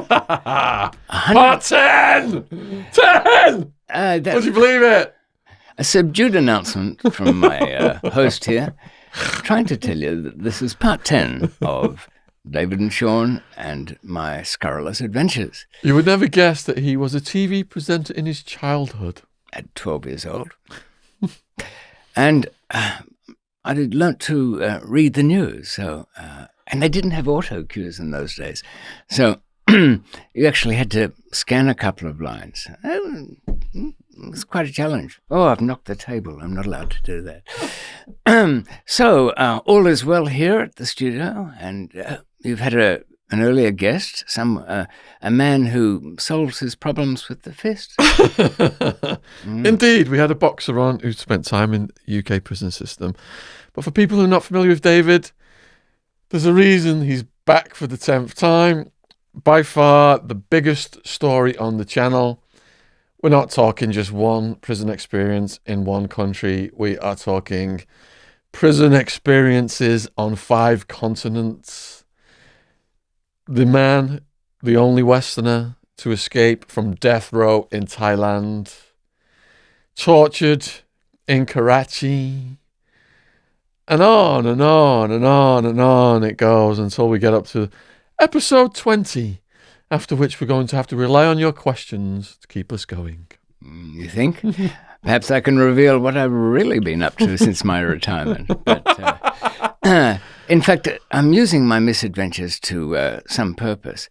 Part 10! 10! Would you believe it? A subdued announcement from my host here, trying to tell you that this is part 10 of David and Shaun and my scurrilous adventures. You would never guess that he was a TV presenter in his childhood. At 12 years old. And I had learnt to read the news, so and they didn't have auto cues in those days. So you actually had to scan a couple of lines. It was quite a challenge. Oh, I've knocked the table. I'm not allowed to do that. So all is well here at the studio, and you've had an earlier guest, a man who solves his problems with the fist. Indeed, we had a boxer on who spent time in the UK prison system. But for people who are not familiar with David, there's a reason he's back for the 10th time. By far the biggest story on the channel. We're not talking just one prison experience in one country. We are talking prison experiences on 5 continents. The man, the only Westerner to escape from death row in Thailand. Tortured in Karachi. And on and on and on and on it goes until we get up to episode 20, after which we're going to have to rely on your questions to keep us going. You think? Perhaps I can reveal what I've really been up to since my retirement. But, in fact, I'm using my misadventures to some purpose.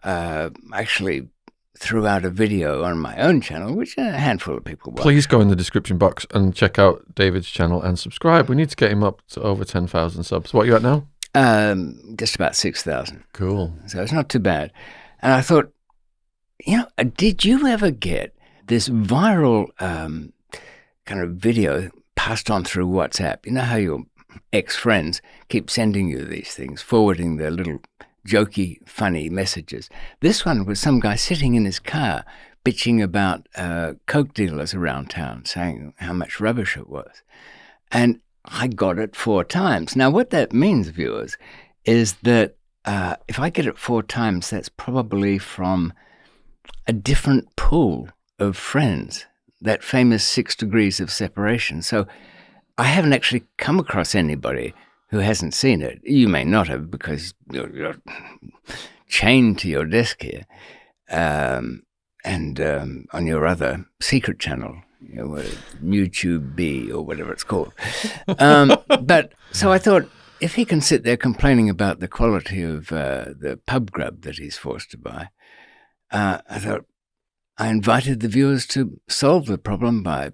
Actually threw out a video on my own channel, which a handful of people watch. Please go in the description box and check out David's channel and subscribe. We need to get him up to over 10,000 subs. What are you at now? Just about 6,000. Cool. So it's not too bad. And I thought, did you ever get this viral kind of video passed on through WhatsApp? You know how your ex-friends keep sending you these things, forwarding their little jokey, funny messages. This one was some guy sitting in his car bitching about coke dealers around town, saying how much rubbish it was. And I got it 4 times. Now, what that means, viewers, is that if I get it 4 times, that's probably from a different pool of friends, that famous 6 degrees of separation. So I haven't actually come across anybody who hasn't seen it. You may not have, because you're chained to your desk here and on your other secret channel, YouTube B or whatever it's called. But so I thought, if he can sit there complaining about the quality of the pub grub that he's forced to buy, I thought I invited the viewers to solve the problem by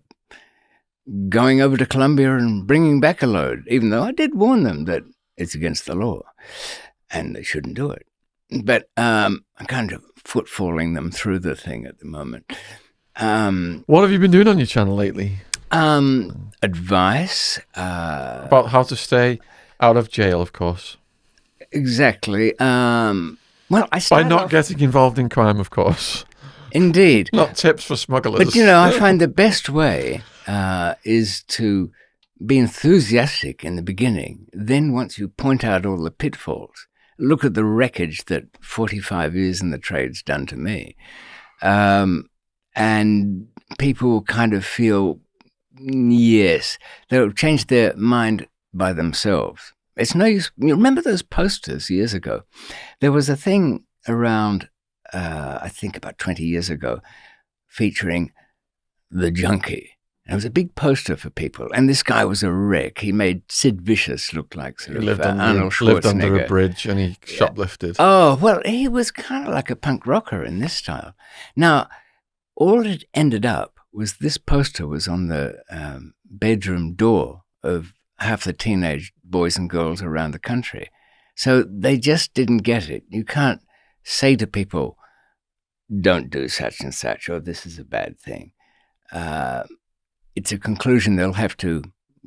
going over to Colombia and bringing back a load, even though I did warn them that it's against the law and they shouldn't do it. But I'm kind of footfalling them through the thing at the moment. What have you been doing on your channel lately? Advice. About how to stay out of jail, of course. Exactly. Well, by not getting involved in crime, of course. Indeed. Not tips for smugglers. But, I find the best way is to be enthusiastic in the beginning. Then once you point out all the pitfalls, look at the wreckage that 45 years in the trade's done to me. And people kind of feel, yes, they'll change their mind by themselves. It's no use. You remember those posters years ago? There was a thing around, I think about 20 years ago, featuring the junkie. It was a big poster for people, and this guy was a wreck. He made Sid Vicious look like Arnold Schwarzenegger. Lived under a bridge, and he shoplifted. Oh, well, he was kind of like a punk rocker in this style. Now, all it ended up was this poster was on the bedroom door of half the teenage boys and girls around the country. So they just didn't get it. You can't say to people, don't do such and such, or this is a bad thing. It's a conclusion they'll have to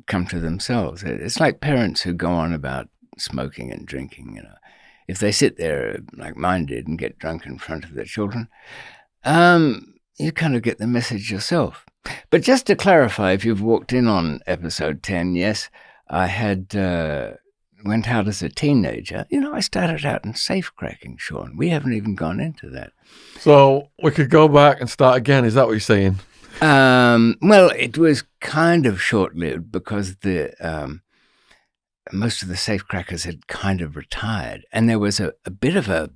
come to themselves. It's like parents who go on about smoking and drinking, If they sit there like mine did and get drunk in front of their children, you kind of get the message yourself. But just to clarify, if you've walked in on episode 10, yes, I had went out as a teenager, I started out in safe cracking, Shaun. We haven't even gone into that. So we could go back and start again. Is that what you're saying? Well, it was kind of short-lived because most of the safe crackers had kind of retired, and there was a bit of a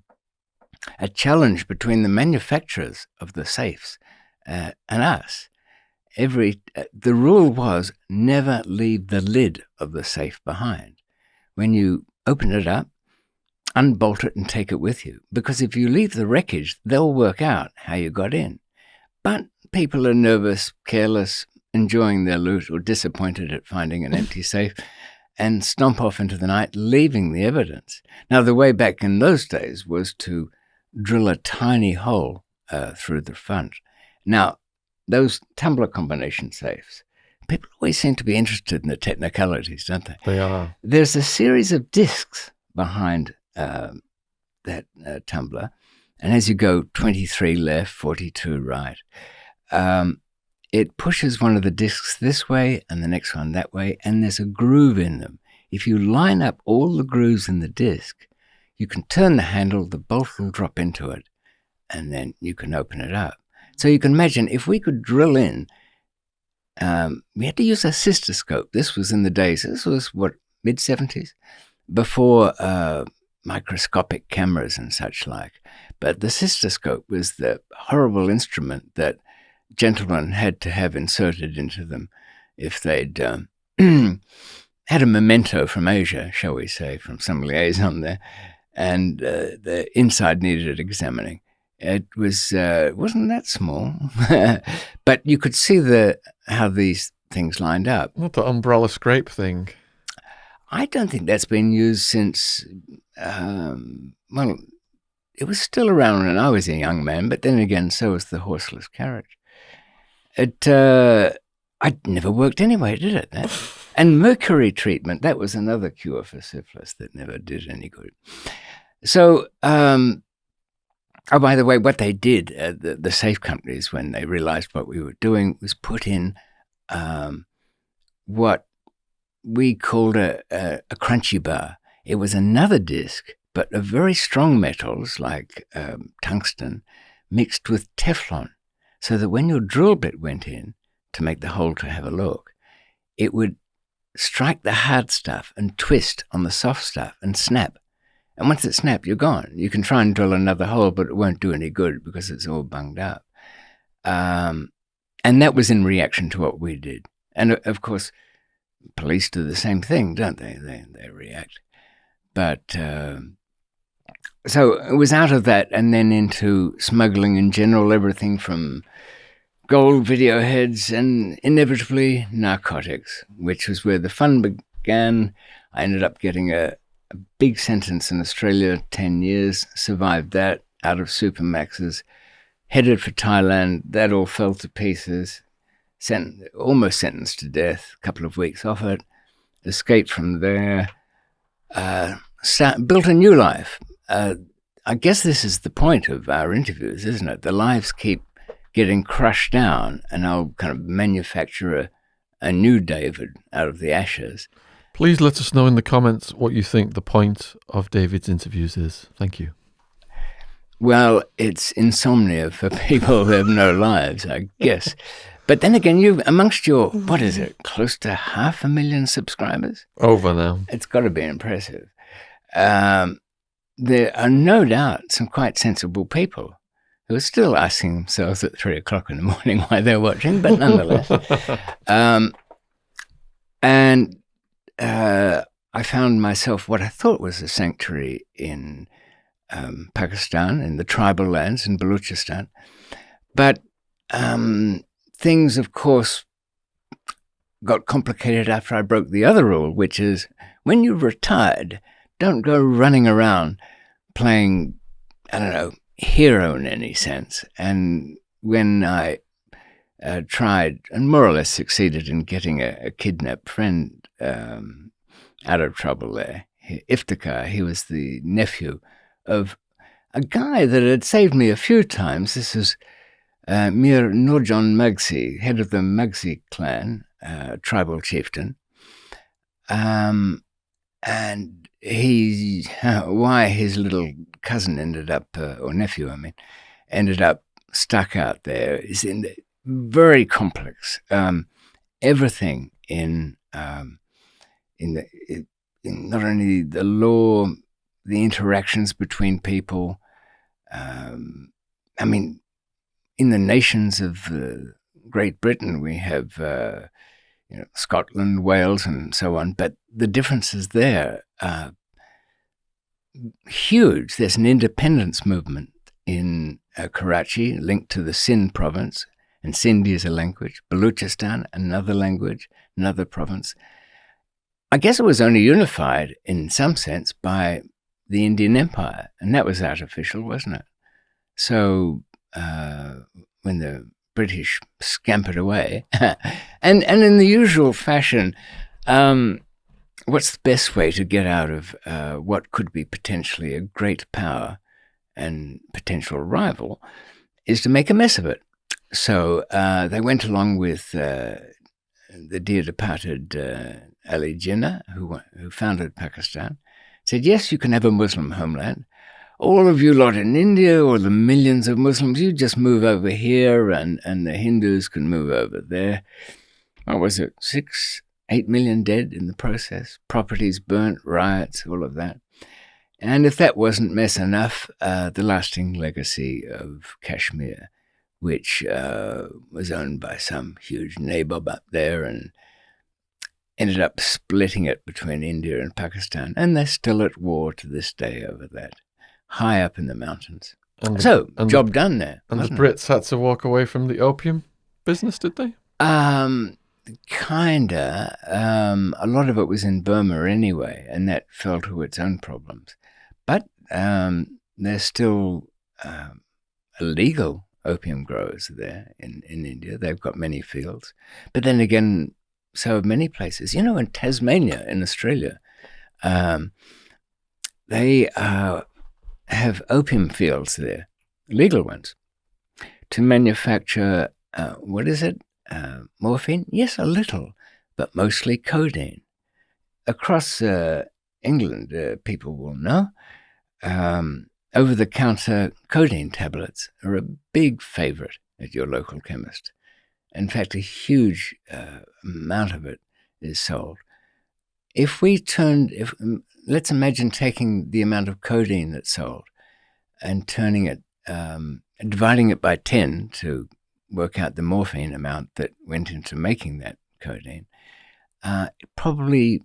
challenge between the manufacturers of the safes and us. The rule was never leave the lid of the safe behind. When you open it up, unbolt it and take it with you, because if you leave the wreckage, they'll work out how you got in. But people are nervous, careless, enjoying their loot, or disappointed at finding an empty safe, and stomp off into the night, leaving the evidence. Now, the way back in those days was to drill a tiny hole through the front. Now, those tumbler combination safes, people always seem to be interested in the technicalities, don't they? They are. There's a series of discs behind that tumbler, and as you go 23 left, 42 right, it pushes one of the discs this way and the next one that way, and there's a groove in them. If you line up all the grooves in the disc, you can turn the handle, the bolt will drop into it, and then you can open it up. So you can imagine if we could drill in, we had to use a cystoscope. This was in the days, this was mid-70s, before microscopic cameras and such like. But the cystoscope was the horrible instrument that gentlemen had to have inserted into them if they'd had a memento from Asia, shall we say, from some liaison there, and the inside needed examining. It wasn't that small, but you could see how these things lined up. Not the umbrella scrape thing. I don't think that's been used since, well, it was still around when I was a young man, but then again, so was the horseless carriage. It never worked anyway, did it? And mercury treatment, that was another cure for syphilis that never did any good. So, by the way, what they did, the safe companies, when they realized what we were doing, was put in what we called a crunchy bar. It was another disc, but of very strong metals like tungsten mixed with Teflon, so that when your drill bit went in to make the hole to have a look, it would strike the hard stuff and twist on the soft stuff and snap. And once it snapped, you're gone. You can try and drill another hole, but it won't do any good because it's all bunged up. And that was in reaction to what we did. And of course, police do the same thing, don't they? They react. But so it was out of that and then into smuggling in general, everything from gold video heads and inevitably narcotics, which was where the fun began. I ended up getting a big sentence in Australia, 10 years, survived that, out of Supermaxes, headed for Thailand. That all fell to pieces, almost sentenced to death, a couple of weeks off it, escaped from there, built a new life. I guess this is the point of our interviews, isn't it? The lives keep getting crushed down, and I'll kind of manufacture a new David out of the ashes. Please let us know in the comments what you think the point of David's interviews is. Thank you. Well, it's insomnia for people who have no lives, I guess. But then again, you, amongst your, what is it, close to 500,000 subscribers? Over now. It's got to be impressive. There are no doubt some quite sensible people who are still asking themselves at 3 o'clock in the morning why they're watching, but nonetheless. I found myself what I thought was a sanctuary in Pakistan, in the tribal lands in Baluchistan. But things, of course, got complicated after I broke the other rule, which is when you're retired, don't go running around playing, I don't know, hero in any sense. And when I tried and more or less succeeded in getting a kidnapped friend out of trouble there, Iftikhar, he was the nephew of a guy that had saved me a few times. This is Mir Nurjan Magsi, head of the Magsi clan, tribal chieftain. and why his little cousin ended up, or nephew, I mean, ended up stuck out there is in the very complex. Everything in not only the law, the interactions between people. I mean, in the nations of Great Britain, we have Scotland, Wales, and so on, but the differences there are huge. There's an independence movement in Karachi linked to the Sindh province, and Sindhi is a language. Baluchistan, another language, another province. I guess it was only unified in some sense by the Indian Empire, and that was artificial, wasn't it? So when the British scampered away, and in the usual fashion, what's the best way to get out of what could be potentially a great power and potential rival is to make a mess of it. So they went along with the dear departed Ali Jinnah, who founded Pakistan, said, yes, you can have a Muslim homeland. All of you lot in India, or the millions of Muslims, you just move over here and the Hindus can move over there. What was it, 8 million dead in the process, properties burnt, riots, all of that. And if that wasn't mess enough, the lasting legacy of Kashmir, which was owned by some huge nabob up there and ended up splitting it between India and Pakistan. And they're still at war to this day over that, high up in the mountains. Job done there. And the Brits had to walk away from the opium business, did they? Kinda. A lot of it was in Burma anyway, and that fell to its own problems. But there's still illegal opium growers there in India. They've got many fields. But then again, so have many places. You know, in Tasmania, in Australia, they have opium fields there, legal ones, to manufacture, morphine? Yes, a little, but mostly codeine. Across England, people will know, over-the-counter codeine tablets are a big favourite at your local chemist. In fact, a huge amount of it is sold. Let's imagine taking the amount of codeine that's sold and turning it, dividing it by 10 to work out the morphine amount that went into making that codeine. Probably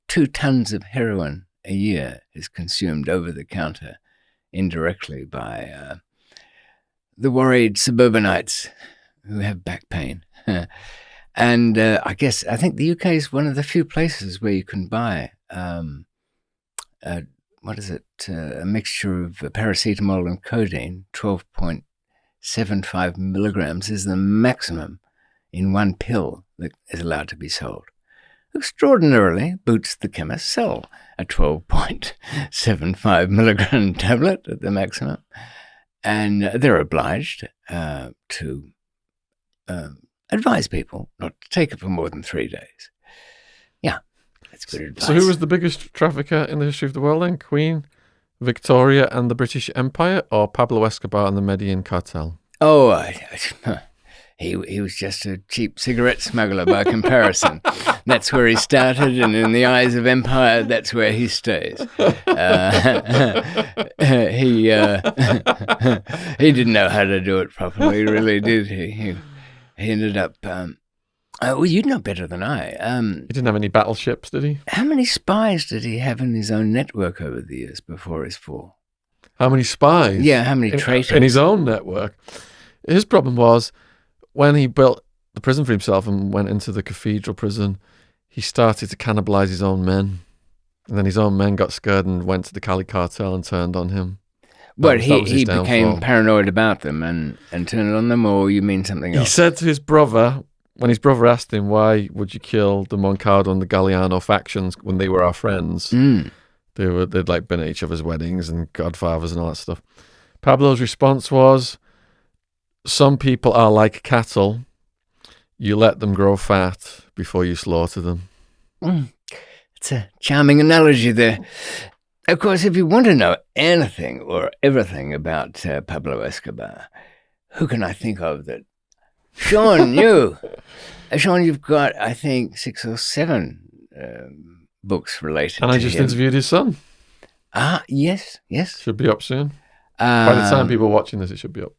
2 tons of heroin a year is consumed over the counter indirectly by the worried suburbanites who have back pain. And I think the UK is one of the few places where you can buy a mixture of paracetamol and codeine. 12.75 milligrams is the maximum in one pill that is allowed to be sold. Extraordinarily, Boots the chemist sell a 12.75 milligram tablet at the maximum, and they're obliged to advise people not to take it for more than 3 days. Yeah, that's good advice. So who was the biggest trafficker in the history of the world then? Queen Victoria and the British Empire, or Pablo Escobar and the Medellin cartel? Oh, he was just a cheap cigarette smuggler by comparison. That's where he started, and in the eyes of empire, that's where he stays. He didn't know how to do it properly, really, did he? He ended up... well, you'd know better than I. He didn't have any battleships, did he? How many spies did he have in his own network over the years before his fall? How many spies? Yeah, how many traitors? In his own network. His problem was, when he built the prison for himself and went into the cathedral prison, he started to cannibalize his own men. And then his own men got scared and went to the Cali cartel and turned on him. But he became paranoid about them and turned on them, or you mean something else? He said to his brother, when his brother asked him, why would you kill the Moncada and the Galliano factions when they were our friends? They'd like been at each other's weddings and godfathers and all that stuff. Pablo's response was, some people are like cattle. You let them grow fat before you slaughter them. It's a charming analogy there. Of course, if you want to know anything or everything about Pablo Escobar, who can I think of that? Shaun, you. Shaun, you've got, I think, 6 or 7 books related to him. And I just interviewed his son. Yes. Should be up soon. By the time people are watching this, it should be up.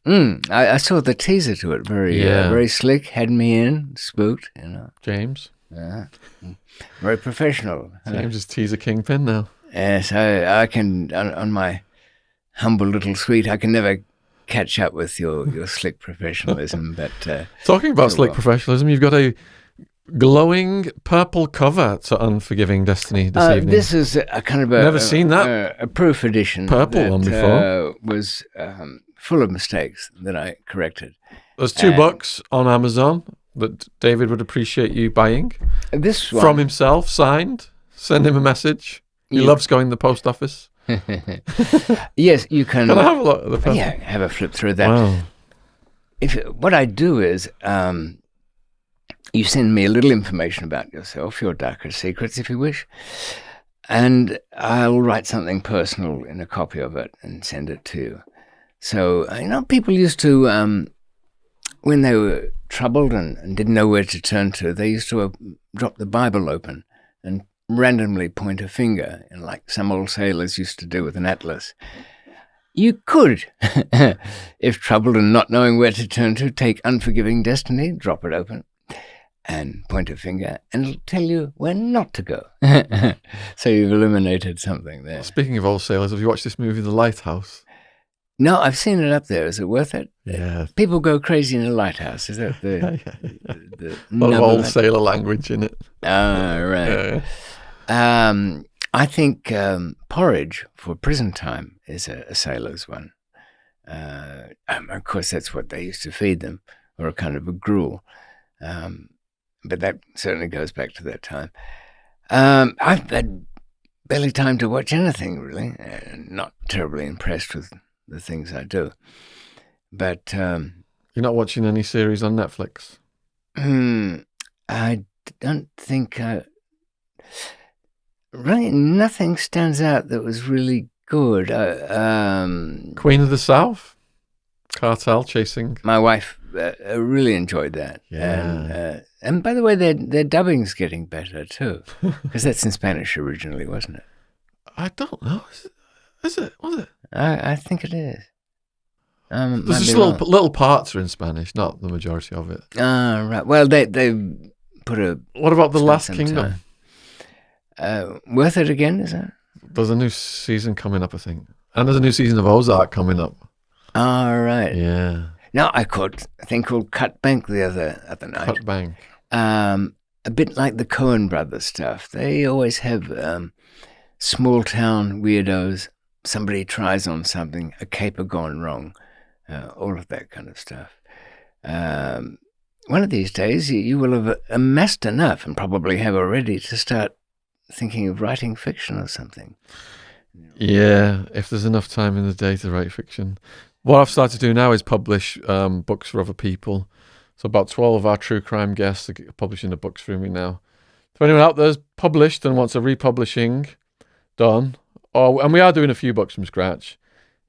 I saw the teaser to it. Very slick. Had me in, spooked. James. Very professional. James is teaser kingpin now. Yes, I can, on my humble little suite, I can never catch up with your slick professionalism. But talking about slick professionalism, you've got a glowing purple cover to Unforgiving Destiny this evening. This is a kind of never seen that a proof edition. Purple one before. Was full of mistakes that I corrected. There's 2 books on Amazon that David would appreciate you buying. This one from himself, signed. Send him a message. He loves going to the post office. Yes, you can. Can I have a look at the purple? Yeah, have a flip through that. Wow. What I do is, you send me a little information about yourself, your darker secrets, if you wish, and I'll write something personal in a copy of it and send it to you. So, people used to, when they were troubled and didn't know where to turn to, they used to drop the Bible open and randomly point a finger, like some old sailors used to do with an atlas. You could, if troubled and not knowing where to turn to, take Unforgiving Destiny, drop it open, and point a finger, and it'll tell you where not to go. So you've eliminated something there. Speaking of old sailors, have you watched this movie, The Lighthouse? No, I've seen it up there. Is it worth it? Yeah. People go crazy in a lighthouse. Is that the a lot of old sailor language in it. Right. Yeah. I think porridge for prison time is a sailor's one. Of course, that's what they used to feed them, or a kind of a gruel. But that certainly goes back to that time. I've had barely time to watch anything, really. Not terribly impressed with the things I do. But you're not watching any series on Netflix? I don't think... Really, nothing stands out that was really good. Queen of the South? Cartel chasing? My wife really enjoyed that. Yeah. And by the way, their dubbing's getting better too, because that's in Spanish originally, wasn't it? I don't know. Is it? Was it? I think it is. There's just little parts are in Spanish, not the majority of it. Right. Well, they put a... What about The Last Kingdom? Worth it again, is that? There's a new season coming up, I think. And there's a new season of Ozark coming up. Right. Yeah. No, I caught a thing called Cut Bank the other night. Cut Bank. A bit like the Coen brothers stuff. They always have small town weirdos. Somebody tries on something, a caper gone wrong, all of that kind of stuff. One of these days, you will have amassed enough, and probably have already, to start thinking of writing fiction or something. Yeah, if there's enough time in the day to write fiction. What I've started to do now is publish books for other people. So about 12 of our true crime guests are publishing the books through me now. If anyone out there's published and wants a republishing done, and we are doing a few books from scratch,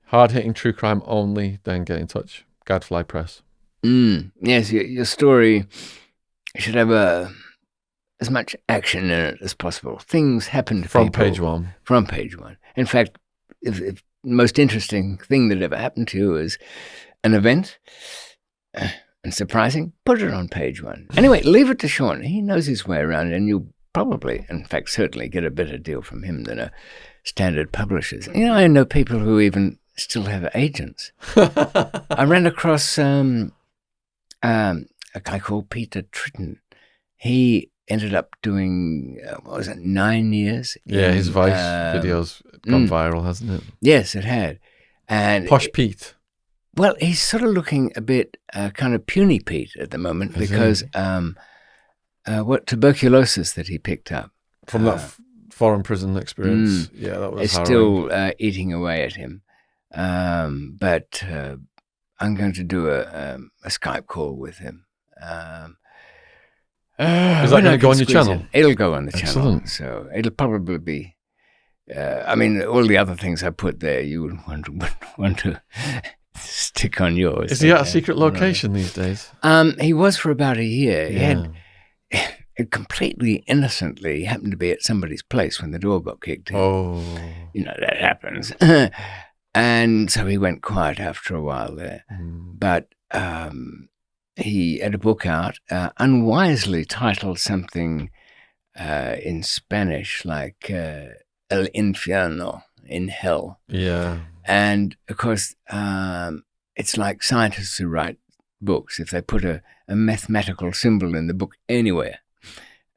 hard-hitting true crime only, then get in touch. Gadfly Press. Yes, your story should have as much action in it as possible. Things happen to From people. page one. From page one. In fact, if the most interesting thing that ever happened to you is an event, and surprising, put it on page one. Anyway, leave it to Shaun. He knows his way around, and you'll probably, in fact, certainly get a better deal from him than a standard publishers. I know people who even still have agents. I ran across a guy called Peter Tritton. He ended up doing, 9 years? Yeah, his Vice videos gone viral, hasn't it? Yes, it had. And Posh Pete. Well, he's sort of looking a bit kind of puny Pete at the moment because what tuberculosis that he picked up. From that foreign prison experience. Yeah, that was it's harrowing. Still eating away at him. But I'm going to do a Skype call with him. Is that going to go on your channel? It'll go on the Excellent. channel. So it'll probably be. All the other things I put there, you would want to stick on yours. Is he at a secret location these days? He was for about a year. Yeah. He had completely innocently happened to be at somebody's place when the door got kicked in. Oh. That happens. And so he went quiet after a while there. But he had a book out, unwisely titled something in Spanish like El Infierno, in hell. Yeah. And of course, it's like scientists who write books. If they put a mathematical symbol in the book anywhere,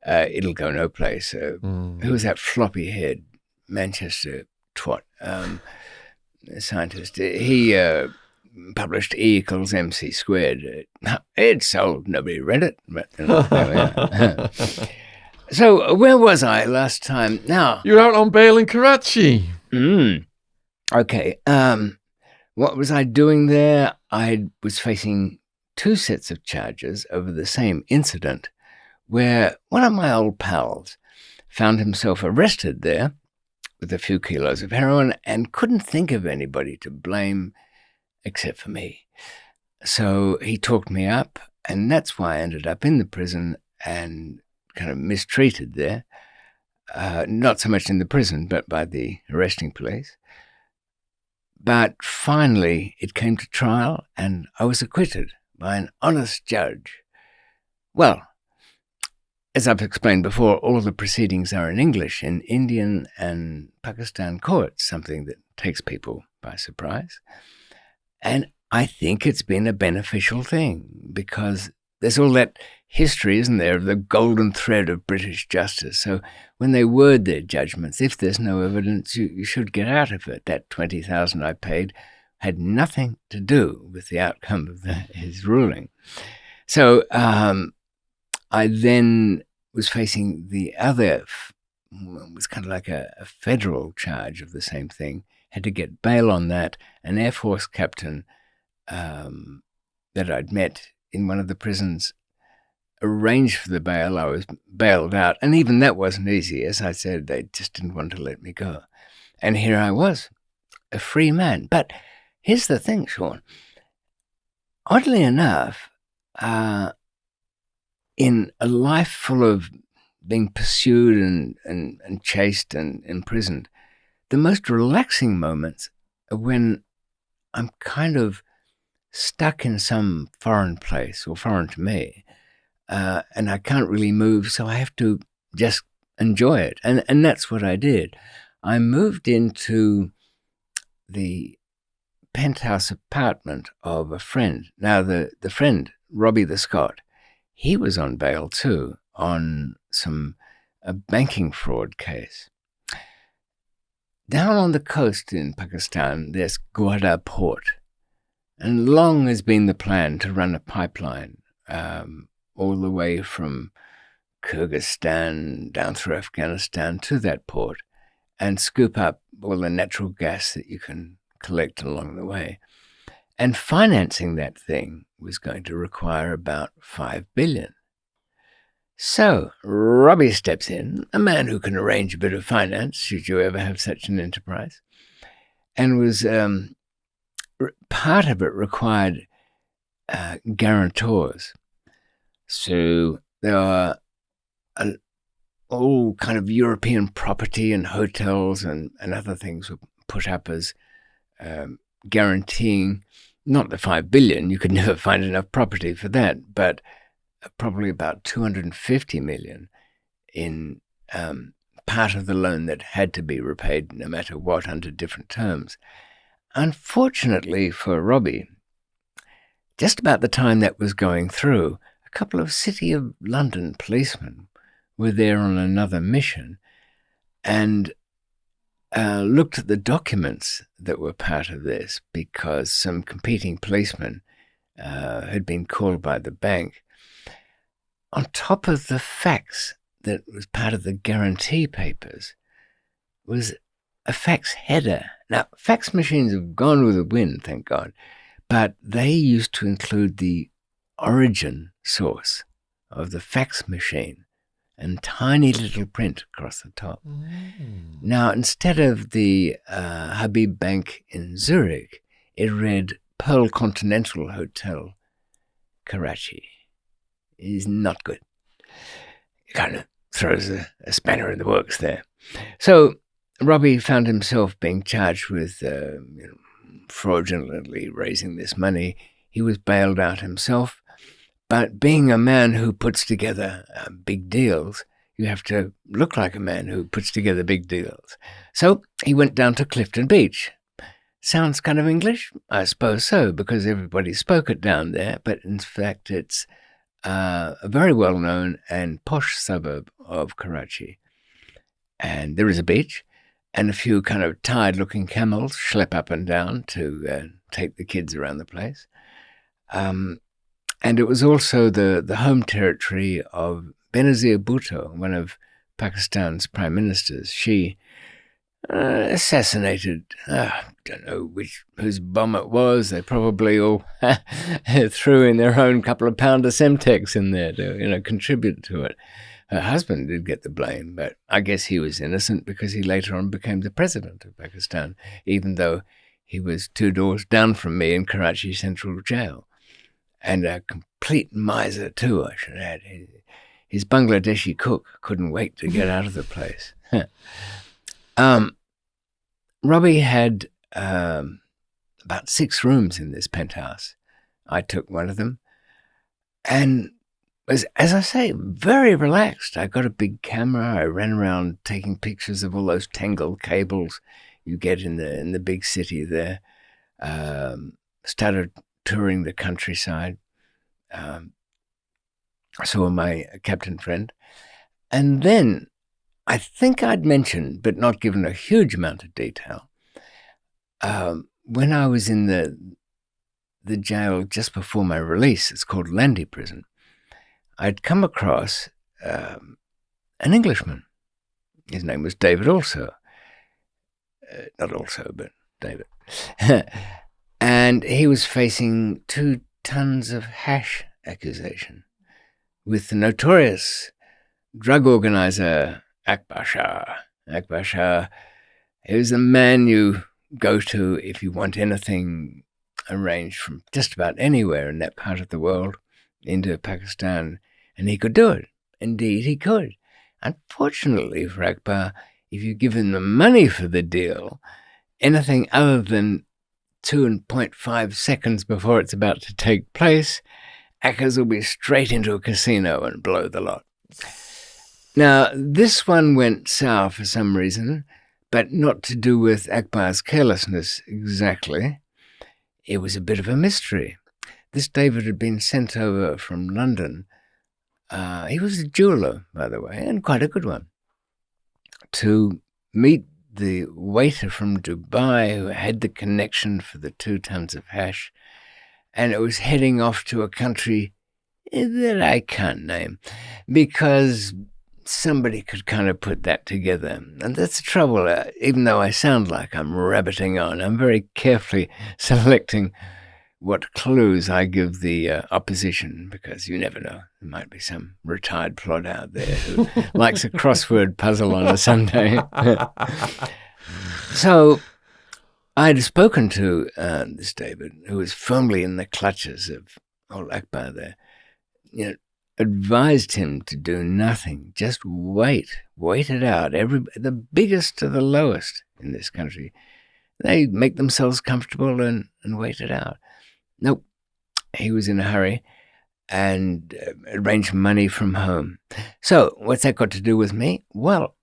it'll go no place. Who was that floppy-haired Manchester twat scientist? He published E = MC squared. It sold. Nobody read it. But, So where was I last time? Now you were out on bail in Karachi. Okay. What was I doing there? I was facing 2 sets of charges over the same incident, where one of my old pals found himself arrested there with a few kilos of heroin and couldn't think of anybody to blame except for me. So he talked me up, and that's why I ended up in the prison and kind of mistreated there. Not so much in the prison, but by the arresting police. But finally, it came to trial, and I was acquitted by an honest judge. Well, as I've explained before, all the proceedings are in English in Indian and Pakistan courts, something that takes people by surprise. And I think it's been a beneficial thing because there's all that history, isn't there, of the golden thread of British justice. So when they word their judgments, if there's no evidence, you should get out of it. That $20,000 I paid had nothing to do with the outcome of his ruling. So I then was facing the other, it was kind of like a federal charge of the same thing. Had to get bail on that. An Air Force captain that I'd met in one of the prisons arranged for the bail. I was bailed out. And even that wasn't easy. As I said, they just didn't want to let me go. And here I was, a free man. But here's the thing, Shaun. Oddly enough, in a life full of being pursued and chased and imprisoned, the most relaxing moments are when I'm kind of stuck in some foreign place, or foreign to me, and I can't really move, so I have to just enjoy it. And that's what I did. I moved into the penthouse apartment of a friend. Now, the friend, Robbie the Scot, he was on bail too, on a banking fraud case. Down on the coast in Pakistan, there's Gwadar Port. And long has been the plan to run a pipeline all the way from Kyrgyzstan down through Afghanistan to that port and scoop up all the natural gas that you can collect along the way. And financing that thing was going to require about $5 billion. So Robbie steps in, a man who can arrange a bit of finance, should you ever have such an enterprise, and was part of it required guarantors. So there are all kind of European property and hotels and other things were put up as guaranteeing not the $5 billion. You could never find enough property for that, but probably about $250 million in part of the loan that had to be repaid no matter what under different terms. Unfortunately for Robbie, just about the time that was going through, a couple of City of London policemen were there on another mission and looked at the documents that were part of this because some competing policemen had been called by the bank. On top of the fax that was part of the guarantee papers was a fax header. Now, fax machines have gone with the wind, thank God, but they used to include the origin source of the fax machine and tiny little print across the top. Now, instead of the Habib Bank in Zurich, it read Pearl Continental Hotel, Karachi. It is not good. It kind of throws a spanner in the works there. So Robbie found himself being charged with fraudulently raising this money. He was bailed out himself. But being a man who puts together big deals, you have to look like a man who puts together big deals. So he went down to Clifton Beach. Sounds kind of English? I suppose so, because everybody spoke it down there. But in fact, it's a very well-known and posh suburb of Karachi. And there is a beach, and a few kind of tired-looking camels schlep up and down to take the kids around the place. And it was also the home territory of Benazir Bhutto, one of Pakistan's prime ministers. She assassinated, I don't know whose bomb it was. They probably all threw in their own couple of pound of Semtex in there to, contribute to it. Her husband did get the blame, but I guess he was innocent because he later on became the president of Pakistan, even though he was 2 doors down from me in Karachi Central Jail. And a complete miser too, I should add. His Bangladeshi cook couldn't wait to get out of the place. Robbie had about 6 rooms in this penthouse. I took one of them and was, as I say, very relaxed. I got a big camera. I ran around taking pictures of all those tangled cables you get in the big city there. Started touring the countryside. I saw my captain friend. And then I think I'd mentioned, but not given a huge amount of detail, when I was in the jail just before my release, it's called Landy Prison, I'd come across an Englishman. His name was David also. Not also, but David. And he was facing 2 tons of hash accusation with the notorious drug organizer Akbar Shah. Akbar Shah is the man you go to if you want anything arranged from just about anywhere in that part of the world into Pakistan, and he could do it. Indeed, he could. Unfortunately for Akbar, if you give him the money for the deal, anything other than 2.5 seconds before it's about to take place, Akers will be straight into a casino and blow the lot. Now, this one went sour for some reason, but not to do with Akbar's carelessness exactly. It was a bit of a mystery. This David had been sent over from London. He was a jeweller, by the way, and quite a good one, to meet the waiter from Dubai who had the connection for the 2 tons of hash, and it was heading off to a country that I can't name because somebody could kind of put that together. And that's the trouble. Even though I sound like I'm rabbiting on, I'm very carefully selecting what clues I give the opposition, because you never know. There might be some retired plod out there who likes a crossword puzzle on a Sunday. So I'd spoken to this David, who was firmly in the clutches of old Akbar there, advised him to do nothing, just wait it out. The biggest to the lowest in this country, they make themselves comfortable and wait it out. Nope, he was in a hurry and arranged money from home. So what's that got to do with me? Well,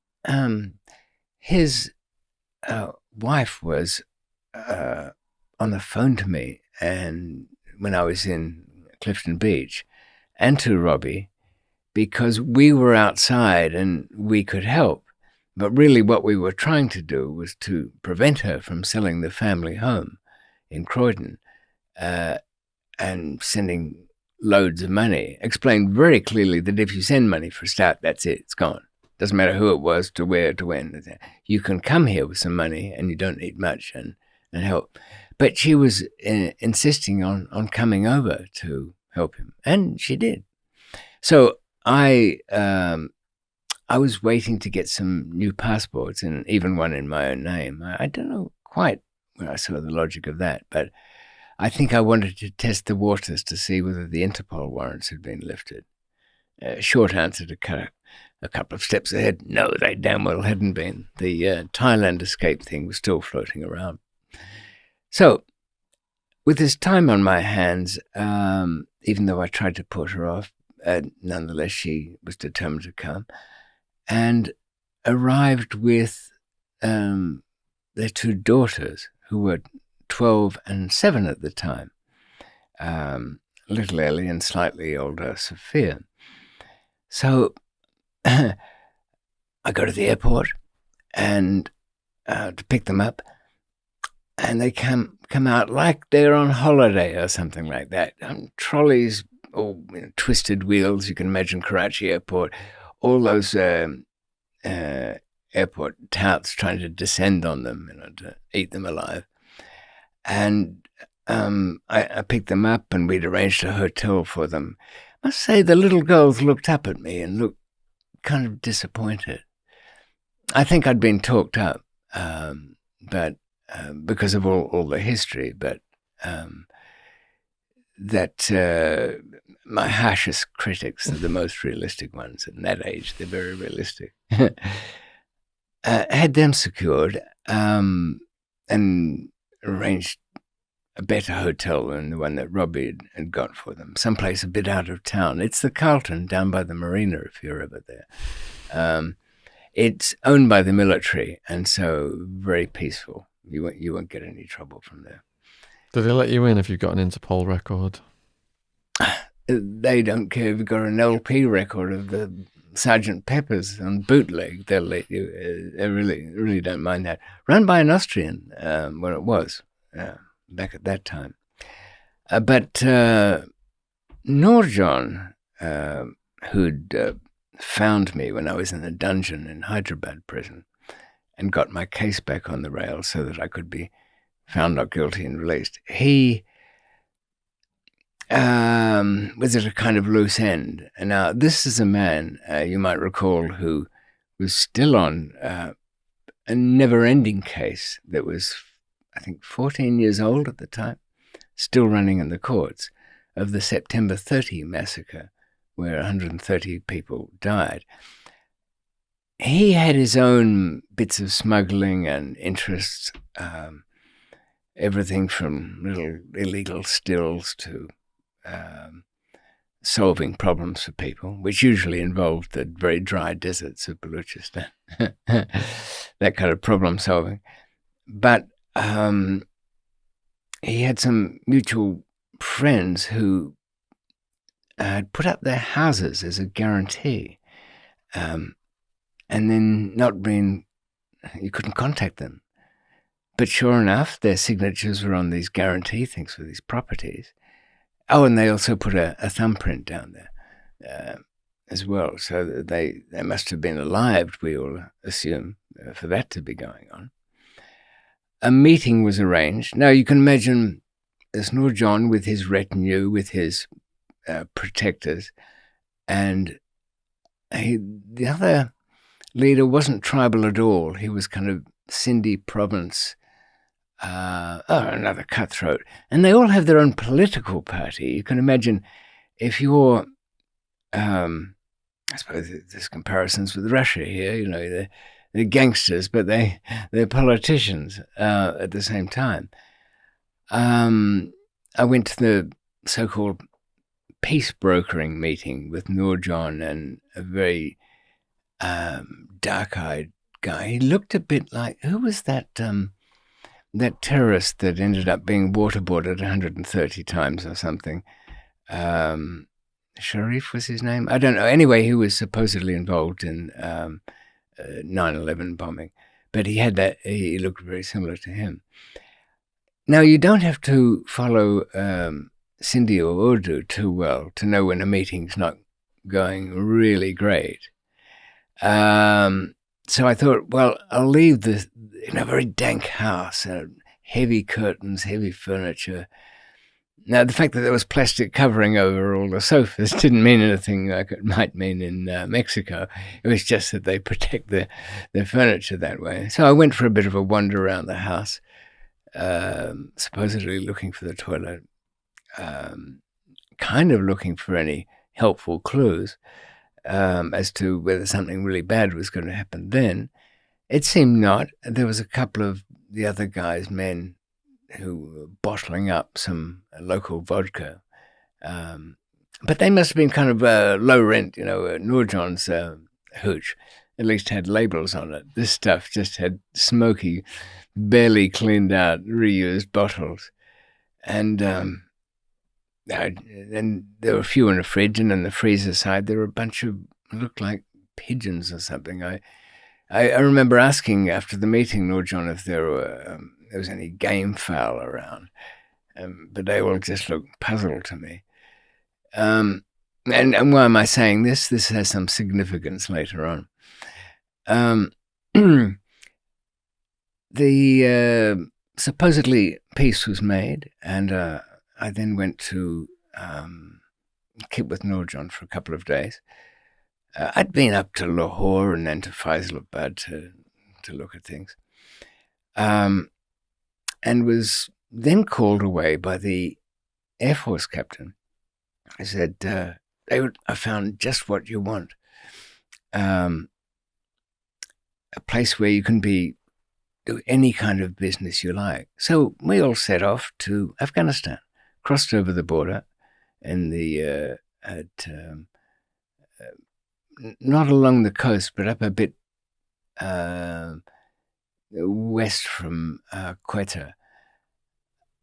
his wife was on the phone to me, and when I was in Clifton Beach, and to Robbie, because we were outside and we could help. But really what we were trying to do was to prevent her from selling the family home in Croydon and sending loads of money. Explained very clearly that if you send money for a start, that's it, it's gone. Doesn't matter who it was, to where, to when. You can come here with some money and you don't need much and help. But she was insisting on coming over to help him, and she did. So I was waiting to get some new passports, and even one in my own name. I don't know quite where I saw the logic of that, but I think I wanted to test the waters to see whether the Interpol warrants had been lifted. Short answer to cut a couple of steps ahead. No, they damn well hadn't been. The Thailand escape thing was still floating around. So, with this time on my hands, even though I tried to put her off, nonetheless she was determined to come, and arrived with their two daughters, who were 12 and 7 at the time, little Ellie and slightly older Sophia. So I go to the airport and to pick them up, and they come out like they're on holiday or something like that. Trolleys, all twisted wheels. You can imagine Karachi Airport, all those airport touts trying to descend on them, to eat them alive. And I picked them up, and we'd arranged a hotel for them. I must say the little girls looked up at me and looked kind of disappointed. I think I'd been talked up, but because of all the history, but that my harshest critics are the most realistic ones. At that age, they're very realistic. Had them secured and arranged a better hotel than the one that Robbie had got for them, someplace a bit out of town. It's the Carlton down by the marina, if you're ever there. It's owned by the military, and so very peaceful. You won't get any trouble from there. Do they let you in if you've got an Interpol record? They don't care if you've got an LP record of the Sergeant Pepper's on bootleg. They'll let you. They really don't mind that. Run by an Austrian, where it was back at that time. But Nurjan, who'd found me when I was in a dungeon in Hyderabad prison and got my case back on the rails so that I could be found not guilty and released, he was at a kind of loose end. And now this is a man, you might recall, who was still on a never-ending case that was, I think, 14 years old at the time, still running in the courts, of the September 30 massacre, where 130 people died. He had his own bits of smuggling and interests, everything from little illegal stills to solving problems for people, which usually involved the very dry deserts of Balochistan, that kind of problem solving. But he had some mutual friends who had put up their houses as a guarantee, and then you couldn't contact them. But sure enough, their signatures were on these guarantee things for these properties. Oh, and they also put a thumbprint down there as well. So they must have been alive, we all assume, for that to be going on. A meeting was arranged. Now, you can imagine this Nurjan with his retinue, with his protectors, and the other leader wasn't tribal at all. He was kind of Sindhi province, another cutthroat. And they all have their own political party. You can imagine if you're, I suppose there's comparisons with Russia here, they're gangsters, but they're politicians at the same time. I went to the so-called peace brokering meeting with Nurjan and a very dark-eyed guy. He looked a bit like, who was that terrorist that ended up being waterboarded 130 times or something? Sharif was his name? I don't know. Anyway, he was supposedly involved in 9/11 bombing, but he looked very similar to him. Now, you don't have to follow Sindhi or Urdu too well to know when a meeting's not going really great. So I thought, well, I'll leave this in a very dank house, heavy curtains, heavy furniture, Now, the fact that there was plastic covering over all the sofas didn't mean anything like it might mean in Mexico. It was just that they protect their furniture that way. So I went for a bit of a wander around the house, supposedly looking for the toilet, kind of looking for any helpful clues as to whether something really bad was going to happen then. It seemed not. There was a couple of the other guys, men, who were bottling up some local vodka. But they must have been kind of low rent, Nurjohn's hooch at least had labels on it. This stuff just had smoky, barely cleaned out, reused bottles. And then there were a few in the fridge, and on the freezer side there were a bunch of, looked like pigeons or something. I remember asking after the meeting, Nurjon, if there was any game fowl around, but they all just looked puzzled to me. And why am I saying this? This has some significance later on. The supposedly peace was made, and I then went to keep with Nurjon for a couple of days. I'd been up to Lahore and then to Faisalabad to look at things, and was then called away by the Air Force captain. I said, David, I found just what you want. A place where you can do any kind of business you like. So we all set off to Afghanistan, crossed over the border in not along the coast, but up a bit west from Quetta.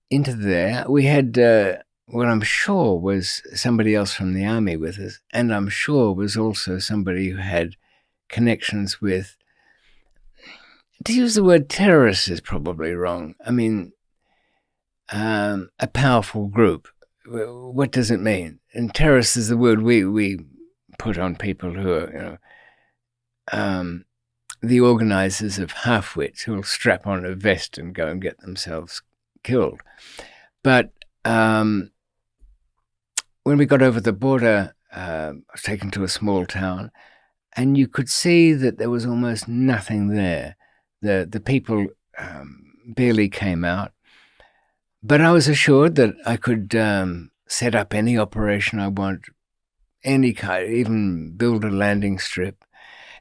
Into there, we had what I'm sure was somebody else from the army with us, and I'm sure was also somebody who had connections with, to use the word terrorist is probably wrong. I mean, a powerful group. What does it mean? And terrorist is the word we put on people who are, the organizers of half-wits who will strap on a vest and go and get themselves killed. But when we got over the border, I was taken to a small town, and you could see that there was almost nothing there. The people barely came out. But I was assured that I could set up any operation I want, any kind, even build a landing strip.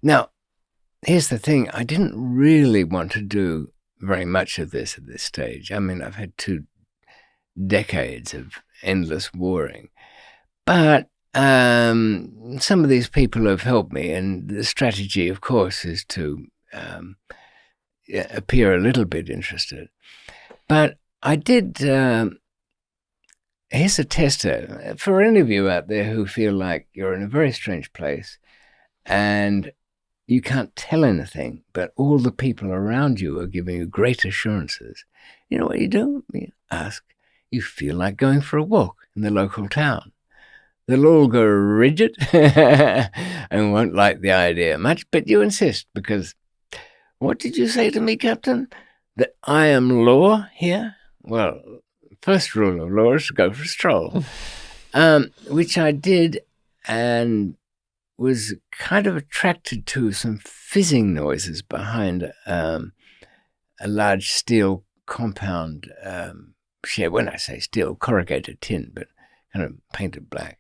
Now, here's the thing. I didn't really want to do very much of this at this stage. I mean, I've had 2 decades of endless warring. But some of these people have helped me, and the strategy, of course, is to appear a little bit interested. But I did, here's a tester. For any of you out there who feel like you're in a very strange place and you can't tell anything, but all the people around you are giving you great assurances, you know what you do? You ask. You feel like going for a walk in the local town. They'll all go rigid and won't like the idea much, but you insist because, what did you say to me, Captain? That I am law here? Well, first rule of law is to go for a stroll, which I did, and was kind of attracted to some fizzing noises behind a large steel compound shed. When I say steel, corrugated tin, but kind of painted black.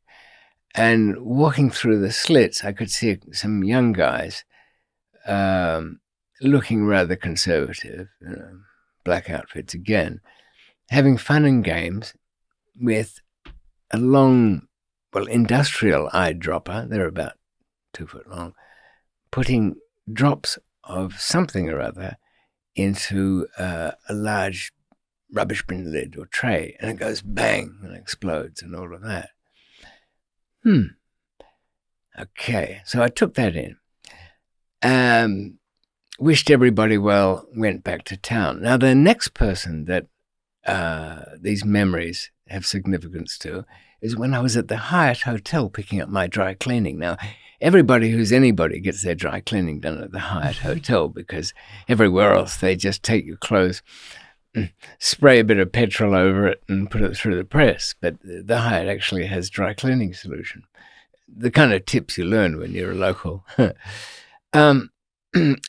And walking through the slits, I could see some young guys looking rather conservative, black outfits again, having fun and games with a long, industrial eyedropper. They're about 2 foot long, putting drops of something or other into a large rubbish bin lid or tray, and it goes bang and explodes and all of that. Okay, so I took that in. Wished everybody well, went back to town. Now, the next person that these memories have significance to is when I was at the Hyatt Hotel picking up my dry cleaning. Now, everybody who's anybody gets their dry cleaning done at the Hyatt Hotel, because everywhere else they just take your clothes, spray a bit of petrol over it and put it through the press. But the Hyatt actually has dry cleaning solution. The kind of tips you learn when you're a local. And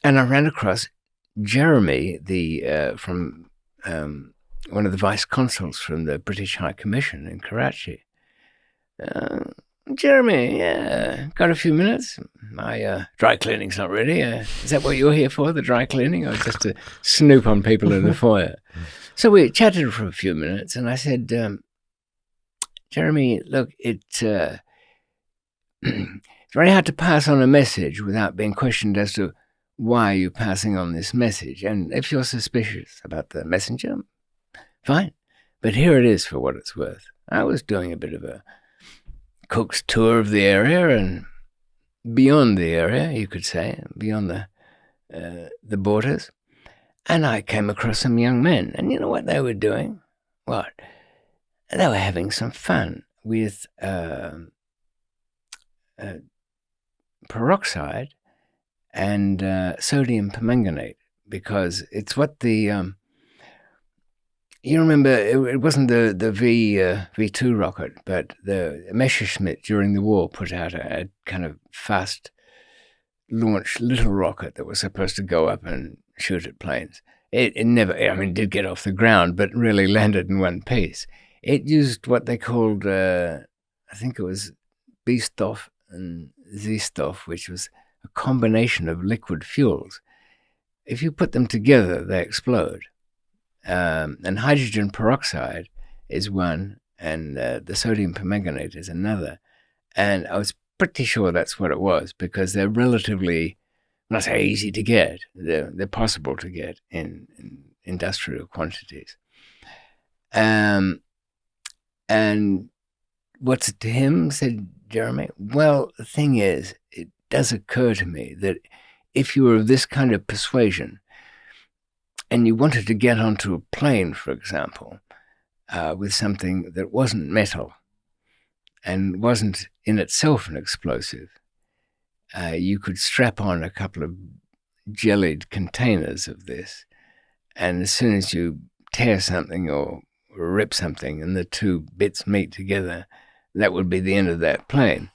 I ran across Jeremy, from one of the vice consuls from the British High Commission in Karachi. Jeremy, yeah, got a few minutes? My dry cleaning's not ready. Is that what you're here for, the dry cleaning, or just to snoop on people in the foyer? So we chatted for a few minutes, and I said, Jeremy, look, it's very hard to pass on a message without being questioned as to why you're passing on this message. And if you're suspicious about the messenger, fine. But here it is for what it's worth. I was doing a bit of a cook's tour of the area, and beyond the area, you could say, beyond the borders. And I came across some young men, and you know what they were doing? What? They were having some fun with peroxide and sodium permanganate, because it's what the you remember, it wasn't the V2 rocket, but the Messerschmitt during the war put out a kind of fast launch little rocket that was supposed to go up and shoot at planes. It never, I mean, it did get off the ground, but really landed in one piece. It used what they called, I think it was B-Stoff and Z-Stoff, which was a combination of liquid fuels. If you put them together, they explode. And hydrogen peroxide is one, and the sodium permanganate is another. And I was pretty sure that's what it was, because they're relatively, when I say easy to get, they're possible to get in industrial quantities. And what's it to him, said Jeremy? Well, the thing is, it does occur to me that if you were of this kind of persuasion, and you wanted to get onto a plane, for example, with something that wasn't metal and wasn't in itself an explosive, you could strap on a couple of jellied containers of this, and as soon as you tear something or rip something and the two bits meet together, that would be the end of that plane.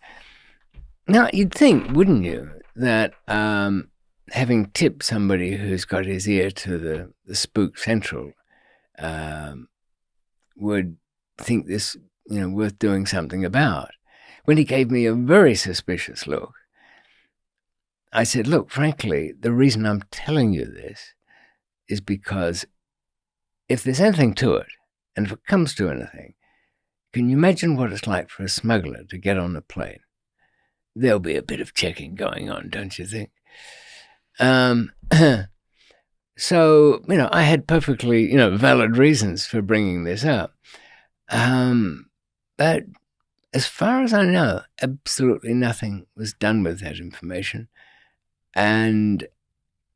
Now, you'd think, wouldn't you, that having tipped somebody who's got his ear to the spook central would think this, worth doing something about. When he gave me a very suspicious look, I said, look, frankly, the reason I'm telling you this is because if there's anything to it, and if it comes to anything, can you imagine what it's like for a smuggler to get on a plane? There'll be a bit of checking going on, don't you think? So, I had perfectly, valid reasons for bringing this up. But as far as I know, absolutely nothing was done with that information. And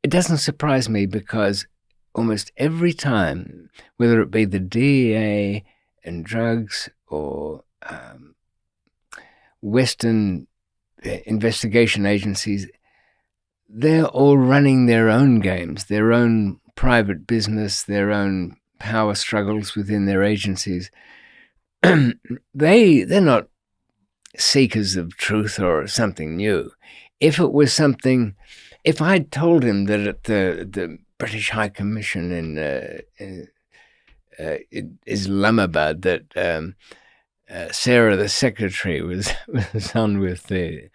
it doesn't surprise me, because almost every time, whether it be the DEA and drugs or Western investigation agencies, they're all running their own games, their own private business, their own power struggles within their agencies. They're not seekers of truth or something new. If it was something, if I'd told him that at the British High Commission in Islamabad that Sarah, the secretary, was on with the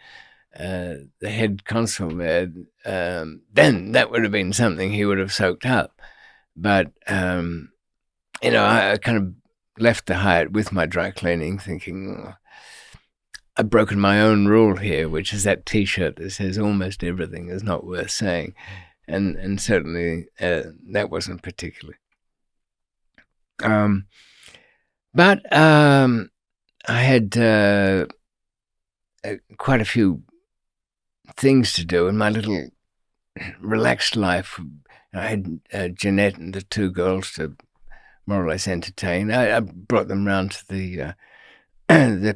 head consul there, then that would have been something he would have soaked up. But, I kind of left the Hyatt with my dry cleaning thinking, I've broken my own rule here, which is that T-shirt that says almost everything is not worth saying. And certainly that wasn't particularly. But I had quite a few things to do in my little relaxed life. I had Jeanette and the two girls to more or less entertain. I brought them round to the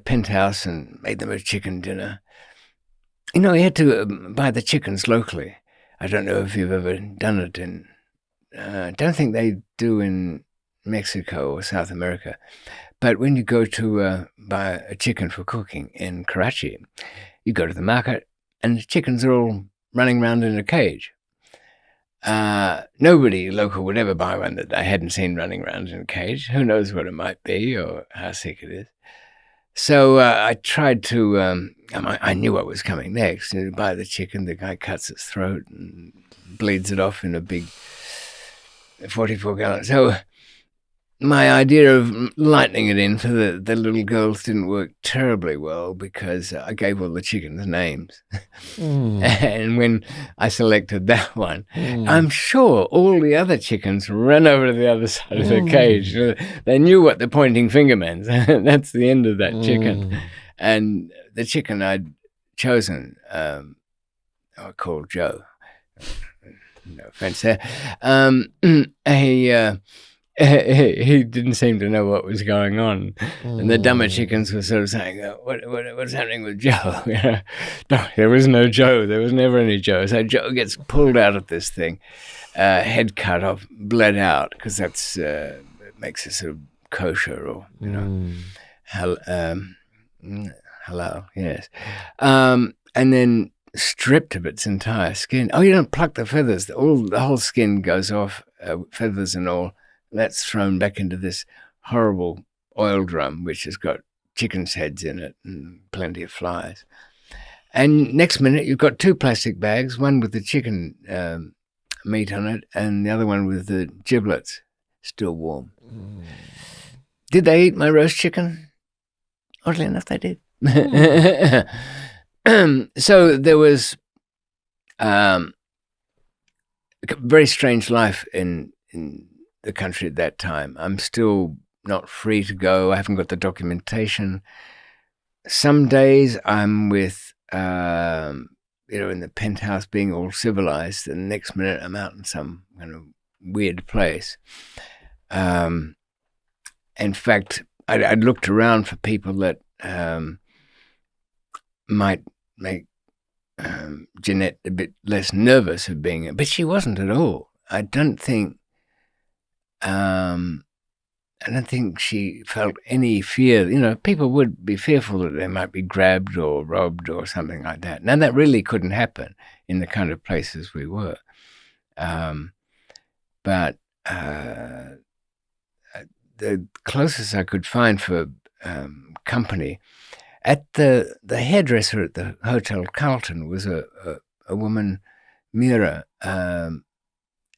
penthouse and made them a chicken dinner. We had to buy the chickens locally. I don't know if you've ever done it in don't think they do in Mexico or South America. But when you go to buy a chicken for cooking in Karachi, you go to the market and the chickens are all running around in a cage. Nobody local would ever buy one that I hadn't seen running around in a cage. Who knows what it might be or how sick it is. So I tried to, I knew what was coming next. You buy the chicken, the guy cuts its throat and bleeds it off in a big 44-gallon. So my idea of lightening it in for the little girls didn't work terribly well because I gave all the chickens names. And when I selected that one, I'm sure all the other chickens ran over to the other side of the cage. They knew what the pointing finger meant. That's the end of that chicken. And the chicken I'd chosen, I called Joe. No offense there. He didn't seem to know what was going on. And the dumber chickens were sort of saying, what's happening with Joe? No, there was no Joe. There was never any Joe. So Joe gets pulled out of this thing, head cut off, bled out, because that's it makes it sort of kosher or, halal, yes. And then stripped of its entire skin. Oh, you don't pluck the feathers. The whole skin goes off, feathers and all. That's thrown back into this horrible oil drum, which has got chickens' heads in it and plenty of flies. And next minute, you've got 2 plastic bags, one with the chicken meat on it and the other one with the giblets, still warm. Did they eat my roast chicken? Oddly enough, they did. So there was a very strange life in the country at that time. I'm still not free to go. I haven't got the documentation. Some days I'm with, in the penthouse being all civilized, and the next minute I'm out in some kind of weird place. In fact, I'd looked around for people that might make Jeanette a bit less nervous of being, but she wasn't at all. I don't think she felt any fear. People would be fearful that they might be grabbed or robbed or something like that. Now, that really couldn't happen in the kind of places we were. But the closest I could find for company, at the hairdresser at the Hotel Carlton was a woman, Mira.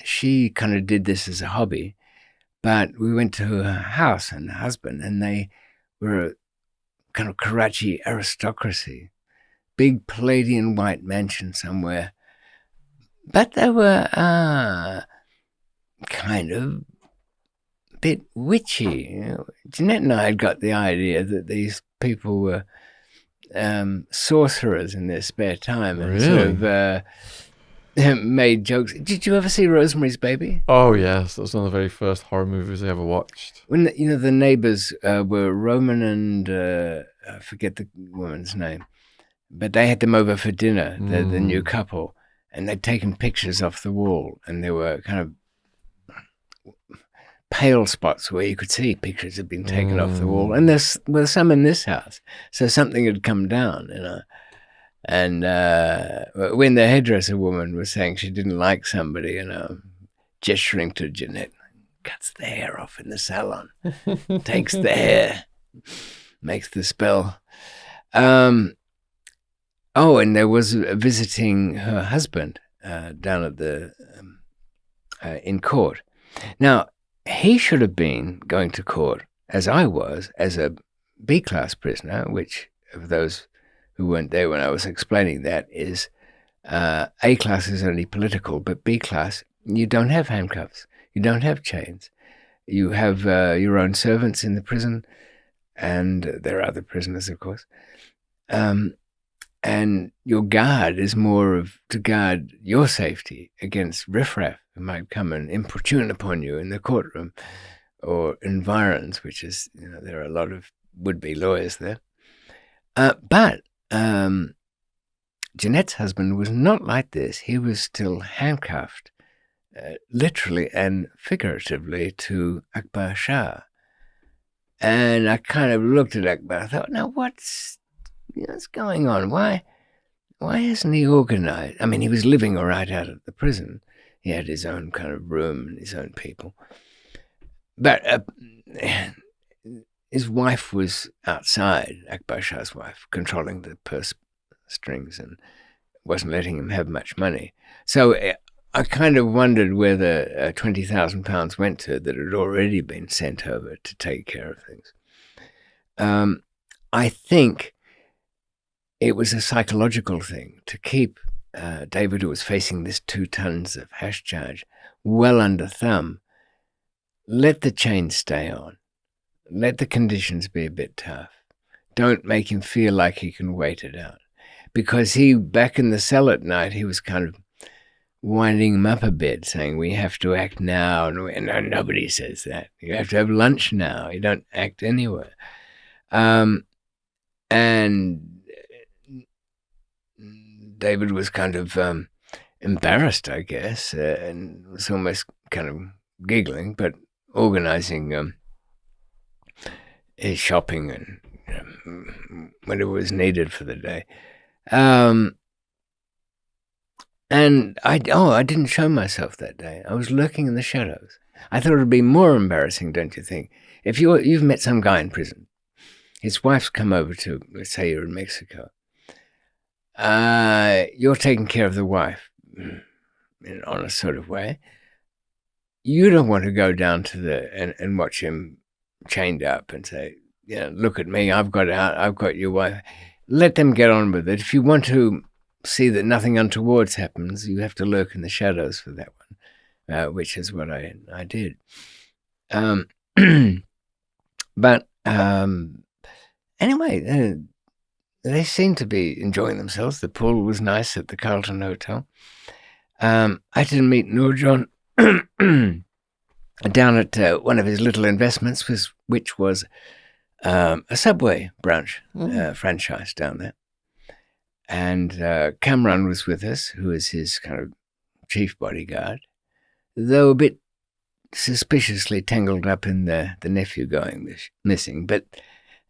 She kind of did this as a hobby. But we went to her house and her husband, and they were a kind of Karachi aristocracy, big Palladian white mansion somewhere. But they were kind of a bit witchy. Jeanette and I had got the idea that these people were sorcerers in their spare time and sort of made jokes. Did you ever see Rosemary's Baby? Oh, yes. That was one of the very first horror movies I ever watched. When the neighbors were Roman and I forget the woman's name, but they had them over for dinner, the new couple, and they'd taken pictures off the wall, and there were kind of pale spots where you could see pictures had been taken off the wall, and there were some in this house, so something had come down, And when the hairdresser woman was saying she didn't like somebody, gesturing to Jeanette, cuts the hair off in the salon, takes the hair, makes the spell. And there was visiting her husband down at the in court. Now, he should have been going to court, as I was, as a B-class prisoner, which of those who weren't there when I was explaining that is A class is only political, but B class, you don't have handcuffs, you don't have chains, you have your own servants in the prison, and there are other prisoners, of course, and your guard is more to guard your safety against riffraff who might come and importune upon you in the courtroom or environs, which is, there are a lot of would-be lawyers there. But Jeanette's husband was not like this. He was still handcuffed literally and figuratively to Akbar Shah. And I kind of looked at Akbar. I thought, now what's going on? Why hasn't he organized? I mean, he was living right out of the prison. He had his own kind of room and his own people. But his wife was outside, Akbar Shah's wife, controlling the purse strings and wasn't letting him have much money. So I kind of wondered where the £20,000 went to that had already been sent over to take care of things. I think it was a psychological thing to keep David, who was facing this 2 tons of hash charge, well under thumb. Let the chain stay on. Let the conditions be a bit tough. Don't make him feel like he can wait it out. Because back in the cell at night, he was kind of winding him up a bit, saying, we have to act now. And nobody says that. You have to have lunch now. You don't act anywhere. And David was kind of embarrassed, I guess, and was almost kind of giggling, but organizing his shopping and whatever was needed for the day. And I didn't show myself that day. I was lurking in the shadows. I thought it would be more embarrassing, don't you think? If you've met some guy in prison, his wife's come over to, let's say you're in Mexico, you're taking care of the wife in an honest sort of way. You don't want to go down to and watch him chained up and say, look at me, I've got out, I've got your wife. Let them get on with it. If you want to see that nothing untoward happens, you have to lurk in the shadows for that one, which is what I did. But anyway, they seemed to be enjoying themselves. The pool was nice at the Carlton Hotel. I didn't meet Nurjan down at one of his little investments, which was a Subway branch franchise down there. And Cameron was with us, who is his kind of chief bodyguard, though a bit suspiciously tangled up in the nephew going missing. But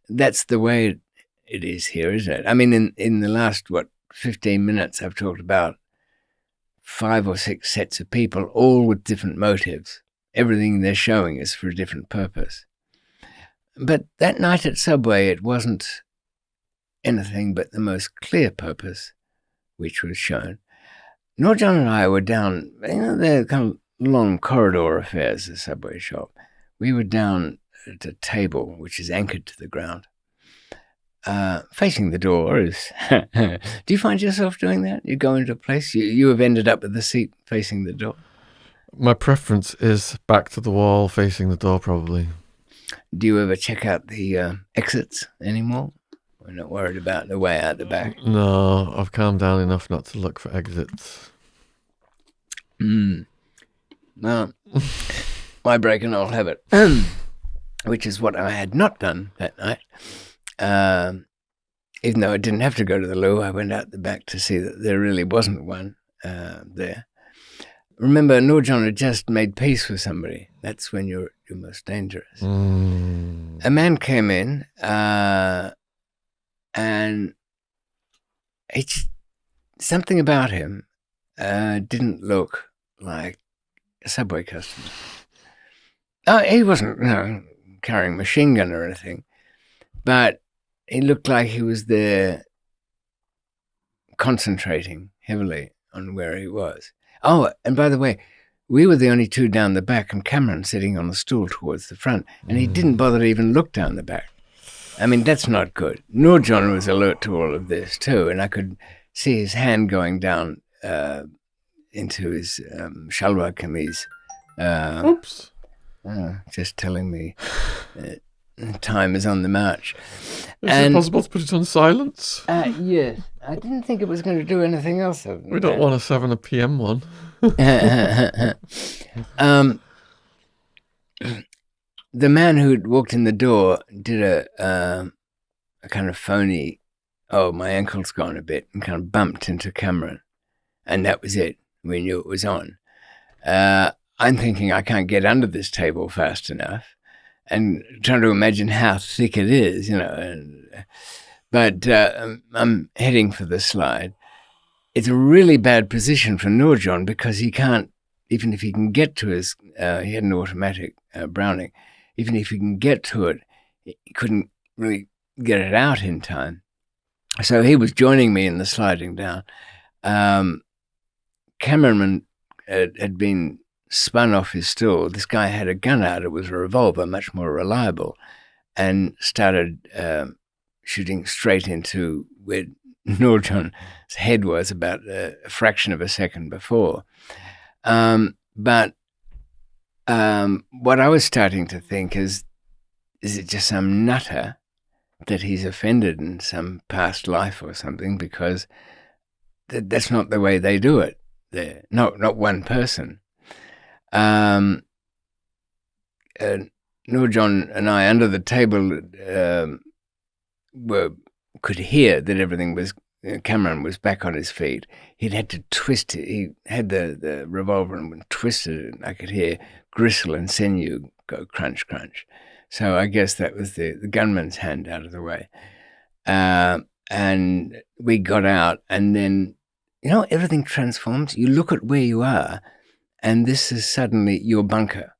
that's the way it is here, isn't it? I mean, in the last, 15 minutes, I've talked about 5 or 6 sets of people, all with different motives. Everything they're showing is for a different purpose. But that night at Subway, it wasn't anything but the most clear purpose, which was shown. Nurjan and I were down, they're kind of long corridor affairs, the Subway shop. We were down at a table, which is anchored to the ground. Facing the door is... Do you find yourself doing that? You go into a place, you have ended up with the seat facing the door? My preference is back to the wall, facing the door, probably. Do you ever check out the exits anymore? We're not worried about the way out the back. No, I've calmed down enough not to look for exits. Well, why break an old habit? Which is what I had not done that night. Even though I didn't have to go to the loo, I went out the back to see that there really wasn't one there. Remember, Nurjan had just made peace with somebody. That's when you're most dangerous. A man came in, and something about him didn't look like a Subway customer. He wasn't carrying a machine gun or anything, but he looked like he was there concentrating heavily on where he was. Oh, and by the way, we were the only 2 down the back and Cameron sitting on a stool towards the front, and he didn't bother to even look down the back. I mean, that's not good. Nurjan was alert to all of this too, and I could see his hand going down into his shalwar kameez. Oops. Just telling me time is on the march. Is it possible to put it on silence? Yes. I didn't think it was going to do anything else. We don't want a 7 p.m. one. The man who'd walked in the door did a kind of phony, my ankle's gone a bit, and kind of bumped into Cameron. And that was it. We knew it was on. I'm thinking I can't get under this table fast enough, and trying to imagine how thick it is, But I'm heading for the slide. It's a really bad position for Nurjan because he can't, even if he can get to his, he had an automatic Browning, even if he can get to it, he couldn't really get it out in time. So he was joining me in the sliding down. Cameraman had been spun off his stool. This guy had a gun out. It was a revolver, much more reliable, and started shooting straight into where Nurjan's head was about a fraction of a second before. But what I was starting to think is it just some nutter that he's offended in some past life or something? Because that's not the way they do it there. Not one person. Nurjan and I, under the table, could hear that everything was. Cameron was back on his feet. He'd had to twist it. He had the revolver and twisted it. And I could hear gristle and sinew go crunch, crunch. So I guess that was the gunman's hand out of the way. And we got out, and then, everything transforms. You look at where you are, and this is suddenly your bunker.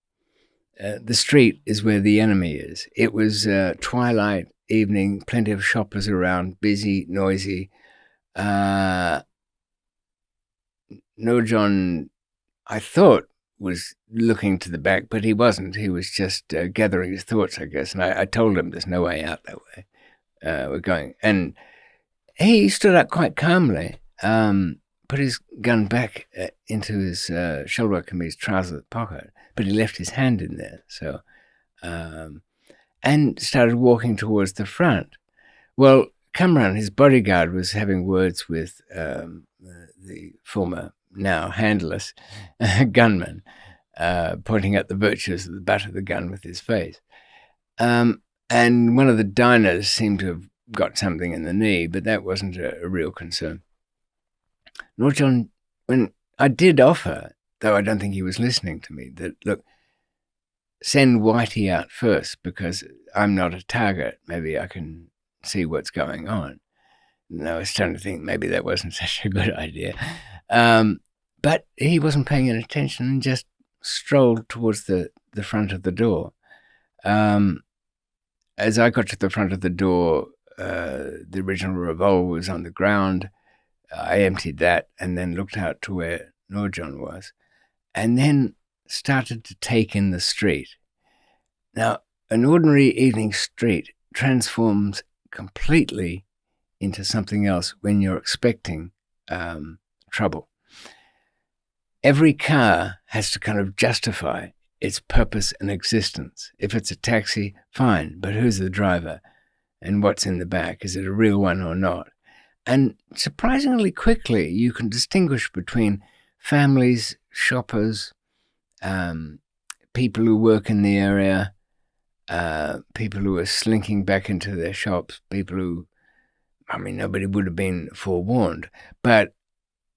The street is where the enemy is. It was twilight, evening, plenty of shoppers around, busy, noisy. Nurjan, I thought, was looking to the back, but he wasn't. He was just gathering his thoughts, I guess. And I told him there's no way out that way. We're going. And he stood up quite calmly, put his gun back into his shalwar kameez trouser pocket, but he left his hand in there. So, and started walking towards the front. Well, Kamran, his bodyguard, was having words with the former, now handless, gunman, pointing out the virtues of the butt of the gun with his face. And one of the diners seemed to have got something in the knee, but that wasn't a real concern. Nurjan, when I did offer, though I don't think he was listening to me, that, look, send Whitey out first because I'm not a target. Maybe I can see what's going on. And I was starting to think maybe that wasn't such a good idea. But he wasn't paying any attention and just strolled towards the front of the door. As I got to the front of the door, the original revolver was on the ground. I emptied that and then looked out to where Nurjan was, and then started to take in the street. Now, an ordinary evening street transforms completely into something else when you're expecting trouble. Every car has to kind of justify its purpose and existence. If it's a taxi, fine, but who's the driver? And what's in the back? Is it a real one or not? And surprisingly quickly, you can distinguish between families, shoppers, people who work in the area, people who are slinking back into their shops, people who, nobody would have been forewarned. But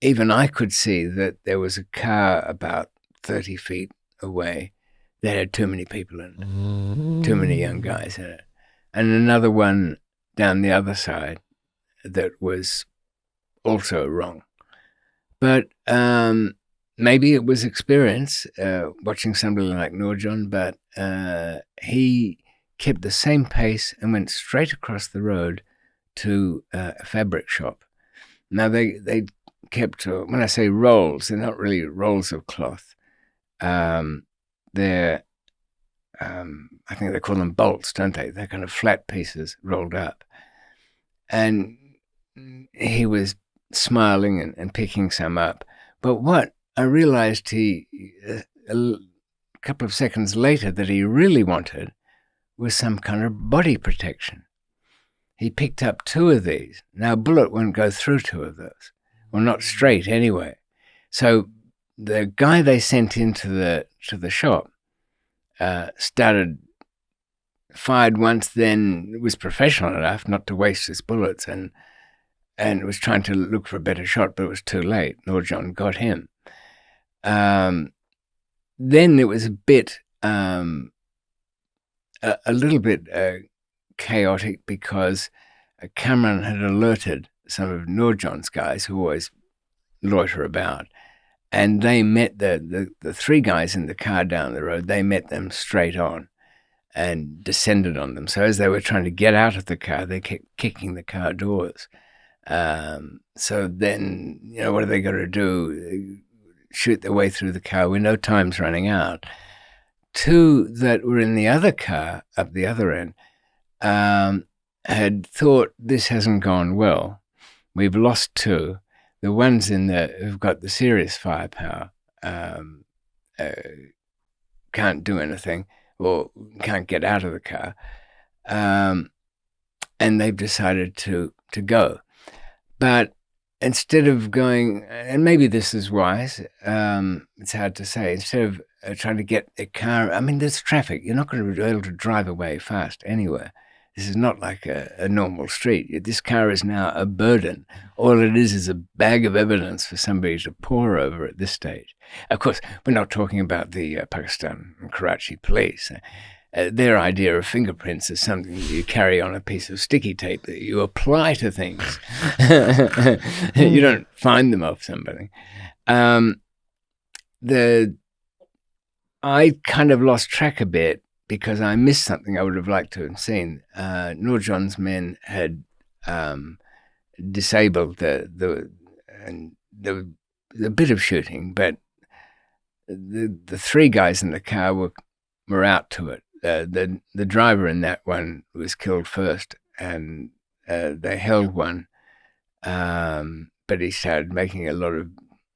even I could see that there was a car about 30 feet away that had too many people in it, too many young guys in it. And another one down the other side that was also wrong. But maybe it was experience watching somebody like Nurjan, but he kept the same pace and went straight across the road to a fabric shop. Now they kept, when I say rolls, they're not really rolls of cloth. They're, I think they call them bolts, don't they? They're kind of flat pieces rolled up. And he was smiling and picking some up. But what I realized a couple of seconds later that he really wanted was some kind of body protection. He picked up 2 of these. Now, a bullet won't go through 2 of those. Well, not straight anyway. So the guy they sent into the shop fired once, then was professional enough not to waste his bullets and was trying to look for a better shot, but it was too late. Nurjan got him. then it was a bit, a little bit chaotic because Cameron had alerted some of Nordjohn's guys who always loiter about, and they met the three guys in the car down the road. They met them straight on and descended on them. So as they were trying to get out of the car, they kept kicking the car doors. So then, what are they going to do? Shoot their way through the car window? Time's running out. Two that were in the other car up the other end had thought, this hasn't gone well. We've lost two. The ones in there who've got the serious firepower can't do anything or can't get out of the car. And they've decided to go. But instead of going, and maybe this is wise, it's hard to say, instead of trying to get a car, I mean, there's traffic. You're not going to be able to drive away fast anywhere. This is not like a normal street. This car is now a burden. All it is a bag of evidence for somebody to pore over at this stage. Of course, we're not talking about the Pakistan and Karachi police. Their idea of fingerprints is something that you carry on a piece of sticky tape that you apply to things. You don't find them off somebody. I kind of lost track a bit because I missed something I would have liked to have seen. Nurjohn's men had disabled the bit of shooting, but the three guys in the car were out to it. The driver in that one was killed first, and they held one, but he started making a lot of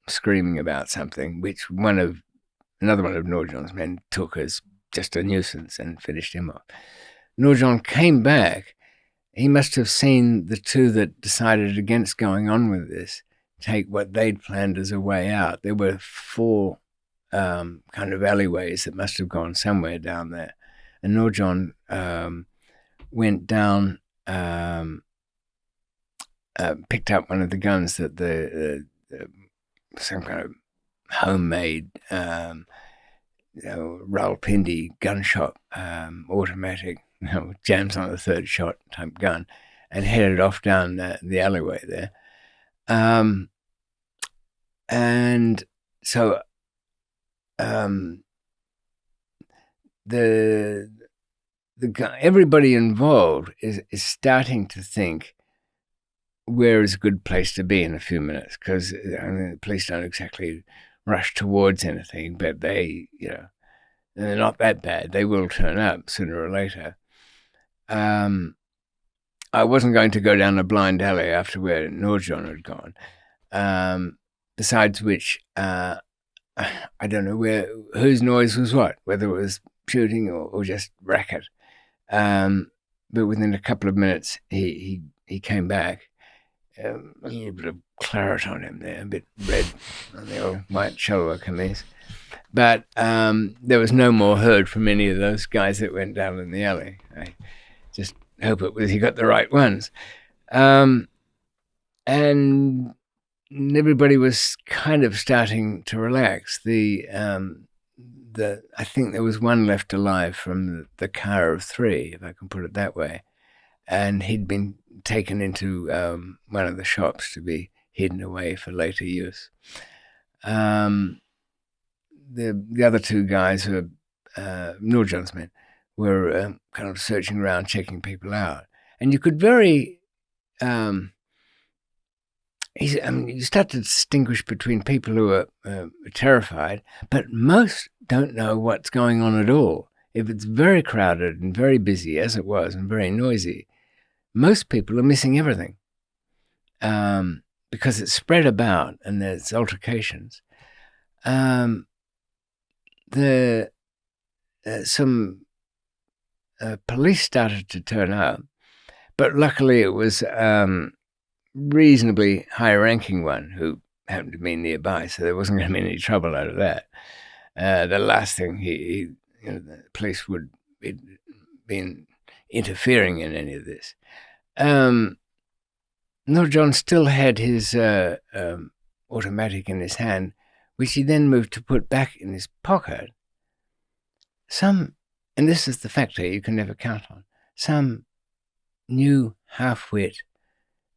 screaming about something, which another one of Nurjohn's men took as just a nuisance and finished him off. Nurjon came back. He must have seen the two that decided against going on with this take what they'd planned as a way out. There were four kind of alleyways that must have gone somewhere down there. And Nurjon went down, picked up one of the guns that some kind of homemade Rawalpindi gun shop, automatic, jams on the third shot type gun, and headed off down the alleyway there. And so the guy, everybody involved is starting to think, where is a good place to be in a few minutes? Because the police don't exactly rush towards anything, but they're not that bad. They will turn up sooner or later. I wasn't going to go down a blind alley after where Nurjon had gone. Besides which, I don't know whose noise was what, whether it was shooting or just racket. But within a couple of minutes, he came back. A little bit of claret on him there, a bit red on the old white shalwar kameez. But there was no more heard from any of those guys that went down in the alley. I just hope it was he got the right ones. And everybody was kind of starting to relax. I think there was one left alive from the car of three, if I can put it that way. And he'd been taken into one of the shops to be hidden away for later use. The other two guys, who Nurjon's men, were kind of searching around, checking people out. And you could you start to distinguish between people who are terrified, but most don't know what's going on at all. If it's very crowded and very busy, as it was, and very noisy, most people are missing everything because it's spread about and there's altercations. Some police started to turn up, but luckily it was reasonably high-ranking one who happened to be nearby, so there wasn't going to be any trouble out of that. The last thing the police would be interfering in any of this. Nurjon still had his automatic in his hand which he then moved to put back in his pocket, and this is the factor you can never count on, some new half-wit,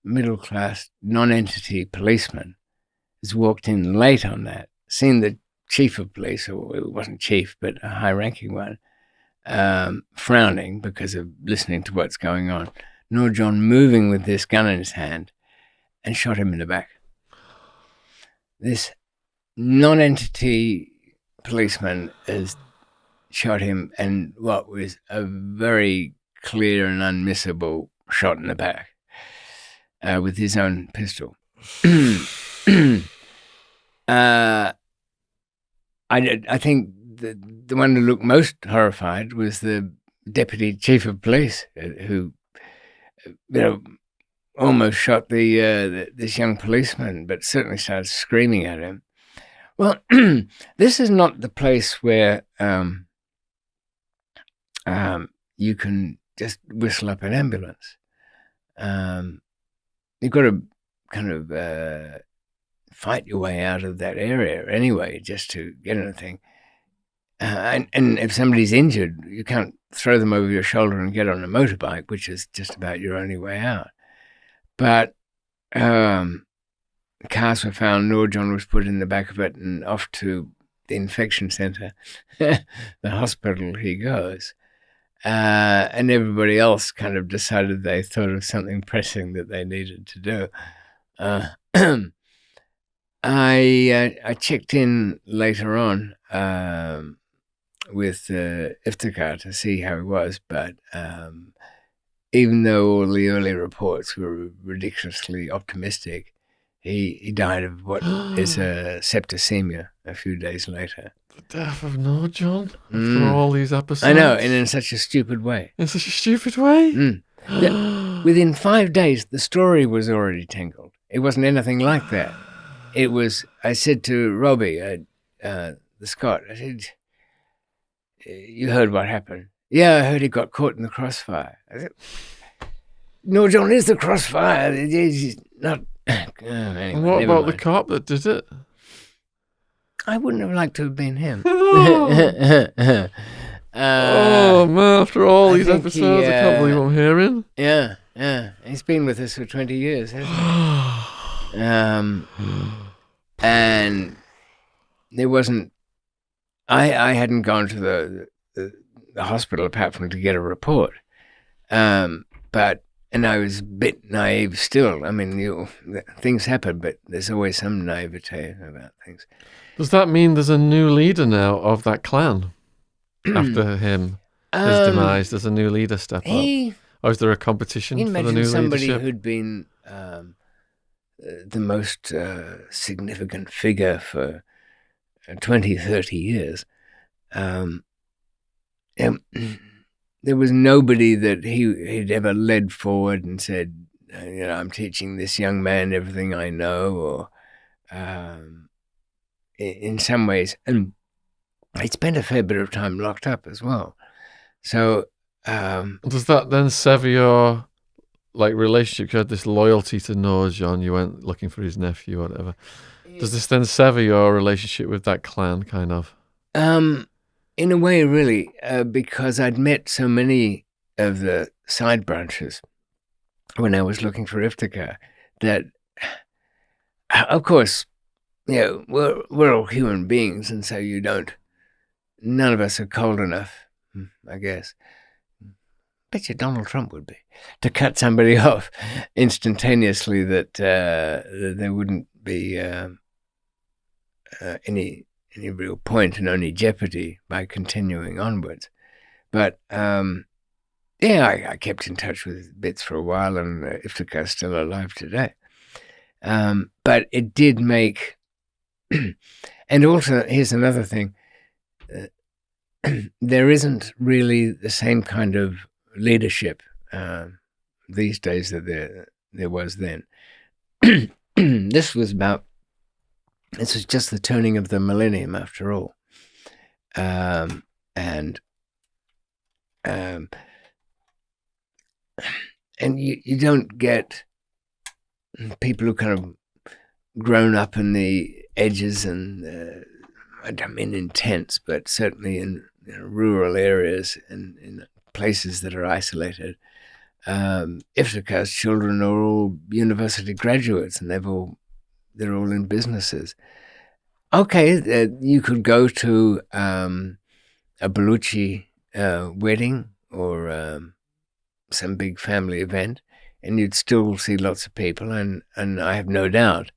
middle-class, non-entity policeman has walked in late on that, seen the chief of police, or it wasn't chief, but a high-ranking one, frowning because of listening to what's going on. Noor John moving with this gun in his hand and shot him in the back. This non-entity policeman has shot him, and what was a very clear and unmissable shot in the back with his own pistol. I think the one who looked most horrified was the deputy chief of police, who, almost shot this young policeman, but certainly started screaming at him. Well, this is not the place where you can just whistle up an ambulance. You've got to kind of fight your way out of that area anyway, just to get anything. And if somebody's injured, you can't throw them over your shoulder and get on a motorbike, which is just about your only way out. But cars were found. Noor John was put in the back of it and off to the infection centre, the hospital he goes. And everybody else kind of decided they thought of something pressing that they needed to do. I checked in later on with Iftikhar to see how he was, but even though all the early reports were ridiculously optimistic, he died of what is a septicemia a few days later. The death of Noor John after all these episodes. I know, and in such a stupid way. In such a stupid way? Within 5 days, the story was already tangled. It wasn't anything like that. It was, I said to Robbie, the Scot, I said, you heard what happened? Yeah, I heard he got caught in the crossfire. I said, Noor John is the crossfire. He's not... anyway, and what about the cop that did it? I wouldn't have liked to have been him. Oh man, after all these episodes, I can't believe what I'm hearing. Yeah. He's been with us for 20 years, hasn't he? And there wasn't... I hadn't gone to the hospital apart from to get a report. And I was a bit naive still. I mean, things happen, but there's always some naivete about things. Does that mean there's a new leader now of that clan after him? His demise, there's a new leader step up? Or is there a competition for the new somebody leadership? Who'd been the most significant figure for 20, 30 years. There was nobody that he'd ever led forward and said, I'm teaching this young man everything I know, or in some ways. And he'd spent a fair bit of time locked up as well. So... does that then sever your relationship? You had this loyalty to Noor John, you went looking for his nephew or whatever. Does this then sever your relationship with that clan, kind of? In a way, really, because I'd met so many of the side branches when I was looking for Iftikhar that, of course, we're all human beings, and so none of us are cold enough, I guess. Bet you Donald Trump would be, to cut somebody off instantaneously that there wouldn't be any real point and only jeopardy by continuing onwards. But I kept in touch with Bits for a while, and Iftikhar's still alive today. But it did make, and also here's another thing, there isn't really the same kind of leadership these days that there was then. This was just the turning of the millennium, after all, and you don't get people who kind of grown up in the edges and I don't mean intense, but certainly in rural areas and in places that are isolated. Iftikhar's children are all university graduates, and they're all in businesses. Okay, you could go to a Baluchi wedding or some big family event, and you'd still see lots of people, and I have no doubt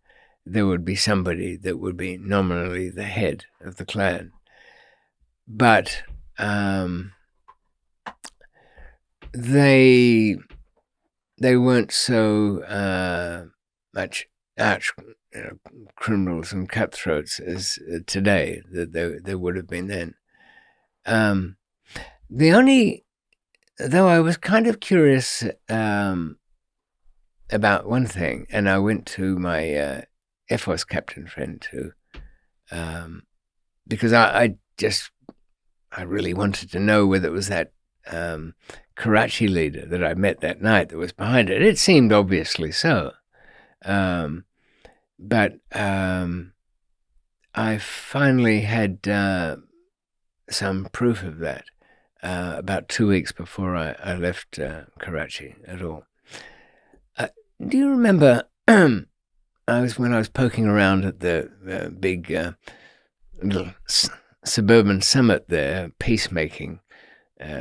there would be somebody that would be nominally the head of the clan. But they weren't so much arch criminals and cutthroats as today that they would have been then. Though I was kind of curious about one thing, and I went to my Air Force captain friend too, because I really wanted to know whether it was that Karachi leader that I met that night that was behind it. It seemed obviously so. But I finally had some proof of that about 2 weeks before I left Karachi at all. Do you remember when I was poking around at the big little suburban summit there, peacemaking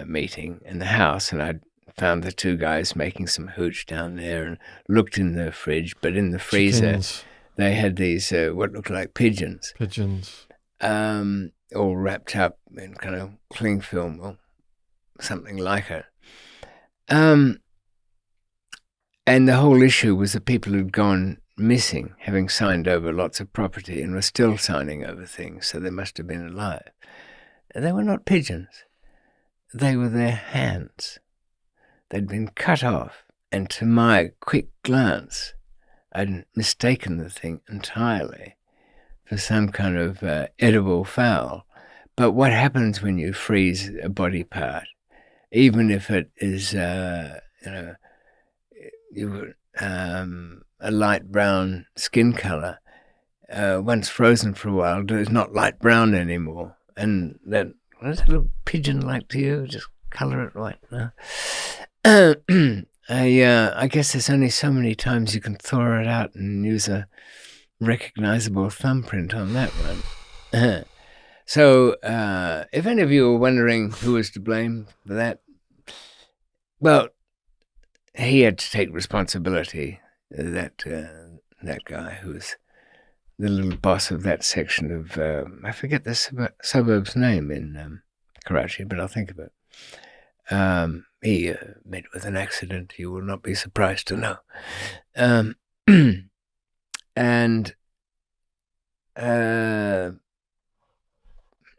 meeting in the house, and I'd found the two guys making some hooch down there and looked in the fridge, but in the freezer Chickens. they had these what looked like pigeons, all wrapped up in kind of cling film or something like it. And the whole issue was the people who'd gone missing, having signed over lots of property and were still signing over things, so they must have been alive. They were not pigeons. They were their hands. They'd been cut off, and to my quick glance, I'd mistaken the thing entirely for some kind of edible fowl. But what happens when you freeze a body part, even if it is, a light brown skin color, once frozen for a while, it's not light brown anymore. And that, what does it look pigeon like to you? Just color it white. No? I guess there's only so many times you can thaw it out and use a recognizable thumbprint on that one. So, if any of you are wondering who was to blame for that, well, he had to take responsibility. That guy who was the little boss of that section of, I forget the suburb's name in Karachi, but I'll think of it. He met with an accident, you will not be surprised to know. And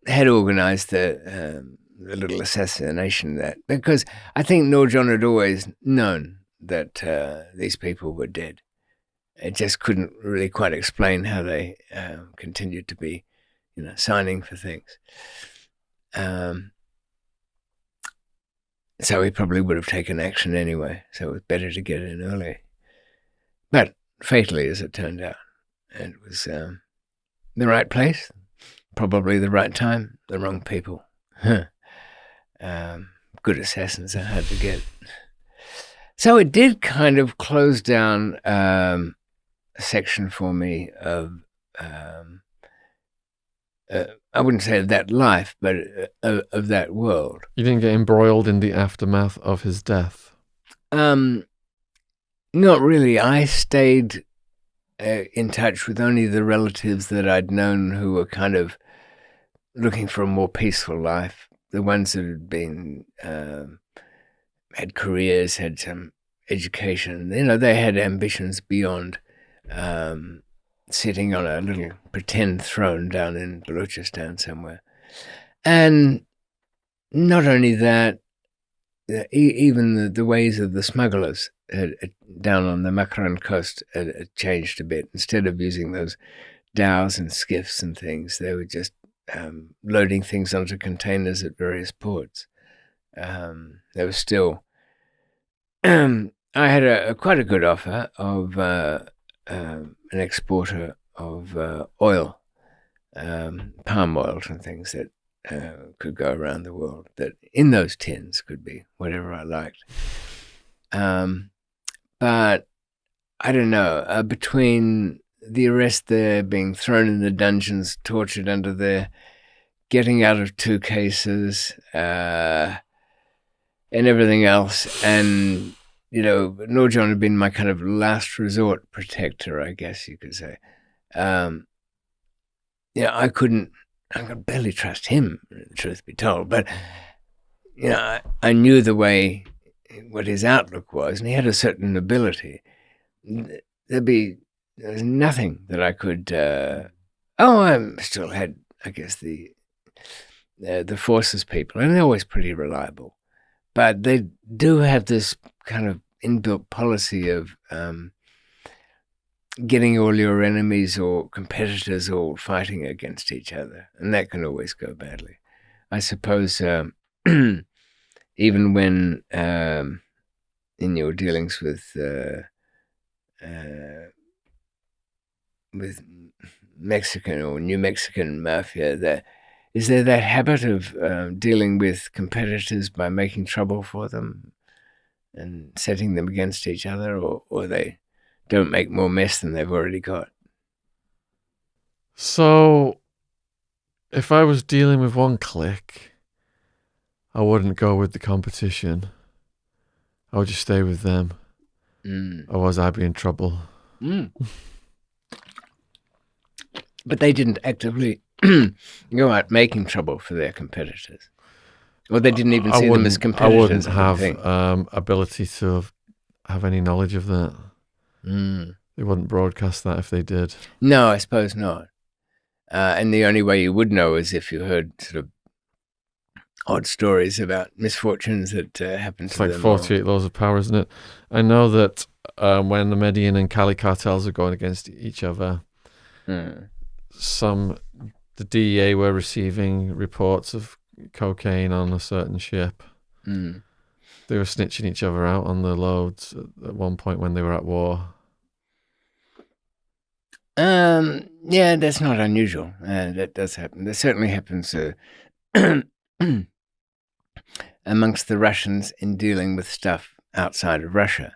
had organised the little assassination that, because I think Nurjan had always known that these people were dead. It just couldn't really quite explain how they continued to be, signing for things. So he probably would have taken action anyway, so it was better to get in early. But fatally, as it turned out, it was the right place, probably the right time, the wrong people. Good assassins are hard to get. So it did kind of close down a section for me of, I wouldn't say of that life, but of that world. You didn't get embroiled in the aftermath of his death? Not really. I stayed in touch with only the relatives that I'd known who were kind of looking for a more peaceful life. The ones that had been, had careers, had some education. They had ambitions beyond sitting on a little pretend throne down in Balochistan somewhere. And not only that, even the ways of the smugglers down on the Makran coast had changed a bit. Instead of using those dhows and skiffs and things, they were just loading things onto containers at various ports. There was still... I had quite a good offer of an exporter oil, palm oils and things that could go around the world. That in those tins could be whatever I liked. But I don't know. Between the arrest there, being thrown in the dungeons, tortured under there, getting out of 2 cases, and everything else, and Nurjan had been my kind of last resort protector, I guess you could say. I could barely trust him, truth be told, but I knew what his outlook was, and he had a certain ability. There's nothing that I could. I still had, I guess, the forces people, and they're always pretty reliable, but they do have this kind of inbuilt policy of getting all your enemies or competitors all fighting against each other, and that can always go badly. I suppose even when in your dealings with Mexican or New Mexican mafia, is there that habit of dealing with competitors by making trouble for them and setting them against each other, or they don't make more mess than they've already got? So, if I was dealing with one clique, I wouldn't go with the competition. I would just stay with them. Otherwise, I'd be in trouble. But they didn't actively go out making trouble for their competitors. Or they didn't even see them as competitors. I wouldn't have ability to have any knowledge of that. They wouldn't broadcast that if they did. No, I suppose not. And the only way you would know is if you heard sort of odd stories about misfortunes that happened to them. It's like 48 Laws of Power, isn't it? I know that when the Medellin and Cali cartels are going against each other, the DEA were receiving reports of cocaine on a certain ship. They were snitching each other out on the loads at one point when they were at war. Yeah, that's not unusual. That does happen. That certainly happens amongst the Russians in dealing with stuff outside of Russia.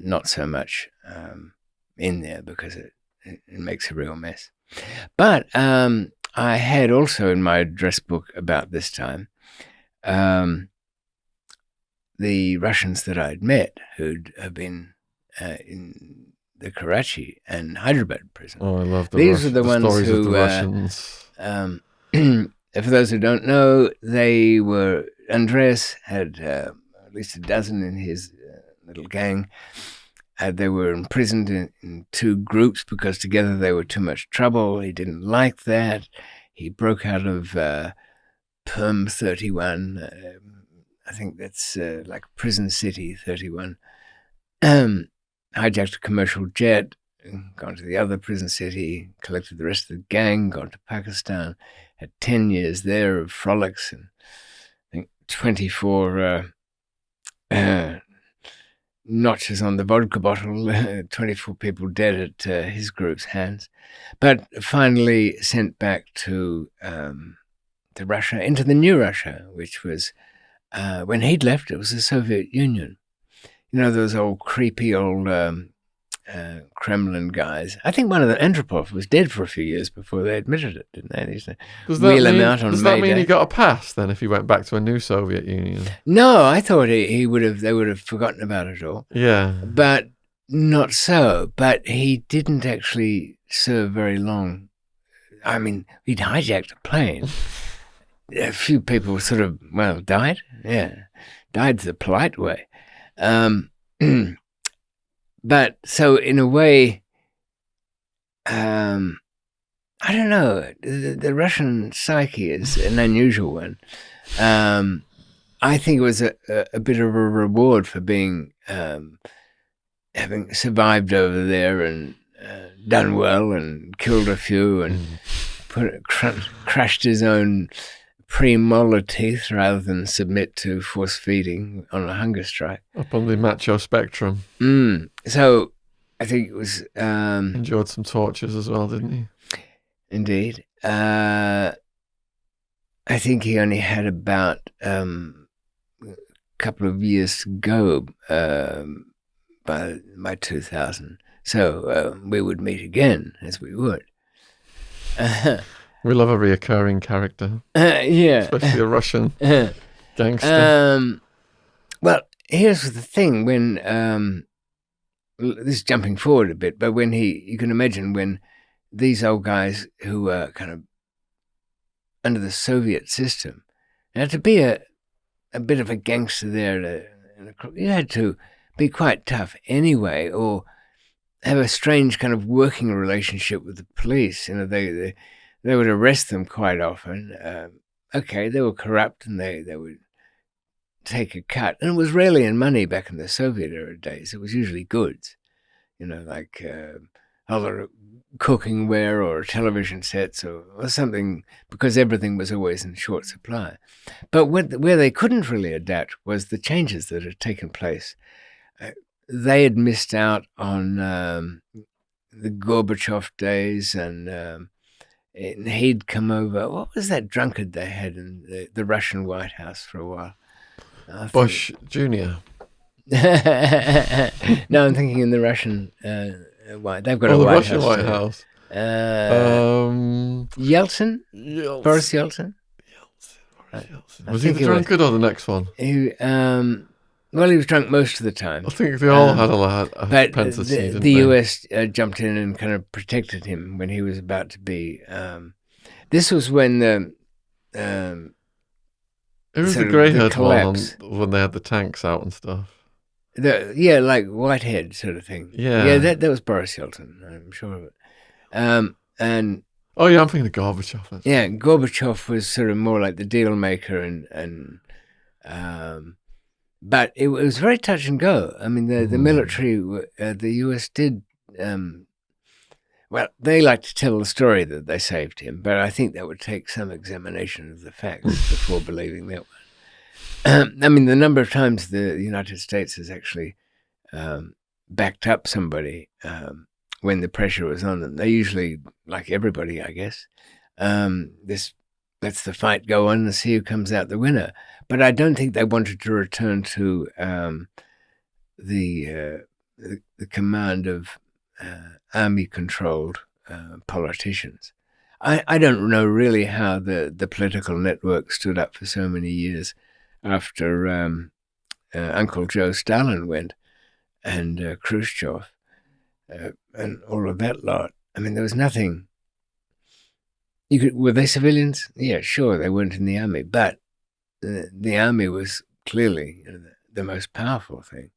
Not so much in there because it makes a real mess. But I had also in my address book about this time the Russians that I'd met who'd have been in the Karachi and Hyderabad prison. Oh, I love These are the ones stories who, of the Russians. For those who don't know, Andreas had at least a dozen in his little gang. They were imprisoned in 2 groups because together they were too much trouble. He didn't like that. He broke out of Perm 31. I think that's like Prison City 31. Hijacked a commercial jet, gone to the other prison city, collected the rest of the gang, gone to Pakistan, had 10 years there of frolics, and I think 24 notches on the vodka bottle, 24 people dead at his group's hands, but finally sent back to Russia, into the new Russia, which was, when he'd left, it was the Soviet Union. Those old creepy old Kremlin guys. I think one of the Andropov was dead for a few years before they admitted it, didn't they? Does that mean he got a pass then if he went back to a new Soviet Union? No, I thought they would have forgotten about it all. Yeah. But not so. But he didn't actually serve very long. I mean, he'd hijacked a plane. A few people sort of, died. Yeah. Died the polite way. But so in a way, I don't know, the Russian psyche is an unusual one. I think it was a bit of a reward for being, having survived over there and done well and killed a few and crushed his own premolar teeth rather than submit to force feeding on a hunger strike. Up on the macho spectrum. So I think it was Endured some tortures as well, didn't he? indeed. I think he only had about a couple of years to go by 2000. So we would meet again, as we would. We love a reoccurring character, Yeah. especially a Russian gangster. Well, here's the thing. When this is jumping forward a bit, but when you can imagine when these old guys who were kind of under the Soviet system, now to be a bit of a gangster there, you had to be quite tough anyway, or have a strange kind of working relationship with the police. You know, they would arrest them quite often. Okay, they were corrupt and they would take a cut. And it was rarely in money back in the Soviet era days. It was usually goods, you know, like other cooking ware or television sets or something, because everything was always in short supply. But where they couldn't really adapt was the changes that had taken place. They had missed out on the Gorbachev days, and he'd come over. What was that drunkard they had in the Russian White House for a while? Bush Jr. No, I'm thinking in the Russian White. They've got a the White Russian House. White House. Yeltsin? Boris Yeltsin? Was he the drunkard or the next one? Well, he was drunk most of the time. I think they all had a but the US jumped in and kind of protected him when he was about to be. This was when it was the grey-haired one when they had the tanks out and stuff. Like Whitehead sort of thing. Yeah, that was Boris Yeltsin. I'm sure of it. And I'm thinking of Gorbachev. Yeah, Gorbachev was sort of more like the deal maker, and but it was very touch and go. I mean, the military, the US did. Well, they like to tell the story that they saved him, but I think that would take some examination of the facts before believing that one. I mean, the number of times the United States has actually backed up somebody when the pressure was on them. They usually, like everybody, I guess, this lets the fight go on and see who comes out the winner. But I don't think they wanted to return to the command of army-controlled politicians. I don't know really how the political network stood up for so many years after Uncle Joe Stalin went, and Khrushchev, and all of that lot. I mean, there was nothing. Were they civilians? Yeah, sure, they weren't in the army, but the army was clearly the most powerful thing.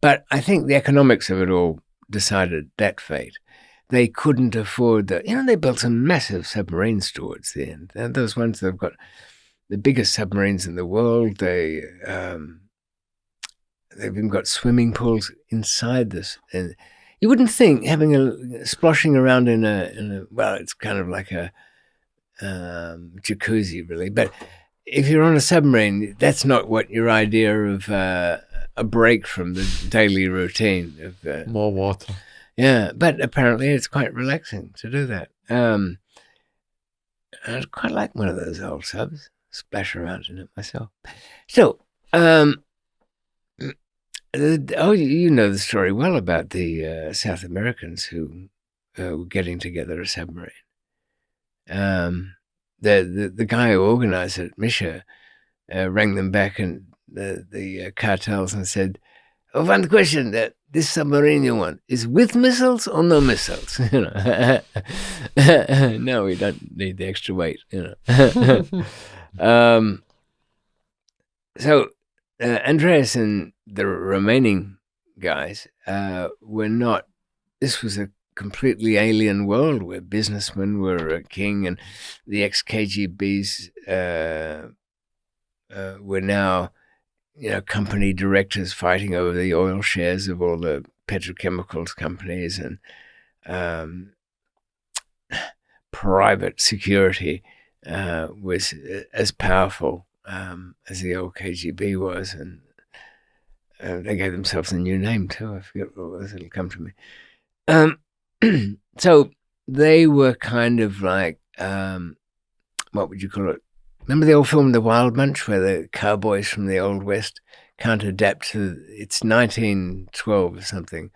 But I think the economics of it all decided that fate. They couldn't afford they built some massive submarines towards the end. And those ones that have got the biggest submarines in the world. They've even got swimming pools inside this. And you wouldn't think having splashing around in a well, it's kind of like a jacuzzi, really. But if you're on a submarine, that's not what your idea of a break from the daily routine of more water. Yeah, but apparently it's quite relaxing to do that. I'd quite like one of those old subs. Splash around in it myself. So, you know the story well about the South Americans who were getting together a submarine. The guy who organized it, Misha, rang them back and the cartels and said, one question, this submarine you want is with missiles or no missiles? No, we don't need the extra weight. So Andreas and the remaining guys were not. This was a completely alien world where businessmen were king, and the ex-KGBs were now, company directors fighting over the oil shares of all the petrochemicals companies, and private security was as powerful as the old KGB was, and they gave themselves a new name too. I forget what it was. It'll come to me. So they were kind of like, what would you call it? Remember the old film The Wild Bunch, where the cowboys from the Old West can't adapt to, it's 1912 or something,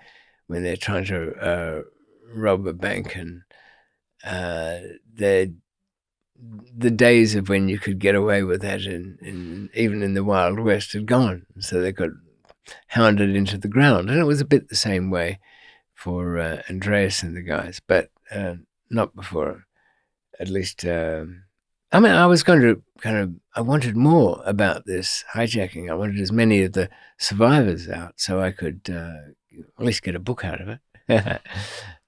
when they're trying to rob a bank, and the days of when you could get away with that even in the Wild West had gone. So they got hounded into the ground. And it was a bit the same way for Andreas and the guys, but not before, at least. I mean, I was going to I wanted more about this hijacking. I wanted as many of the survivors out so I could at least get a book out of it.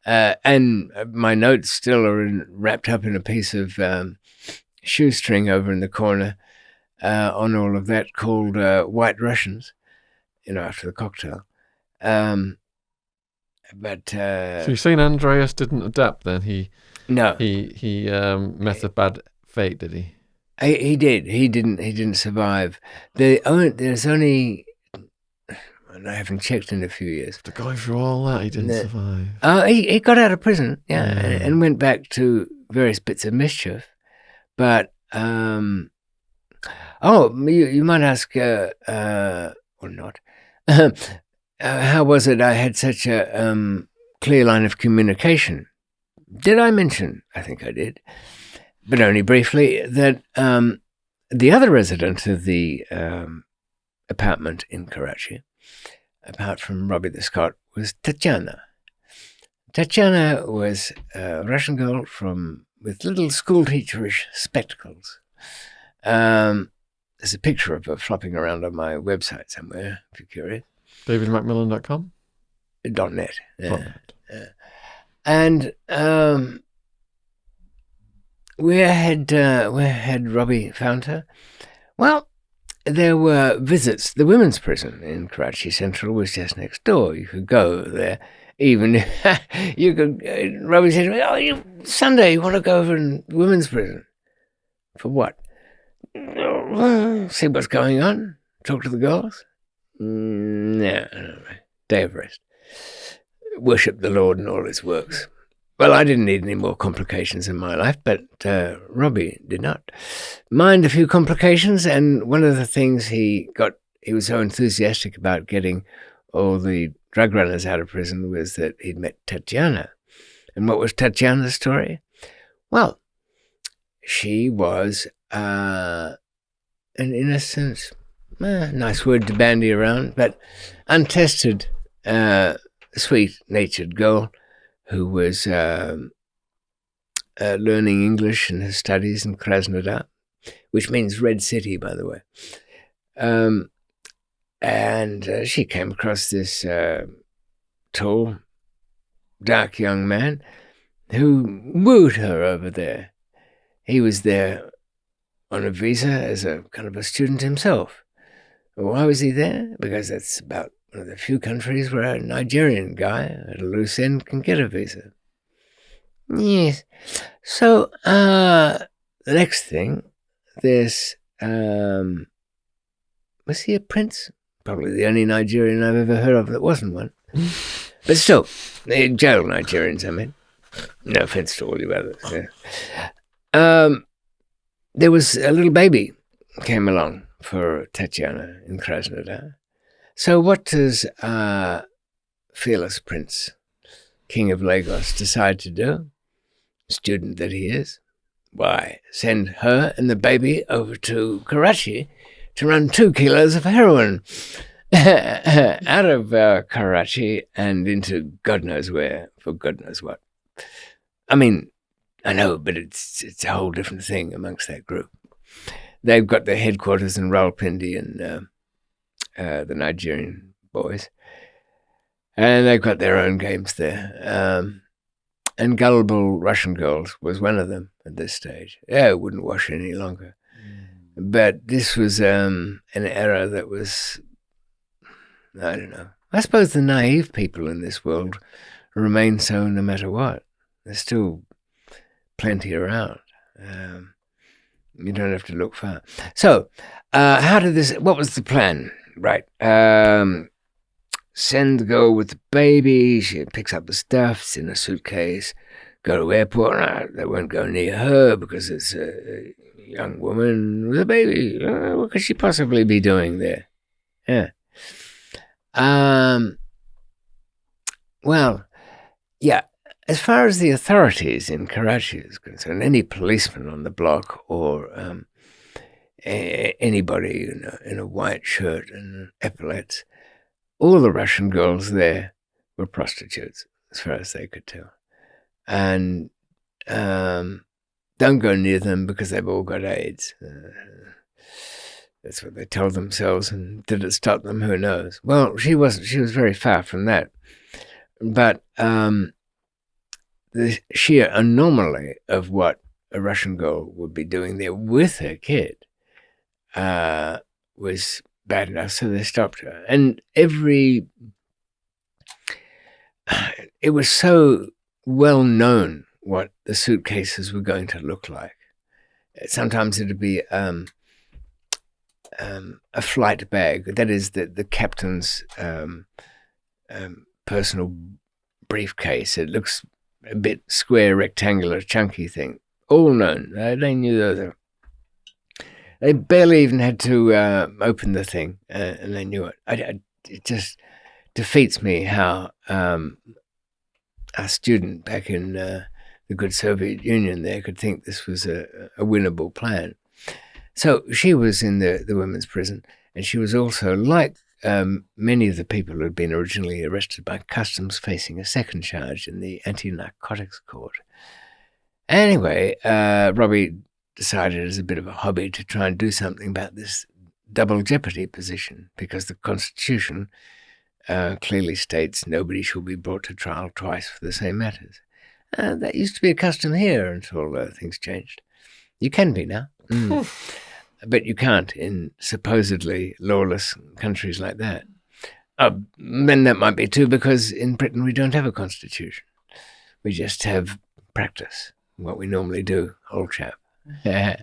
And my notes still are wrapped up in a piece of shoestring over in the corner on all of that, called White Russians, after the cocktail. But so you're saying Andreas didn't adapt then? He met a bad fate, did he? He did. He didn't survive. There's only, and I haven't checked in a few years. After going through all that, he didn't survive. He got out of prison, and went back to various bits of mischief. But you might ask, or not, how was it I had such a clear line of communication? Did I mention? I think I did, but only briefly, that the other resident of the apartment in Karachi, apart from Robbie the Scot, was Tatiana. Tatiana was a Russian girl with little schoolteacherish spectacles. There's a picture of her flopping around on my website somewhere, if you're curious. DavidMcMillan.com? .net. .net. And where had Robbie found her? Well, there were visits. The women's prison in Karachi Central was just next door. You could go there. Even you could. Robbie said to me, Sunday, you want to go over in the women's prison? For what? See what's going on? Talk to the girls? No. Day of rest. Worship the Lord and all his works. Well, I didn't need any more complications in my life, but Robbie did not mind a few complications. And one of the things he was so enthusiastic about getting all the drug runners out of prison was that he'd met Tatiana. And what was Tatiana's story? Well, she was an innocent, nice word to bandy around, but untested, sweet-natured girl who was learning English in her studies in Krasnodar, which means Red City, by the way. And she came across this tall, dark young man who wooed her over there. He was there on a visa as a kind of a student himself. Why was he there? Because that's about one of the few countries where a Nigerian guy at a loose end can get a visa. Yes. So the next thing, there's was he a prince? Probably the only Nigerian I've ever heard of that wasn't one. But still, they jail Nigerians, I mean. No offense to all you others. Yeah. There was a little baby came along for Tatiana in Krasnodar. So what does fearless prince, king of Lagos, decide to do? Student that he is. Why, send her and the baby over to Karachi to run 2 kilos of heroin out of Karachi and into God knows where for God knows what. I mean, I know, but it's a whole different thing amongst that group. They've got their headquarters in Rawalpindi and the Nigerian boys, and they've got their own games there. And gullible Russian girls was one of them at this stage. Yeah, it wouldn't wash any longer. But this was an era that was, I don't know. I suppose the naive people in this world remain so no matter what. There's still plenty around. You don't have to look far. So, what was the plan? Right. Send the girl with the baby. She picks up the stuff. It's in a suitcase. Go to airport. They won't go near her because it's a young woman with a baby. What could she possibly be doing there? Yeah. Well, yeah. As far as the authorities in Karachi is concerned, any policeman on the block or anybody in a white shirt and epaulets, all the Russian girls there were prostitutes, as far as they could tell. And don't go near them because they've all got AIDS. That's what they tell themselves. And did it stop them? Who knows? Well, she wasn't. She was very far from that. But the sheer anomaly of what a Russian girl would be doing there with her kid was bad enough, so they stopped her. And it was so well known what the suitcases were going to look like. Sometimes it'd be a flight bag, that is the captain's personal briefcase. It looks a bit square, rectangular, chunky thing. All known. They knew those. They barely even had to open the thing, and they knew it. It just defeats me how a student back in the good Soviet Union there could think this was a winnable plan. So she was in the women's prison, and she was also, like many of the people who had been originally arrested by customs, facing a second charge in the anti-narcotics court. Anyway, Robbie decided as a bit of a hobby to try and do something about this double jeopardy position, because the Constitution clearly states nobody shall be brought to trial twice for the same matters. That used to be a custom here until things changed. You can be now. But you can't in supposedly lawless countries like that. Then that might be too, because in Britain we don't have a constitution. We just have practice, what we normally do, old chap. Yeah.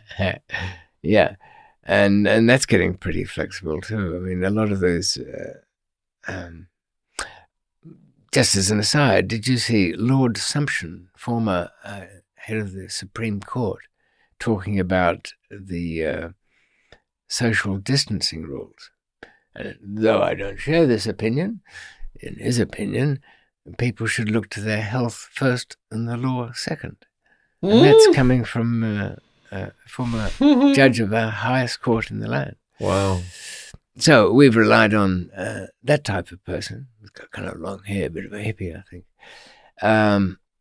And that's getting pretty flexible too. I mean, a lot of those... just as an aside, did you see Lord Sumption, former head of the Supreme Court, talking about the social distancing rules? And though I don't share this opinion, in his opinion, people should look to their health first and the law second. And that's coming from a former judge of our highest court in the land. Wow. So we've relied on that type of person, who's got kind of long hair, a bit of a hippie, I think,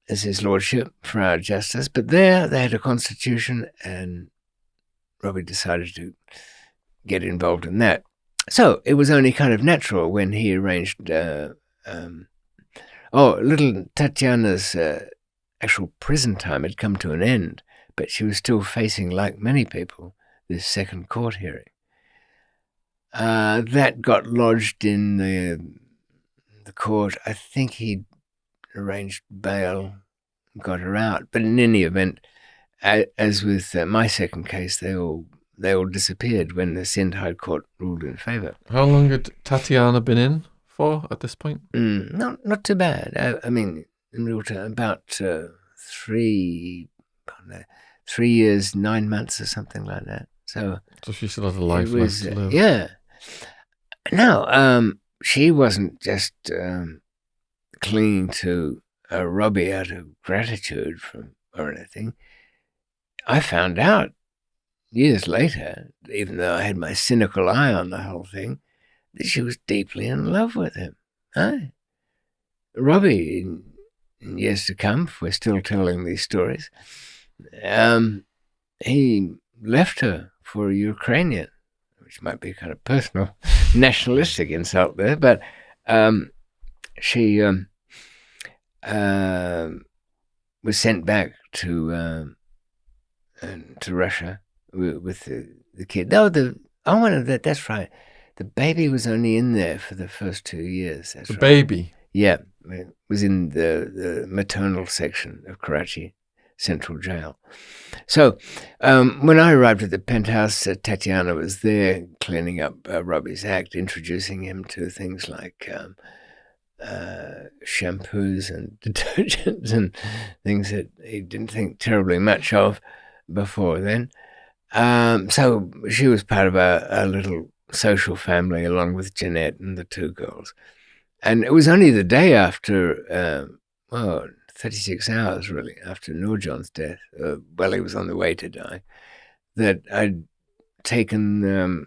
as his lordship for our justice. But there they had a constitution, and Robbie decided to get involved in that. So it was only kind of natural when he arranged... little Tatiana's actual prison time had come to an end, but she was still facing, like many people, this second court hearing. That got lodged in the court. I think he arranged bail, got her out. But in any event, as with my second case, they all disappeared when the Sindh Court ruled in favour. How long had Tatiana been in for at this point? Not too bad. I mean, in real time, about 3 years, 9 months or something like that. So she still had a life left to live. Yeah. No, she wasn't just clinging to Robbie out of gratitude or anything. I found out years later, even though I had my cynical eye on the whole thing, that she was deeply in love with him. Robbie, in years to come, if we're still telling these stories, he left her for a Ukrainian, which might be a kind of personal, nationalistic insult there, but she was sent back to Russia with the kid. That's right. The baby was only in there for the first 2 years. That's the right. Baby? Yeah, it was in the maternal section of Karachi. central jail. So when I arrived at the penthouse, Tatiana was there cleaning up Robbie's act, introducing him to things like shampoos and detergents and things that he didn't think terribly much of before then. So she was part of a little social family along with Jeanette and the two girls. And it was only the day after, 36 hours really, after Nurjan's death, he was on the way to die, that I'd taken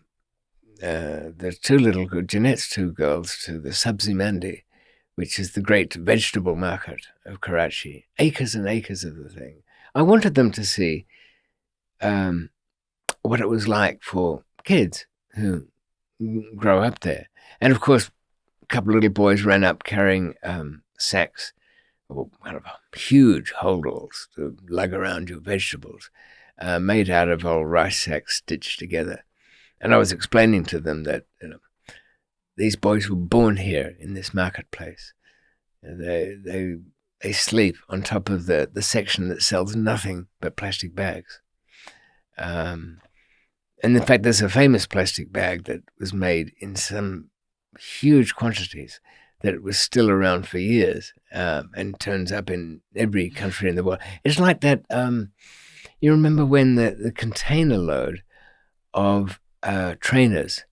the two little girls, Jeanette's two girls, to the Sabzi Mandi, which is the great vegetable market of Karachi. Acres and acres of the thing. I wanted them to see what it was like for kids who grow up there. And of course, a couple of little boys ran up carrying sacks, or kind of huge holdalls to lug around your vegetables, made out of old rice sacks stitched together. And I was explaining to them that these boys were born here in this marketplace. They sleep on top of the section that sells nothing but plastic bags. And in fact, there's a famous plastic bag that was made in some huge quantities that was still around for years and turns up in every country in the world. It's like that, you remember when the container load of trainers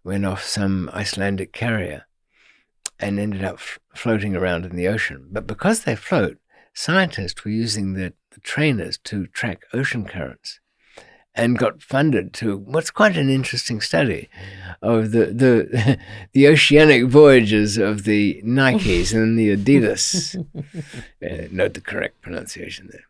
went off some Icelandic carrier and ended up floating around in the ocean. But because they float, scientists were using the trainers to track ocean currents and got funded to what's quite an interesting study of the oceanic voyages of the Nikes and the Adidas. Note the correct pronunciation there.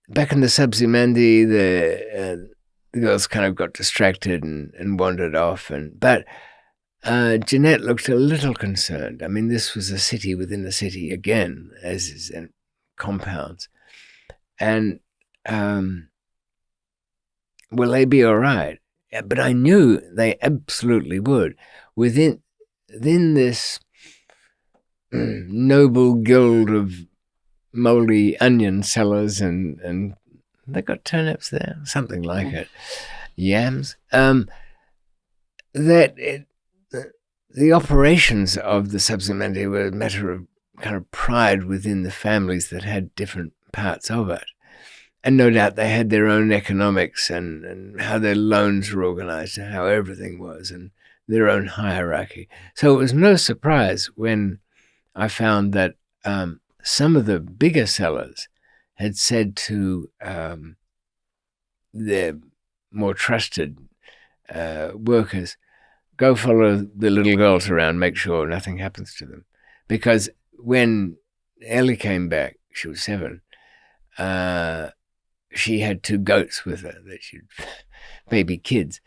Back in the Sabzi Mandi, the girls kind of got distracted and wandered off. But Jeanette looked a little concerned. I mean, this was a city within a city again, as is in compounds. And will they be all right? But I knew they absolutely would. Within this noble guild of moldy onion sellers, and they got turnips there, something like it, yams. The operations of the Sabzi Mandi were a matter of kind of pride within the families that had different parts of it. And no doubt they had their own economics and how their loans were organized and how everything was and their own hierarchy. So it was no surprise when I found that some of the bigger sellers had said to their more trusted workers, go follow the little girls around, make sure nothing happens to them. Because when Ellie came back, she was 7, she had 2 goats with her, baby kids,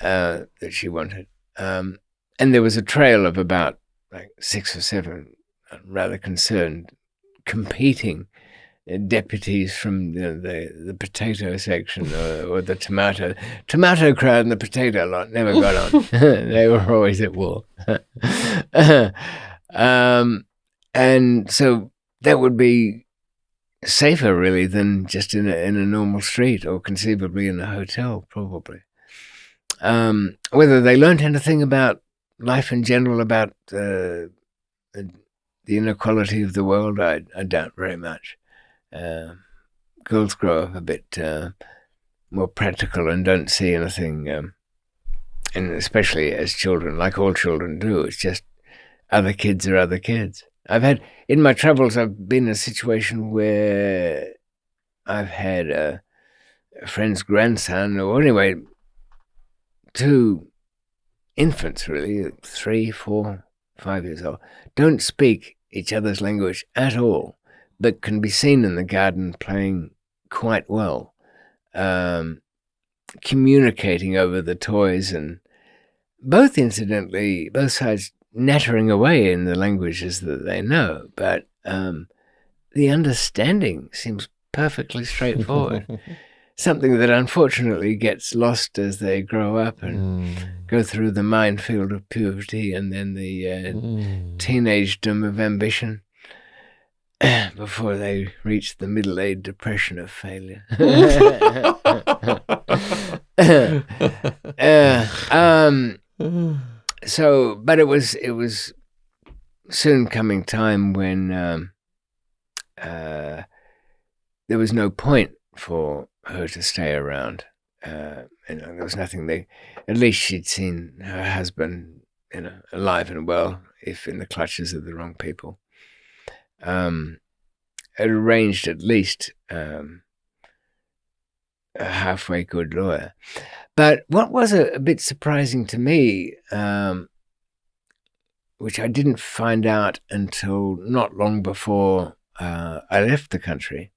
that she wanted. And there was a trail of about 6 or 7 rather concerned, competing deputies from the potato section or the tomato crowd and the potato lot never got on. They were always at war. And so that would be safer really than just in a normal street or conceivably in a hotel, probably. Whether they learned anything about life in general, about the inequality of the world, I doubt very much. Girls grow up a bit more practical and don't see anything, and especially as children, like all children do, it's just other kids are other kids. In my travels, I've been in a situation where I've had a friend's grandson, or anyway, 2 infants really, 3, 4, 5 years old, don't speak each other's language at all, but can be seen in the garden playing quite well, communicating over the toys, and both sides nattering away in the languages that they know, but the understanding seems perfectly straightforward. something that unfortunately gets lost as they grow up and go through the minefield of puberty and then the teenagedom of ambition before they reach the middle-age depression of failure. But it was soon coming time when there was no point for her to stay around. There was nothing there. At least she'd seen her husband, alive and well, if in the clutches of the wrong people. Had arranged at least a halfway good lawyer. But what was a bit surprising to me, which I didn't find out until not long before I left the country,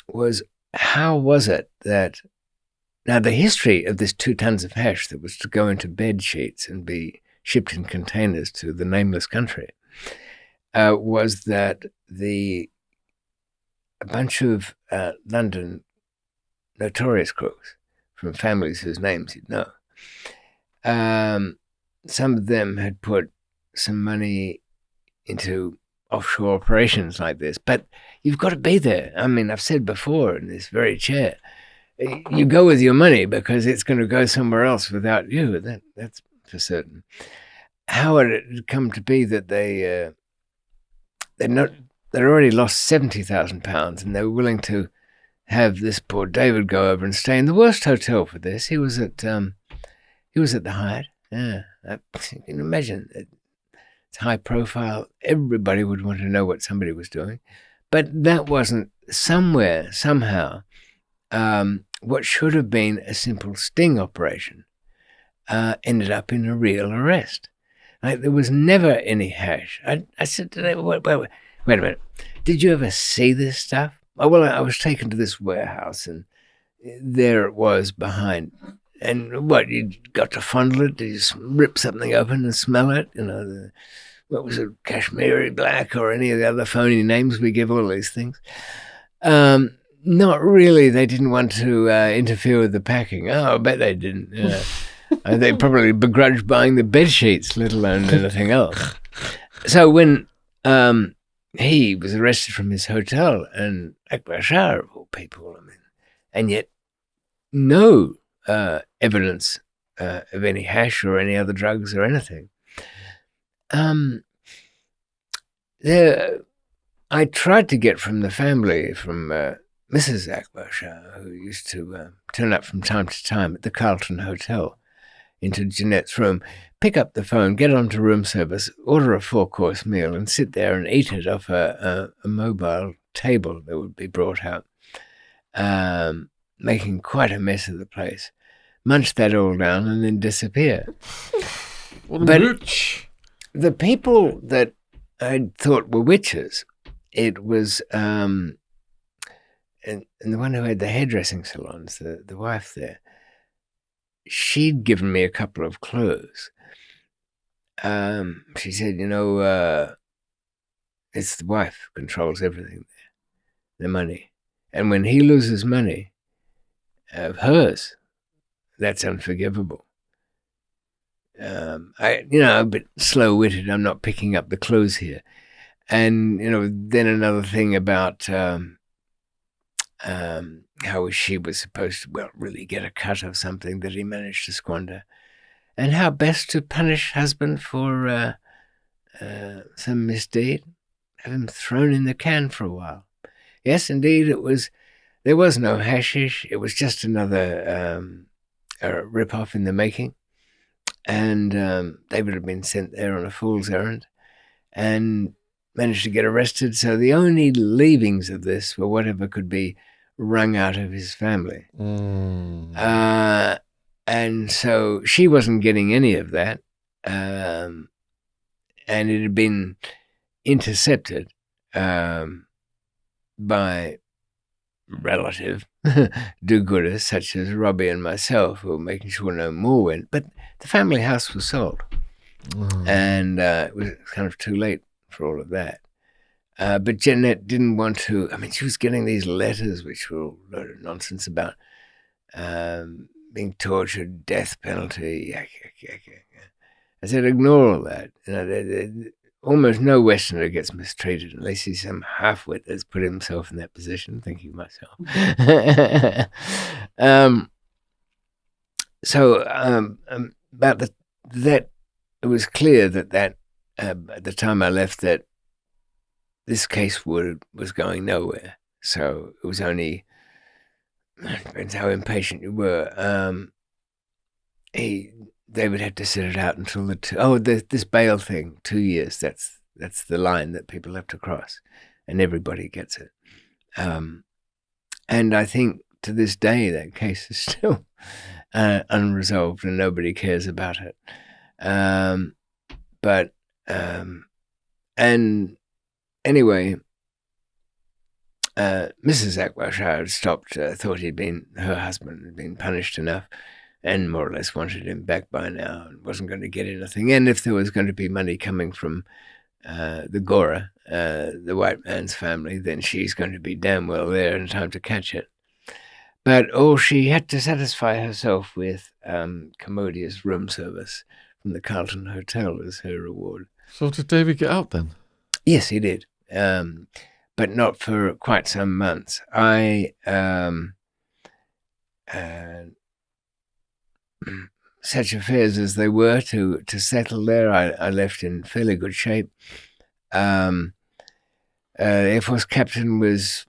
was how was it that now the history of this 2 tons of hash that was to go into bed sheets and be shipped in containers to the nameless country was that a bunch of London notorious crooks from families whose names you'd know, some of them had put some money into offshore operations like this, but you've got to be there. I mean, I've said before in this very chair, you go with your money because it's going to go somewhere else without you. That's for certain. How had it come to be that they'd already lost £70,000 and they were willing to have this poor David go over and stay in the worst hotel for this? He was at the Hyatt. Yeah, you can imagine. It's high profile. Everybody would want to know what somebody was doing. But that wasn't somehow, what should have been a simple sting operation ended up in a real arrest. Like, there was never any hash. I said to them, wait a minute. Did you ever see this stuff? Oh, well, I was taken to this warehouse and there it was behind. And what, you got to fondle it? Did you rip something open and smell it? What was it, Kashmiri Black or any of the other phony names we give all these things? Not really. They didn't want to interfere with the packing. Oh, I bet they didn't. They probably begrudged buying the bed sheets, let alone anything else. So when he was arrested from his hotel, and Akbar Shah, of all people, and yet no evidence of any hash or any other drugs or anything. I tried to get from the family, from Mrs. Akbar Shah, who used to turn up from time to time at the Carlton Hotel, into Jeanette's room, pick up the phone, get onto room service, order a 4-course meal, and sit there and eat it off a mobile table that would be brought out, making quite a mess of the place. Munch that all down and then disappear. What a but mooch. The people that I thought were witches, it was and the one who had the hairdressing salons, the wife there, she'd given me a couple of clues. She said, it's the wife who controls everything there, the money. And when he loses money of hers, that's unforgivable. I'm a bit slow-witted. I'm not picking up the clues here. And, then another thing about how she was supposed to, really get a cut of something that he managed to squander. And how best to punish husband for some misdeed. Have him thrown in the can for a while. Yes, indeed, there was no hashish. It was just another rip-off in the making. And David had been sent there on a fool's errand and managed to get arrested. So the only leavings of this were whatever could be wrung out of his family. And so she wasn't getting any of that. And it had been intercepted by relative do-gooders such as Robbie and myself, who were making sure no more went. But the family house was sold. And it was kind of too late for all of that. But Jeanette didn't want to. I mean, she was getting these letters which were a load of nonsense about being tortured, death penalty. I said, ignore all that. Almost no Westerner gets mistreated unless he's some half-wit that's put himself in that position, thinking myself. About that, it was clear that at the time I left, that this case was going nowhere. So it was only, depends how impatient you were. David had to sit it out until this bail thing, 2 years. That's the line that people have to cross, and everybody gets it. And I think to this day that case is still unresolved, and nobody cares about it. And anyway, Mrs. Akbarshire had stopped. Thought her husband had been punished enough, and more or less wanted him back by now, and wasn't going to get anything. And if there was going to be money coming from the Gora, the white man's family, then she's going to be damn well there in time to catch it. But she had to satisfy herself with commodious room service from the Carlton Hotel as her reward. So did David get out then? Yes, he did, but not for quite some months. Such affairs as they were, to settle there, I left in fairly good shape. The Air Force captain was,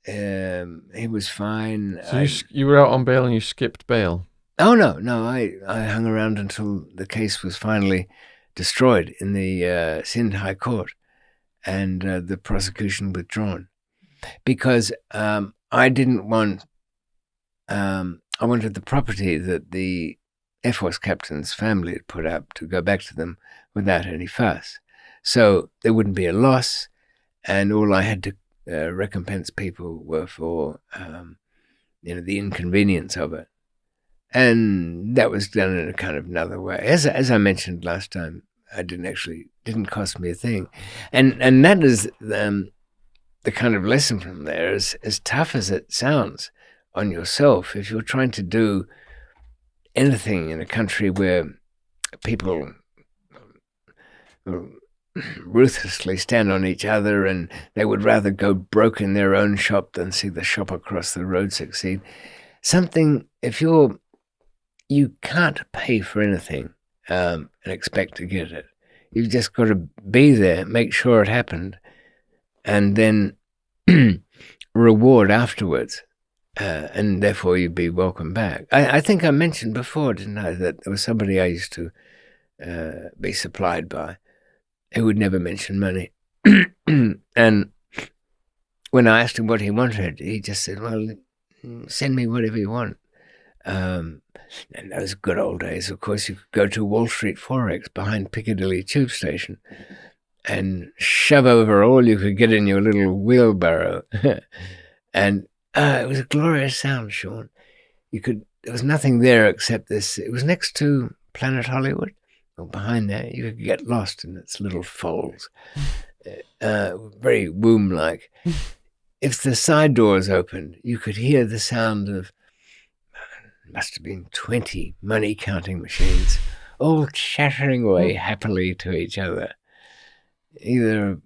he was fine. So you were out on bail and you skipped bail? Oh, no, I hung around until the case was finally destroyed in the Sindh High Court, and the prosecution withdrawn, because I didn't want, I wanted the property that the Air Force captain's family had put up to go back to them without any fuss. So there wouldn't be a loss, and all I had to recompense people were for, the inconvenience of it. And that was done in a kind of another way. As I mentioned last time, it didn't cost me a thing. And that is the kind of lesson from there, is as tough as it sounds on yourself. If you're trying to do anything in a country where people ruthlessly stand on each other and they would rather go broke in their own shop than see the shop across the road succeed, if you can't pay for anything and expect to get it. You've just got to be there, make sure it happened, and then reward afterwards. And therefore you'd be welcome back. I think I mentioned before, didn't I, that there was somebody I used to be supplied by who would never mention money. And when I asked him what he wanted, he just said, well, send me whatever you want. And those good old days, of course, you could go to Wall Street Forex behind Piccadilly Tube Station and shove over all you could get in your little wheelbarrow. And it was a glorious sound, Shaun. There was nothing there except this. It was next to Planet Hollywood. Or behind there, you could get lost in its little folds. Very womb-like. If the side doors opened, you could hear the sound of, must have been 20 money-counting machines, all chattering away happily to each other. Either,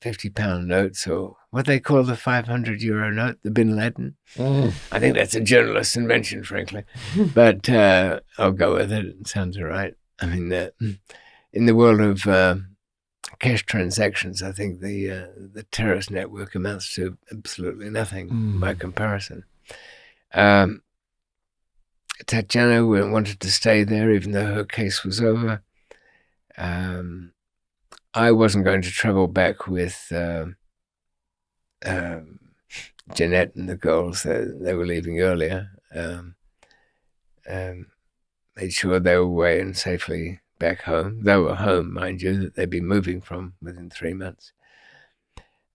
£50 notes, or what they call the €500 note, the Bin Laden. I think that's a journalist's invention, frankly. But I'll go with it. It sounds all right. I mean, in the world of cash transactions, I think the terrorist network amounts to absolutely nothing by comparison. Tatiana wanted to stay there even though her case was over. I wasn't going to travel back with Jeanette and the girls. They were leaving earlier. Made sure they were away and safely back home. They were home, mind you, that they'd be moving from within 3 months.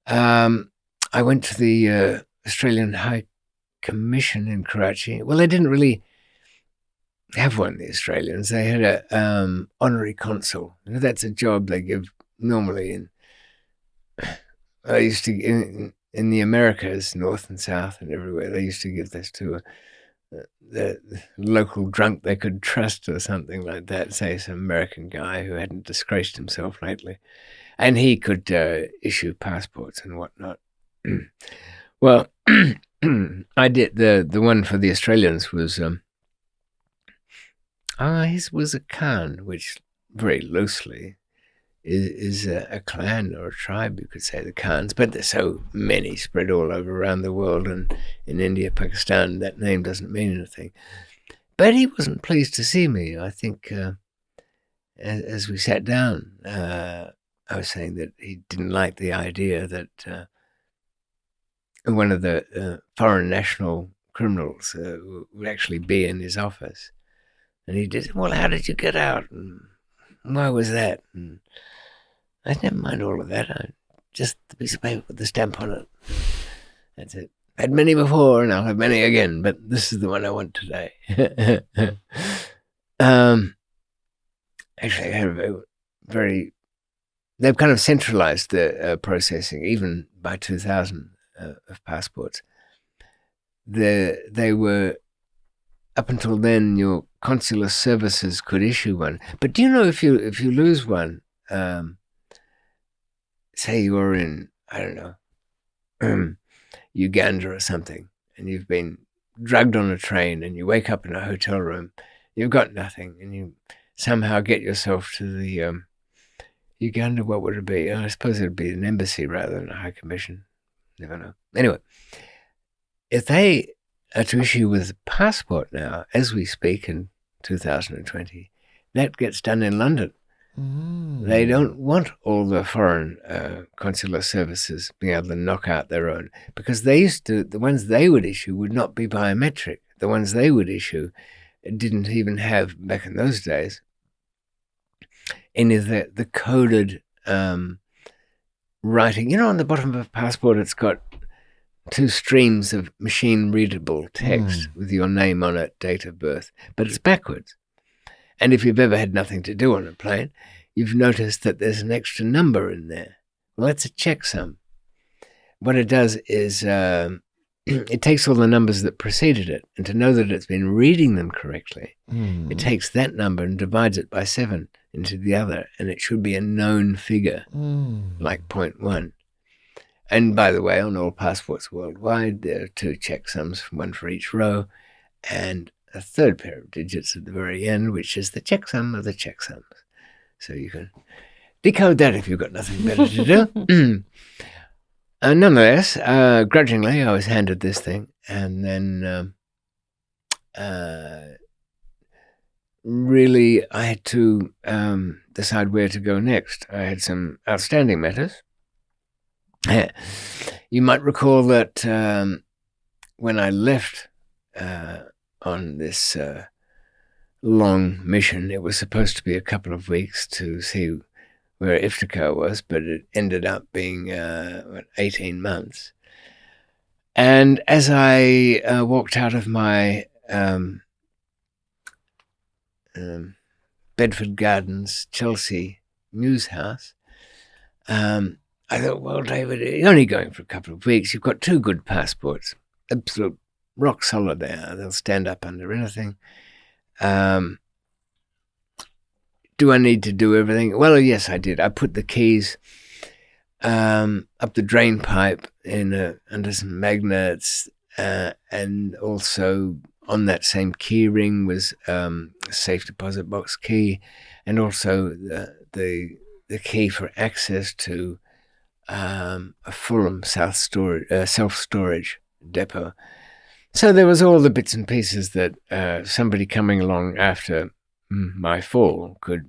I went to the Australian High Commission in Karachi. Well, they didn't really have one, the Australians. They had a honorary consul. That's a job they give normally in I used to in the Americas, North and South and everywhere, they used to give this to the local drunk they could trust or something like that, say some American guy who hadn't disgraced himself lately. And he could issue passports and whatnot. Well, I did the one for the Australians was his was a Khan, which very loosely is a clan or a tribe, you could say, the Khans, but there's so many spread all over around the world, and in India, Pakistan, that name doesn't mean anything. But he wasn't pleased to see me. I think as we sat down, I was saying that he didn't like the idea that one of the foreign national criminals would actually be in his office. And he did, well, how did you get out? And why was that? And I said, never mind all of that. Just the piece of paper with the stamp on it. That's it. I had many before, and I'll have many again, but this is the one I want today. Actually, I have they've kind of centralized the processing, even by 2000 of passports. They were, up until then, your consular services could issue one. But do you know if you lose one, say you're in, I don't know, Uganda or something, and you've been drugged on a train and you wake up in a hotel room, you've got nothing, and you somehow get yourself to the Uganda, what would it be? I suppose it would be an embassy rather than a high commission. Never know. Anyway, if they are to issue with a passport now, as we speak in 2020, that gets done in London. They don't want all the foreign consular services being able to knock out their own, because the ones they would issue would not be biometric. The ones they would issue didn't even have, back in those days, any of the coded writing. You know, on the bottom of a passport, it's got 2 streams of machine-readable text with your name on it, date of birth, but it's backwards. And if you've ever had nothing to do on a plane, you've noticed that there's an extra number in there. Well, that's a checksum. What it does is it takes all the numbers that preceded it, and to know that it's been reading them correctly, it takes that number and divides it by 7 into the other, and it should be a known figure, like 0.1. And by the way, on all passports worldwide, there are 2 checksums, one for each row, and a 3rd pair of digits at the very end, which is the checksum of the checksums. So you can decode that if you've got nothing better to do. Nonetheless, grudgingly, I was handed this thing, and then really I had to decide where to go next. I had some outstanding matters. You might recall that when I left on this long mission, it was supposed to be a couple of weeks to see where Iftikhar was, but it ended up being 18 months. And as I walked out of my Bedford Gardens, Chelsea news house, I thought, well, David, you're only going for a couple of weeks. You've got 2 good passports, absolute rock solid there. They'll stand up under anything. Do I need to do everything? Well, yes, I did. I put the keys up the drain pipe under some magnets, and also on that same key ring was a safe deposit box key, and also the key for access to a Fulham self-storage depot. So there was all the bits and pieces that somebody coming along after my fall could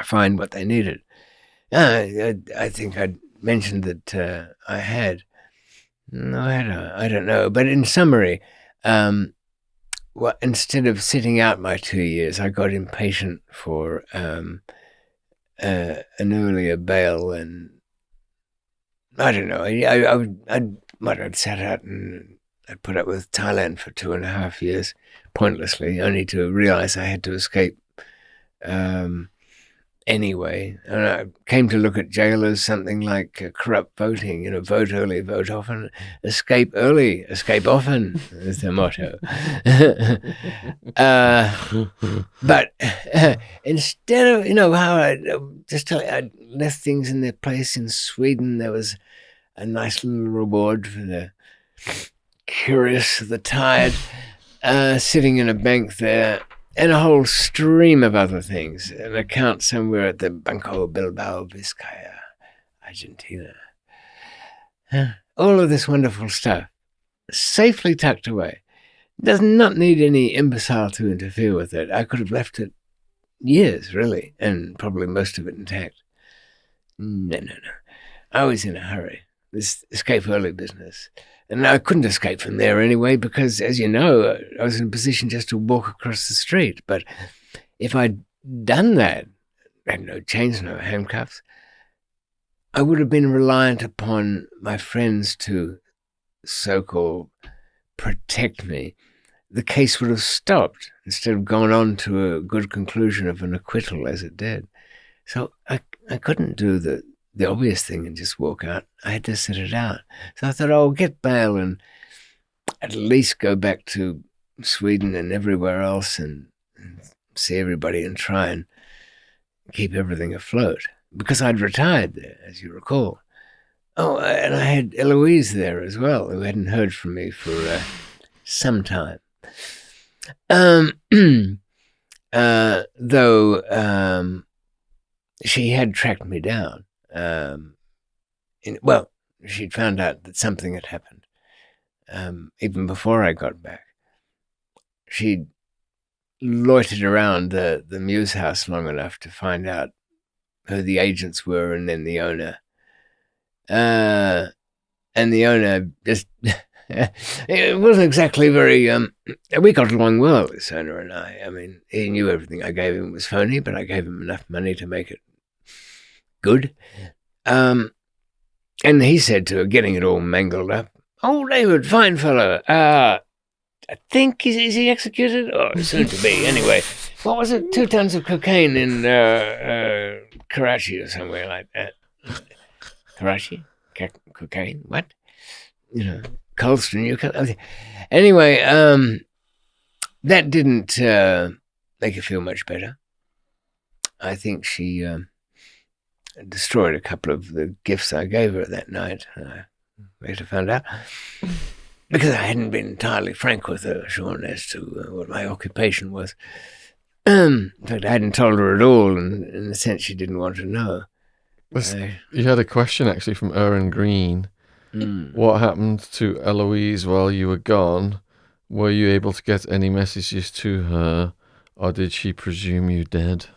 find what they needed. I think I'd mentioned that I had. No, I don't know. But in summary, instead of sitting out my 2 years, I got impatient for an earlier bail, and I don't know. I'd sat out and I'd put up with Thailand for 2.5 years, pointlessly, only to realize I had to escape anyway. And I came to look at jail as something like corrupt voting, vote early, vote often, escape early, escape often is the motto. But instead of, how I left things in their place in Sweden, there was a nice little reward for the curious, the tired, sitting in a bank there, and a whole stream of other things. An account somewhere at the Banco Bilbao Vizcaya, Argentina. All of this wonderful stuff, safely tucked away. Does not need any imbecile to interfere with it. I could have left it years, really, and probably most of it intact. No. I was in a hurry. This escape early business. And I couldn't escape from there anyway because, as you know, I was in a position just to walk across the street. But if I'd done that, I had no chains, no handcuffs, I would have been reliant upon my friends to so-called protect me. The case would have stopped instead of going on to a good conclusion of an acquittal as it did. So I couldn't do the obvious thing and just walk out. I had to sit it out. So I thought, I'll get bail and at least go back to Sweden and everywhere else and see everybody and try and keep everything afloat. Because I'd retired there, as you recall. Oh, and I had Eloise there as well, who hadn't heard from me for some time. Though she had tracked me down. She'd found out that something had happened even before I got back. She'd loitered around the Muse house long enough to find out who the agents were and then the owner. And the owner just... it wasn't exactly very... we got along well, this owner and I. I mean, he knew everything I gave him was phony, but I gave him enough money to make it good. And he said to her, getting it all mangled up, "Oh, David, fine fellow. I think, is he executed? Oh, soon to be. Anyway, what was it? 2 tons of cocaine in Karachi or somewhere like that. Karachi? Cocaine? What? Colston, Newcastle. Anyway, that didn't make her feel much better. I think she destroyed a couple of the gifts I gave her that night. I later found out. Because I hadn't been entirely frank with her, Shaun, as to what my occupation was. In fact, I hadn't told her at all, and in a sense she didn't want to know. You had a question, actually, from Aaron Green. What happened to Eloise while you were gone? Were you able to get any messages to her, or did she presume you dead?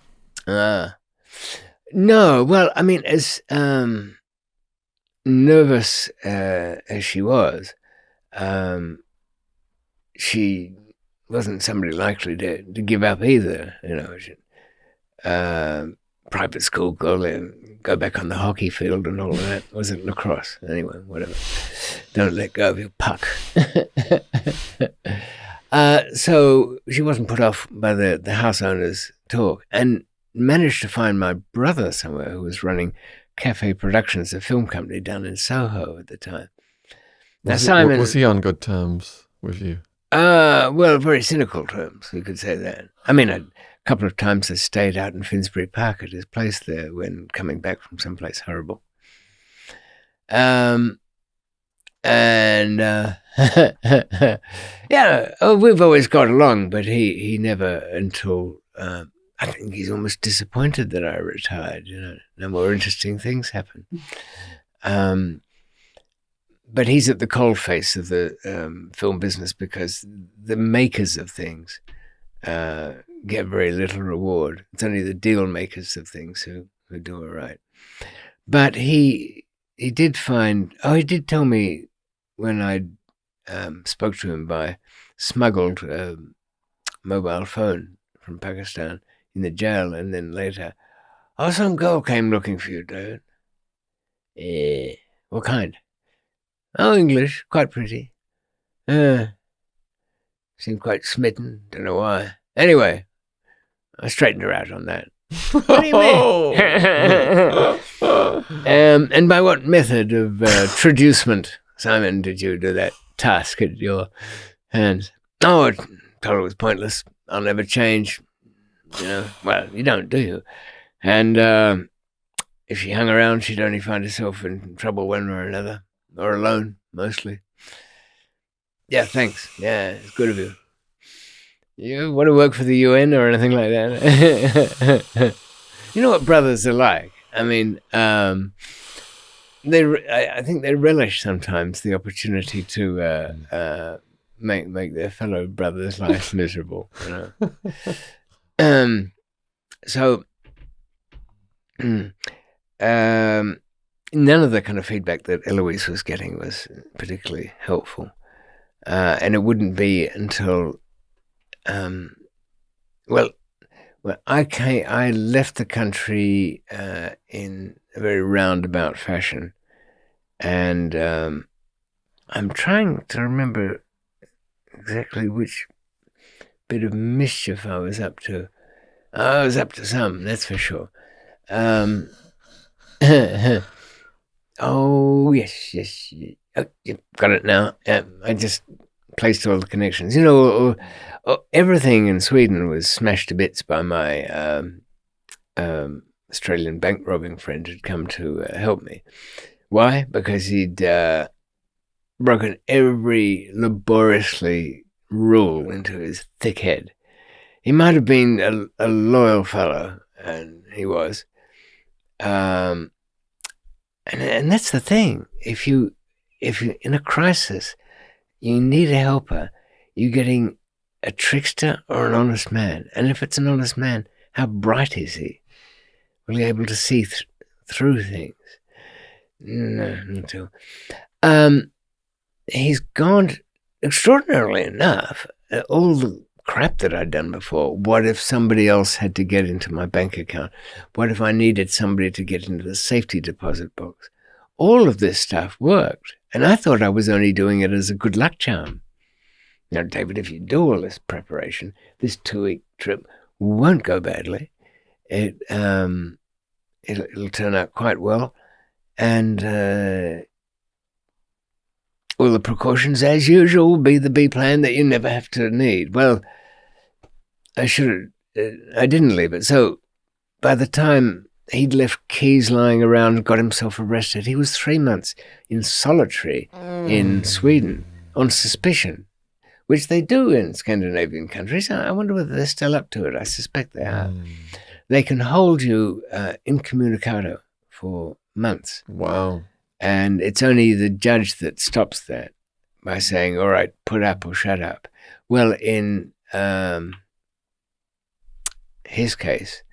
No, well, I mean, as nervous as she was, she wasn't somebody likely to give up either. Private school girl, go back on the hockey field and all of that. Was it lacrosse? Anyway, whatever. Don't let go of your puck. So she wasn't put off by the house owner's talk and managed to find my brother somewhere who was running Cafe Productions, a film company down in Soho at the time. Now, Simon, was he on good terms with you? Well, very cynical terms, you could say that. I mean, a couple of times I stayed out in Finsbury Park at his place there when coming back from someplace horrible. Yeah, we've always got along, but he never until, I think he's almost disappointed that I retired, no more interesting things happen. But he's at the coalface of the film business because the makers of things get very little reward. It's only the deal makers of things who do it right. But he did he did tell me when I spoke to him by smuggled mobile phone from Pakistan in the jail, and then later, some girl came looking for you, David. What kind? Oh, English, quite pretty. Seemed quite smitten, don't know why. Anyway, I straightened her out on that. What do you mean? And by what method of traducement, Simon, did you do that task at your hands? Oh, I told her it was pointless. I'll never change. Well, you don't, do you? And if she hung around, she'd only find herself in trouble one way or another, or alone, mostly. Yeah, thanks. Yeah, it's good of you. You want to work for the UN or anything like that? You know what brothers are like? I mean, I think they relish sometimes the opportunity to make their fellow brothers' life miserable. So none of the kind of feedback that Eloise was getting was particularly helpful, and it wouldn't be until I left the country in a very roundabout fashion, and I'm trying to remember exactly which bit of mischief I was up to. I was up to some, that's for sure. Oh, yes. Oh, you've got it now. I just placed all the connections. Everything in Sweden was smashed to bits by my Australian bank robbing friend who'd come to help me. Why? Because he'd broken every laboriously rule into his thick head. He might have been a loyal fellow, and he was. And that's the thing. If you in a crisis, you need a helper, you're getting a trickster or an honest man. And if it's an honest man, how bright is he? Will he be able to see through things? No, not too. He's gone, extraordinarily enough, all the crap that I'd done before. What if somebody else had to get into my bank account? What if I needed somebody to get into the safety deposit box? All of this stuff worked. And I thought I was only doing it as a good luck charm. Now, David, if you do all this preparation, this 2-week trip won't go badly. It'll turn out quite well. And all the precautions, as usual, will be the B plan that you never have to need. Well, I didn't leave it. So by the time he'd left keys lying around and got himself arrested, he was 3 months in solitary in Sweden on suspicion, which they do in Scandinavian countries. I wonder whether they're still up to it. I suspect they are. They can hold you incommunicado for months. Wow. And it's only the judge that stops that by saying, all right, put up or shut up. Well, in his case,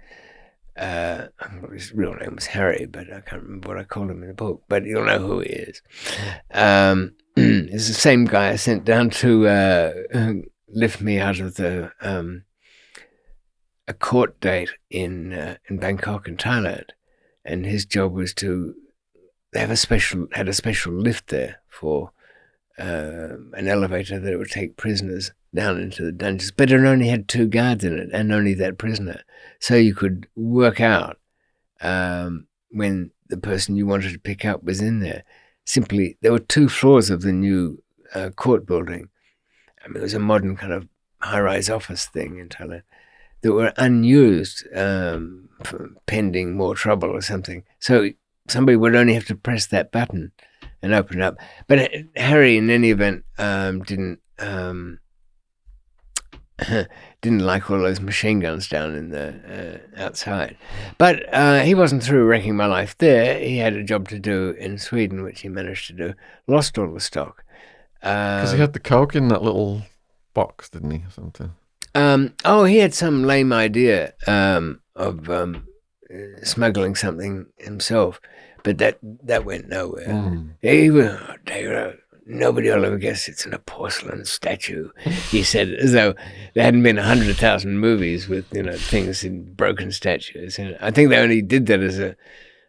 his real name was Harry, but I can't remember what I called him in the book, but you'll know who he is. It's the same guy I sent down to lift me out of the a court date in Bangkok in Thailand. And his job was to had a special lift there for an elevator that would take prisoners down into the dungeons, but it only had 2 guards in it and only that prisoner. So you could work out when the person you wanted to pick up was in there. Simply, there were 2 floors of the new court building. I mean, it was a modern kind of high-rise office thing in Thailand that were unused pending more trouble or something. So somebody would only have to press that button and open it up. But Harry, in any event, didn't like all those machine guns down in the outside. But he wasn't through wrecking my life there. He had a job to do in Sweden, which he managed to do. Lost all the stock. Because he had the coke in that little box, didn't he, or something? He had some lame idea of smuggling something himself, but that went nowhere. Nobody will ever guess it's in a porcelain statue, he said, as though there hadn't been 100,000 movies with things in broken statues. And I think they only did that as an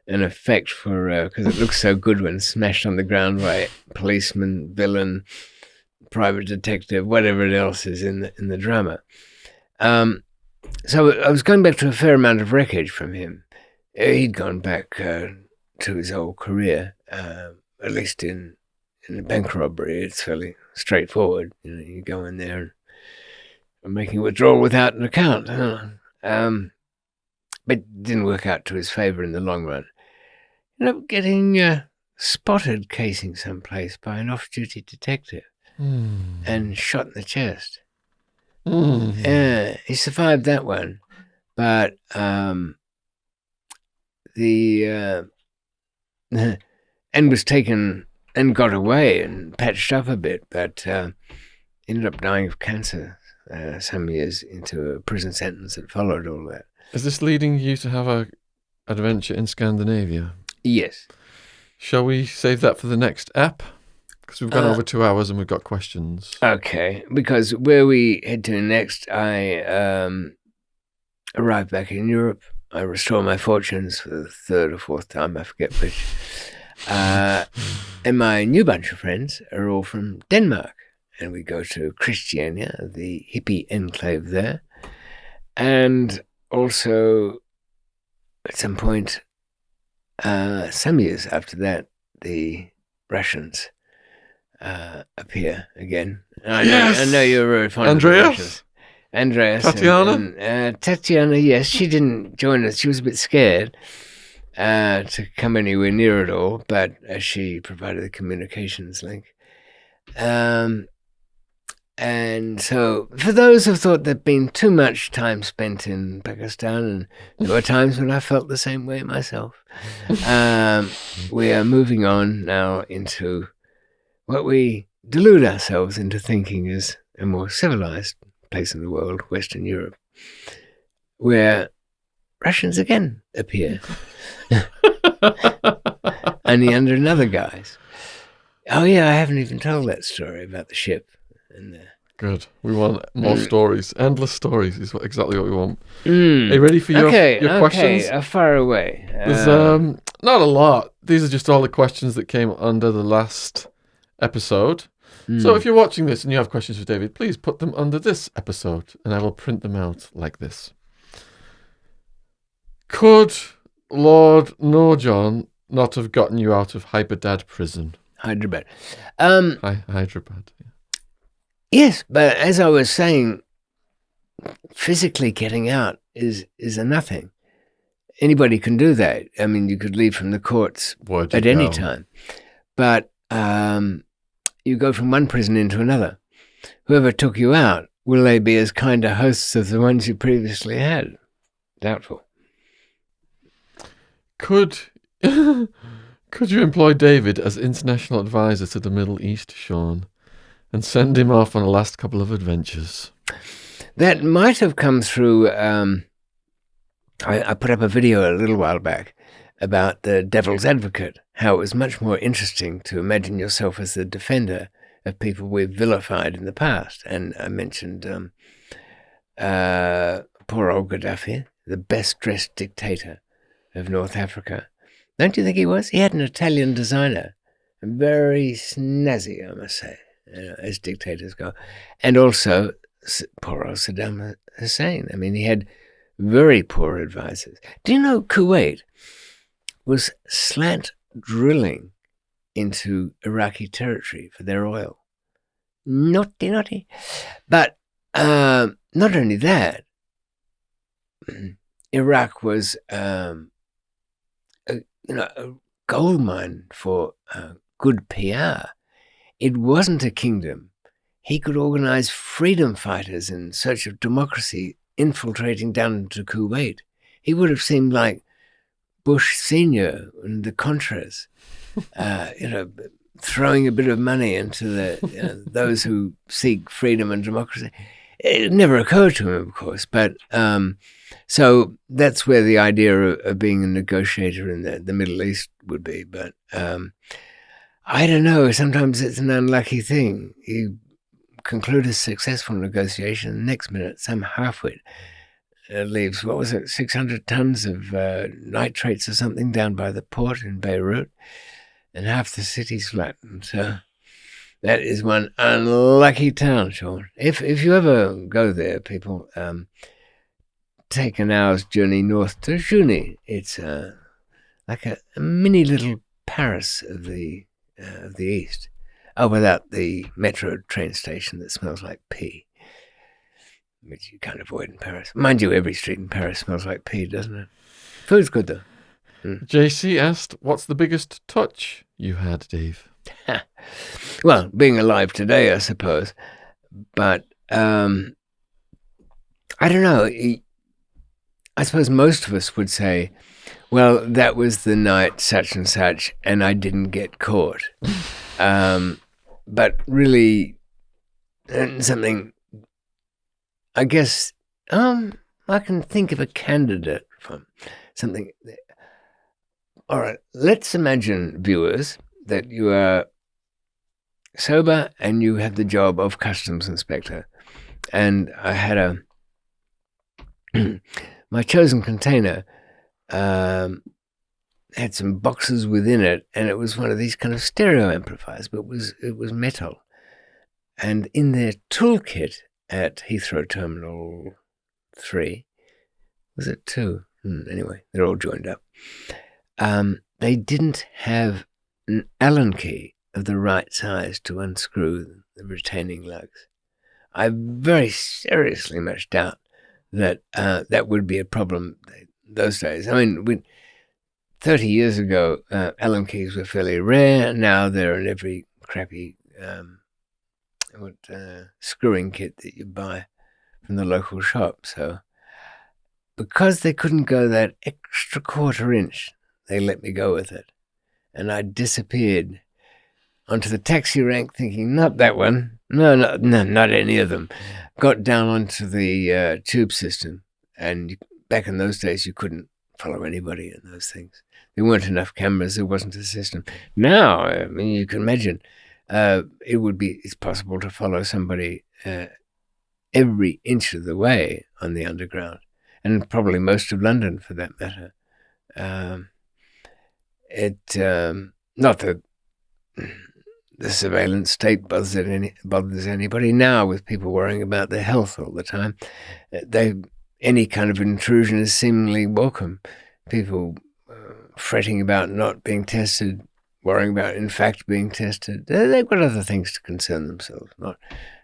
effect for because it looks so good when smashed on the ground by policeman, villain, private detective, whatever else is in the drama. So I was going back to a fair amount of wreckage from him. He'd gone back to his old career, at least in the bank robbery. It's fairly straightforward. You go in there and making a withdrawal without an account. But it didn't work out to his favour in the long run. Getting spotted casing someplace by an off-duty detective and shot in the chest. He survived that one, but the and was taken and got away and patched up a bit, but ended up dying of cancer some years into a prison sentence that followed all that. Is this leading you to have an adventure in Scandinavia? Yes. Shall we save that for the next ep? Because we've gone over 2 hours and we've got questions. Okay, because where we head to next, I arrive back in Europe. I restore my fortunes for the third or fourth time, I forget which. And my new bunch of friends are all from Denmark. And we go to Christiania, the hippie enclave there. And also, at some point, some years after that, the Russians appear again. I know you're very fond of the Russians. Andreas. Tatiana? Tatiana, yes. She didn't join us. She was a bit scared to come anywhere near it all, but she provided the communications link. And so for those who thought there'd been too much time spent in Pakistan, and there were times when I felt the same way myself, we are moving on now into what we delude ourselves into thinking is a more civilized place in the world, Western Europe, where Russians again appear. Only under another guise. Oh yeah, I haven't even told that story about the ship. Good. We want more stories. Endless stories is exactly what we want. Are you ready for your questions? Okay, far away. There's not a lot. These are just all the questions that came under the last episode. So if you're watching this and you have questions for David, please put them under this episode and I will print them out like this. Could Lord Norjohn not have gotten you out of Hyderabad prison? Hyderabad. Hyderabad. Yeah. Yes, but as I was saying, physically getting out is a nothing. Anybody can do that. I mean, you could leave from the courts at any time. But you go from one prison into another. Whoever took you out, will they be as kind a hosts as the ones you previously had? Doubtful. Could you employ David as international advisor to the Middle East, Shaun, and send him off on a last couple of adventures? That might have come through. I put up a video a little while back about the devil's advocate, how it was much more interesting to imagine yourself as the defender of people we've vilified in the past. And I mentioned poor old Gaddafi, the best-dressed dictator of North Africa. Don't you think he was? He had an Italian designer, very snazzy, I must say, as dictators go. And also, poor old Saddam Hussein. I mean, he had very poor advisors. Do you know Kuwait was slant drilling into Iraqi territory for their oil? Naughty. But not only that, Iraq was a gold mine for good PR. It wasn't a kingdom. He could organize freedom fighters in search of democracy infiltrating down into Kuwait. He would have seemed like Bush Sr. and the Contras, throwing a bit of money into those who seek freedom and democracy. It never occurred to him, of course, but so that's where the idea of being a negotiator in the Middle East would be. But I don't know. Sometimes it's an unlucky thing. You conclude a successful negotiation, the next minute some halfwit leaves, 600 tons of nitrates or something down by the port in Beirut, and half the city's flattened. So that is one unlucky town, Shaun. If you ever go there, people, take an hour's journey north to Juni. It's like a mini little Paris of the East. Oh, without the metro train station that smells like pee, which you can't avoid in Paris. Mind you, every street in Paris smells like pee, doesn't it? Food's good, though. JC asked, what's the biggest touch you had, Dave? Well, being alive today, I suppose. But I don't know. I suppose most of us would say, well, that was the night such and such, and I didn't get caught. But really, something, I guess, I can think of a candidate from something. All right, let's imagine, viewers, that you are sober and you have the job of customs inspector. And I had my chosen container had some boxes within it, and it was one of these kind of stereo amplifiers, but it was metal. And in their toolkit at Heathrow Terminal 3, was it 2? Anyway, they're all joined up. They didn't have an Allen key of the right size to unscrew the retaining lugs. I very seriously much doubt that that would be a problem those days. I mean, 30 years ago, Allen keys were fairly rare. Now they're in every crappy screwing kit that you buy from the local shop. So because they couldn't go that extra quarter inch, they let me go with it. And I disappeared onto the taxi rank thinking, not that one. No, not any of them. Got down onto the tube system. And back in those days, you couldn't follow anybody in those things. There weren't enough cameras. There wasn't a system. Now, I mean, you can imagine, it's possible to follow somebody every inch of the way on the underground. And probably most of London, for that matter. Not that the surveillance state bothers anybody now, with people worrying about their health all the time. Any kind of intrusion is seemingly welcome. People fretting about not being tested, worrying about in fact being tested. They've got other things to concern themselves, not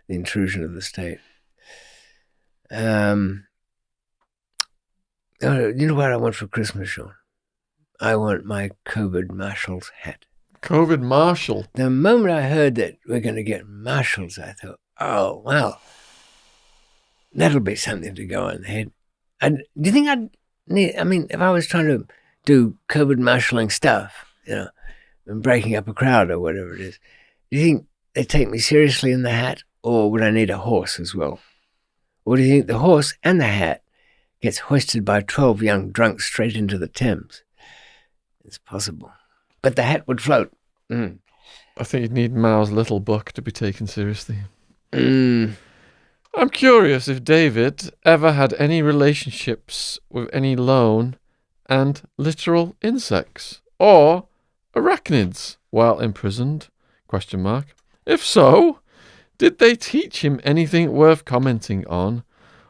the intrusion of the state. You know what I want for Christmas, Shaun? I want my COVID Marshal's hat. COVID Marshal? The moment I heard that we're going to get Marshalls, I thought, oh, well, that'll be something to go on the head. Do you think I'd need, if I was trying to do COVID marshalling stuff, and breaking up a crowd or whatever it is, do you think they'd take me seriously in the hat, or would I need a horse as well? Or do you think the horse and the hat gets hoisted by 12 young drunks straight into the Thames? It's possible. But the hat would float. I think you'd need Mao's little book to be taken seriously. I'm curious if David ever had any relationships with any lone and literal insects or arachnids while imprisoned? ? If so, did they teach him anything worth commenting on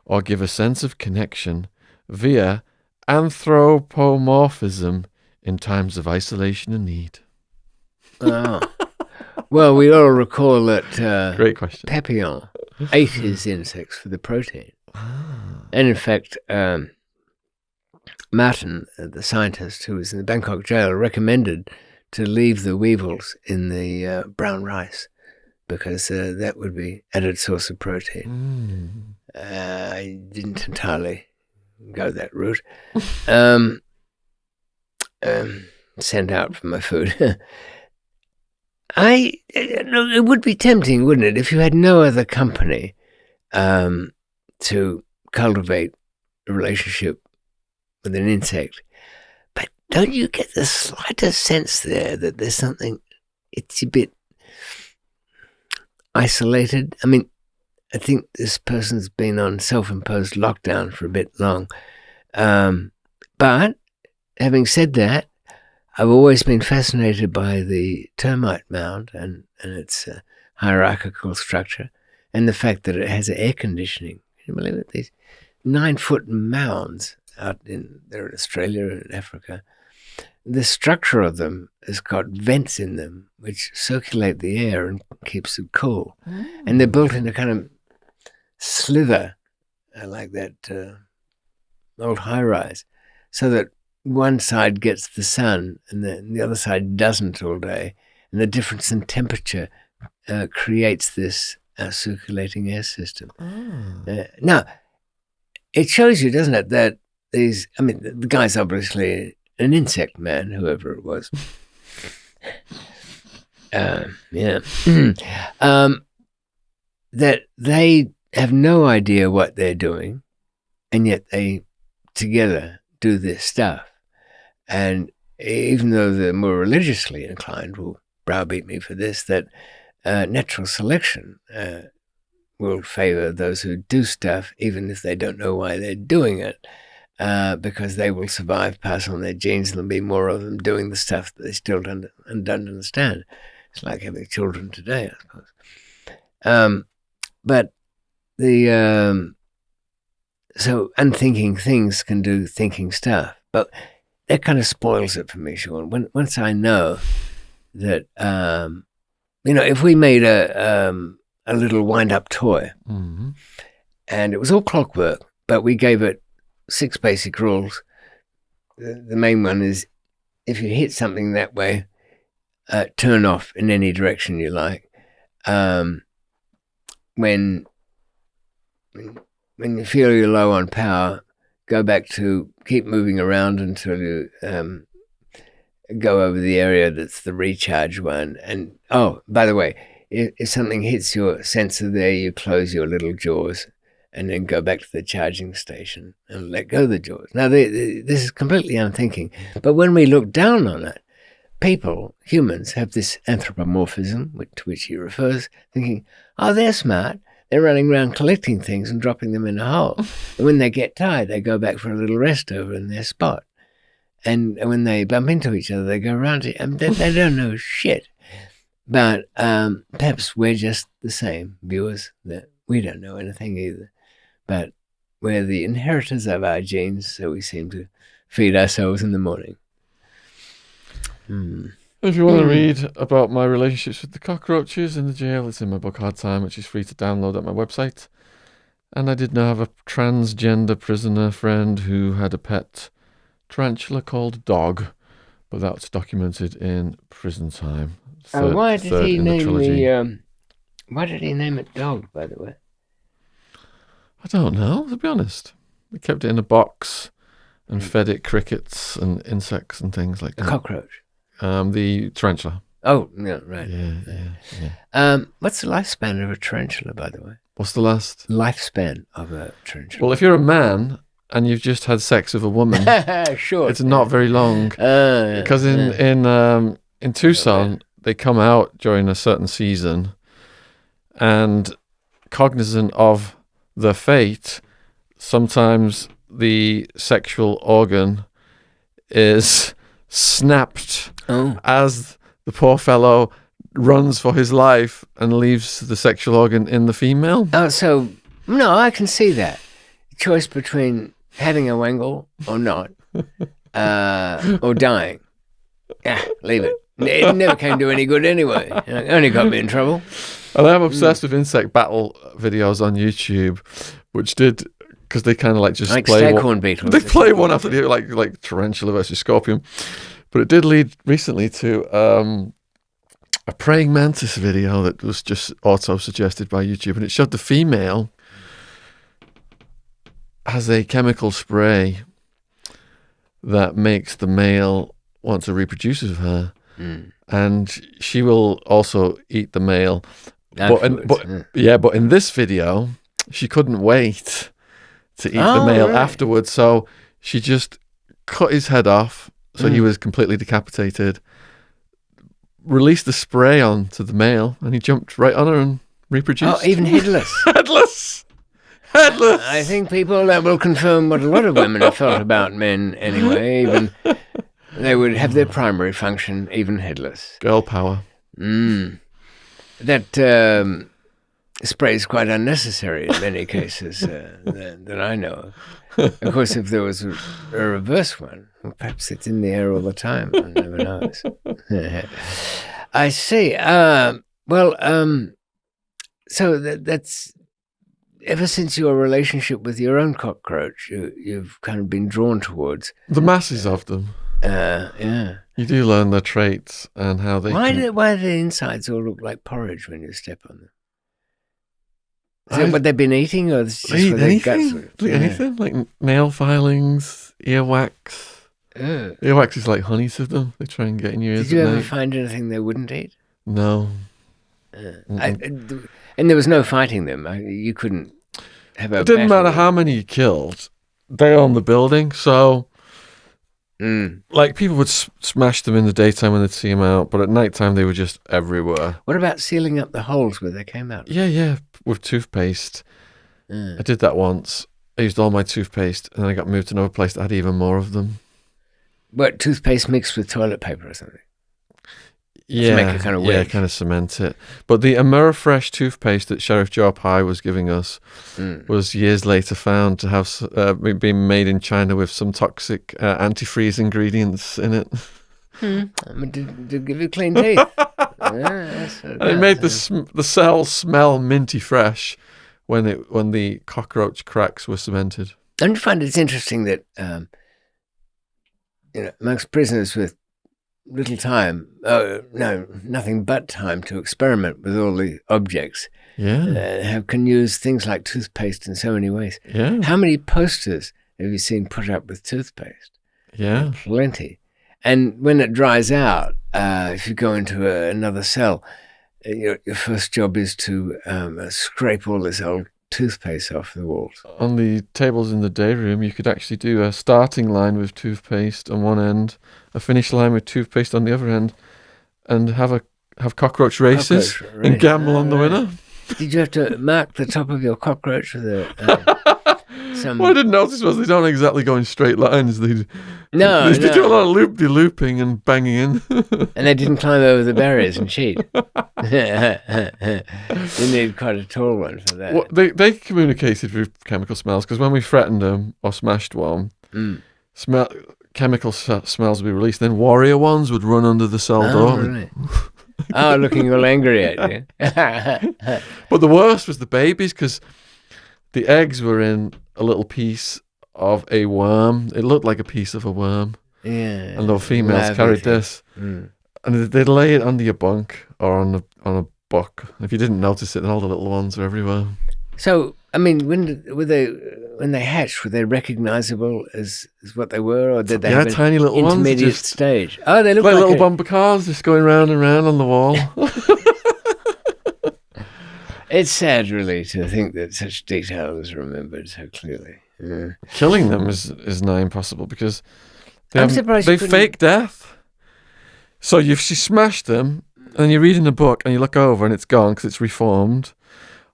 or give a sense of connection via anthropomorphism in times of isolation and need? Oh. Well, we all recall that Great question. Papillon ate his insects for the protein. And in fact, Martin, the scientist who was in the Bangkok jail, recommended to leave the weevils in the brown rice because that would be added source of protein. I didn't entirely go that route. Sent out for my food. It would be tempting, wouldn't it, if you had no other company to cultivate a relationship with an insect. But don't you get the slightest sense there that there's something, it's a bit isolated? I mean, I think this person's been on self-imposed lockdown for a bit long. But having said that, I've always been fascinated by the termite mound and its hierarchical structure, and the fact that it has air conditioning. Can you believe it? 9-foot mounds out they're in Australia and Africa. The structure of them has got vents in them which circulate the air and keeps it cool. And they're built in a kind of slither like that old high-rise, so that one side gets the sun and the other side doesn't all day. And the difference in temperature creates this circulating air system. Now, it shows you, doesn't it, that the guy's obviously an insect man, whoever it was. That they have no idea what they're doing, and yet they together do this stuff. And even though they're more religiously inclined, will browbeat me for this, that natural selection will favor those who do stuff, even if they don't know why they're doing it, because they will survive, pass on their genes, and there'll be more of them doing the stuff that they still don't understand. It's like having children today, I suppose. But so unthinking things can do thinking stuff, but that kind of spoils it for me, Shaun. Once I know that, if we made a little wind-up toy, and it was all clockwork, but we gave it 6 basic rules. The main one is, if you hit something that way, turn off in any direction you like. When you feel you're low on power, go back to keep moving around until you go over the area that's the recharge one. And, oh, by the way, if something hits your sensor there, you close your little jaws and then go back to the charging station and let go of the jaws. Now, this is completely unthinking. But when we look down on it, humans, have this anthropomorphism, to which he refers, thinking, oh, they're smart. They're running around collecting things and dropping them in a hole. And when they get tired, they go back for a little rest over in their spot. And when they bump into each other, they go around it. They don't know shit. But perhaps we're just the same viewers, that we don't know anything either. But we're the inheritors of our genes, so we seem to feed ourselves in the morning. If you want to read about my relationships with the cockroaches in the jail, it's in my book Hard Time, which is free to download at my website. And I did now have a transgender prisoner friend who had a pet tarantula called Dog, but that's documented in Prison Time. Why did he name it Dog, by the way? I don't know, to be honest. We kept it in a box and fed it crickets and insects and things like that. A cockroach? The tarantula. Oh, yeah, right. Yeah. What's the lifespan of a tarantula, by the way? What's the last? Lifespan of a tarantula. Well, if you're a man and you've just had sex with a woman, sure, it's not very long. Because in Tucson, they come out during a certain season, and cognizant of their fate, sometimes the sexual organ is snapped as the poor fellow runs for his life and leaves the sexual organ in the female. Oh, so, no, I can see that. Choice between having a wangle or not, or dying. Leave it. It never came to any good anyway. It only got me in trouble. And I'm obsessed with insect battle videos on YouTube, which did, because they kind of like just like play staghorn beetles. They play one after the other, like tarantula versus scorpion. But it did lead recently to a praying mantis video that was just auto-suggested by YouTube, and it showed the female has a chemical spray that makes the male want to reproduce with her, and she will also eat the male. But in this video, she couldn't wait to eat the male afterwards, so she just cut his head off, so he was completely decapitated, released the spray onto the male, and he jumped right on her and reproduced. Oh, even headless. Headless. I think people that will confirm what a lot of women have felt about men anyway. Even they would have their primary function even headless. Girl power. That spray is quite unnecessary in many cases that I know of. Of course, if there was a reverse one, well, perhaps it's in the air all the time. One never knows. I see. So that's ever since your relationship with your own cockroach, you've kind of been drawn towards the masses of them. Yeah. You do learn their traits and how they. Why do the insides all look like porridge when you step on them? Is it what they've been eating, or is they eat anything? Anything like nail filings, earwax. Earwax is like honey to them. They try and get in your ears. Did you ever find anything they wouldn't eat? No. And there was no fighting them. You couldn't have a. It didn't matter how many you killed. They owned the building, so. Like people would smash them in the daytime when they'd see them out, but at nighttime they were just everywhere. What about sealing up the holes where they came out? Yeah, with toothpaste. I did that once. I used all my toothpaste, and then I got moved to another place that had even more of them. What, toothpaste mixed with toilet paper or something? Yeah, to make it kind of weird. Yeah, kind of cement it. But the Amerifresh toothpaste that Sheriff Joe Pye was giving us was years later found to have been made in China with some toxic antifreeze ingredients in it. To give you clean teeth. And it made the cells smell minty fresh when the cockroach cracks were cemented. Don't you find it's interesting that amongst prisoners with little time, nothing but time to experiment with all the objects, can use things like toothpaste in so many ways. Yeah. How many posters have you seen put up with toothpaste? Yeah. Plenty. And when it dries out, if you go into another cell, your first job is to scrape all this old toothpaste off the walls. On the tables in the day room, you could actually do a starting line with toothpaste on one end, a finish line with toothpaste on the other end, and have cockroach races and gamble on the winner. Did you have to mark the top of your cockroach with some? What I didn't notice was they don't exactly go in straight lines. They do a lot of looping and banging in. And they didn't climb over the barriers and cheat. You need quite a tall one for that. Well, they communicated with chemical smells, because when we threatened them or smashed one, chemical smells would be released. Then warrior ones would run under the cell door. Right. Looking all angry at you. But the worst was the babies, because the eggs were in a little piece of a worm. It looked like a piece of a worm. Yeah. And the females carried this. And they'd lay it under your bunk or on a book. If you didn't notice it, then all the little ones were everywhere. So, I mean, when they hatched, were they recognizable as what they were, or did they have tiny little intermediate ones, stage? Oh, they look like little bumper cars just going round and round on the wall. It's sad, really, to think that such detail is remembered so clearly. Yeah. Killing them is now impossible, because they fake death. So she smashed them, and you're reading a book, and you look over, and it's gone because it's reformed.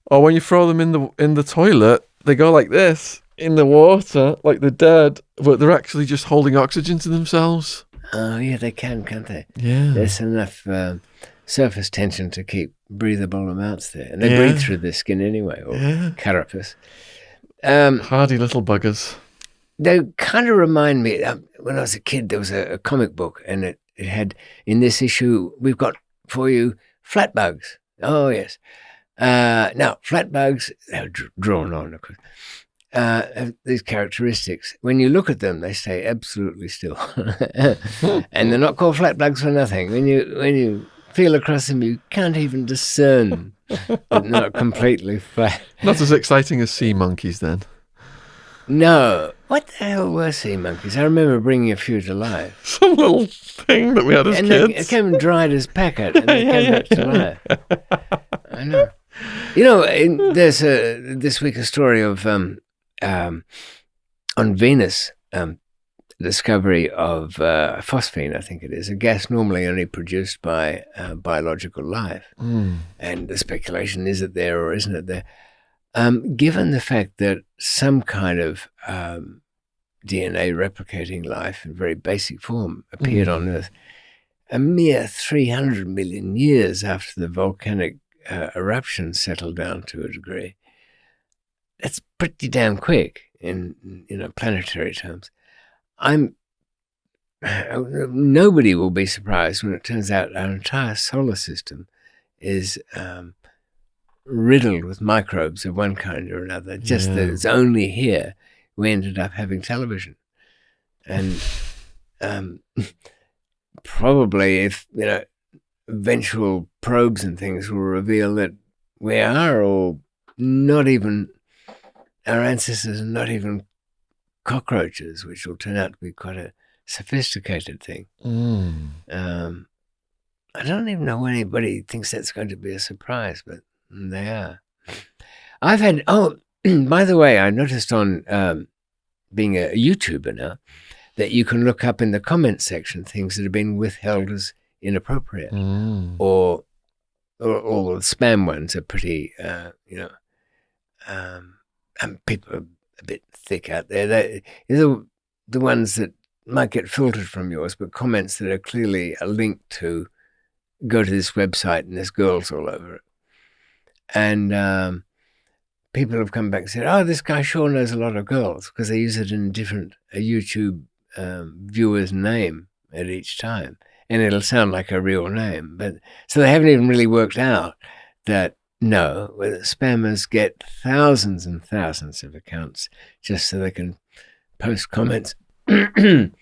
Or when you throw them in the toilet, they go like this in the water, like they're dead, but they're actually just holding oxygen to themselves. Oh yeah, they can't they? Yeah, there's enough surface tension to keep breathable amounts there, and they breathe through the skin anyway, or carapace. Hardy little buggers. They kind of remind me. When I was a kid, there was a comic book, and it had, in this issue, we've got for you flat bugs. Oh yes. Now, flat bugs, they're drawn on, of course, have these characteristics. When you look at them, they stay absolutely still. And they're not called flat bugs for nothing. When you feel across them, you can't even discern them. They're not completely flat. Not as exciting as sea monkeys, then. No. What the hell were sea monkeys? I remember bringing a few to life. Some little thing that we had as kids. They came dried as packet, and they came back to life. I know. You know, there's this week a story of on Venus, discovery of phosphine, I think it is, a gas normally only produced by biological life. And the speculation, is it there or isn't it there? Given the fact that some kind of DNA replicating life in very basic form appeared on Earth a mere 300 million years after the volcanic eruption settle down to a degree, that's pretty damn quick in planetary terms. Nobody will be surprised when it turns out our entire solar system is riddled with microbes of one kind or another. Just that it's only here we ended up having television. And probably if, eventual probes and things will reveal that we are all not even, our ancestors are not even cockroaches, which will turn out to be quite a sophisticated thing. I don't even know when anybody thinks that's going to be a surprise, but they are. I've had, by the way, I noticed on being a YouTuber now that you can look up in the comments section things that have been withheld as inappropriate, or all the spam ones are pretty, and people are a bit thick out there. They're the ones that might get filtered from yours, but comments that are clearly a link to go to this website and there's girls all over it. And people have come back and said, oh, this guy Shaun knows a lot of girls, because they use it in a different YouTube viewer's name at each time. And it'll sound like a real name. But so they haven't even really worked out that, no, spammers get thousands and thousands of accounts just so they can post comments. And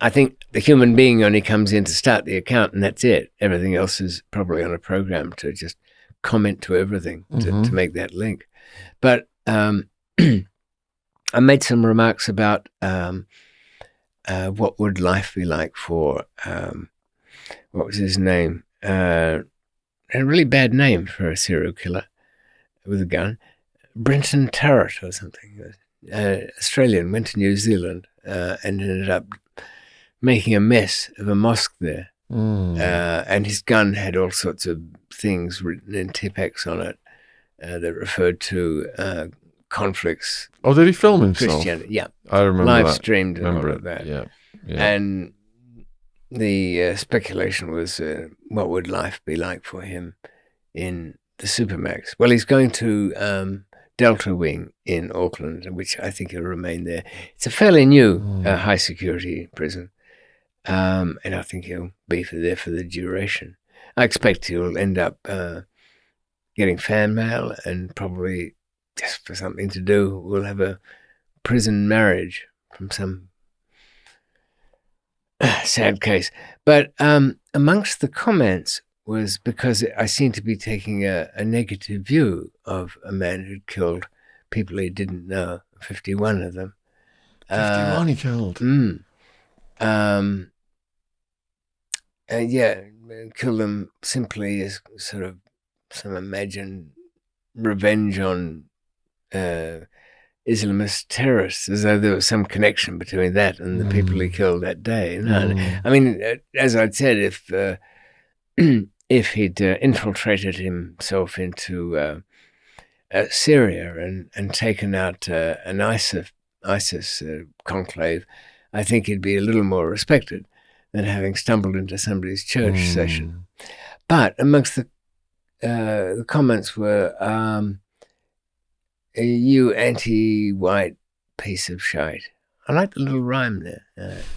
I think the human being only comes in to start the account, and that's it. Everything else is probably on a program to just comment to everything to make that link. But I made some remarks about what would life be like for, what was his name? A really bad name for a serial killer with a gun. Brenton Tarrant or something. Australian, went to New Zealand and ended up making a mess of a mosque there. And his gun had all sorts of things written in Tipex on it that referred to conflicts. Oh, did he film himself? Christianity, yeah. I remember live that. streamed and Remember all it. of that. Yeah. And the speculation was, what would life be like for him in the Supermax? Well, he's going to Delta Wing in Auckland, which I think he'll remain there. It's a fairly new high security prison. And I think he'll be there for the duration. I expect he'll end up getting fan mail, and probably just for something to do, we'll have a prison marriage from some sad case. But amongst the comments was because I seem to be taking a negative view of a man who'd killed people he didn't know, 51 of them. 51 he killed. Kill them simply as sort of some imagined revenge on Islamist terrorists, as though there was some connection between that and the people he killed that day. No, I mean, as I'd said, if he'd infiltrated himself into Syria and taken out an ISIS conclave, I think he'd be a little more respected than having stumbled into somebody's church session. But amongst the comments were, you anti-white piece of shite. I like the little rhyme there.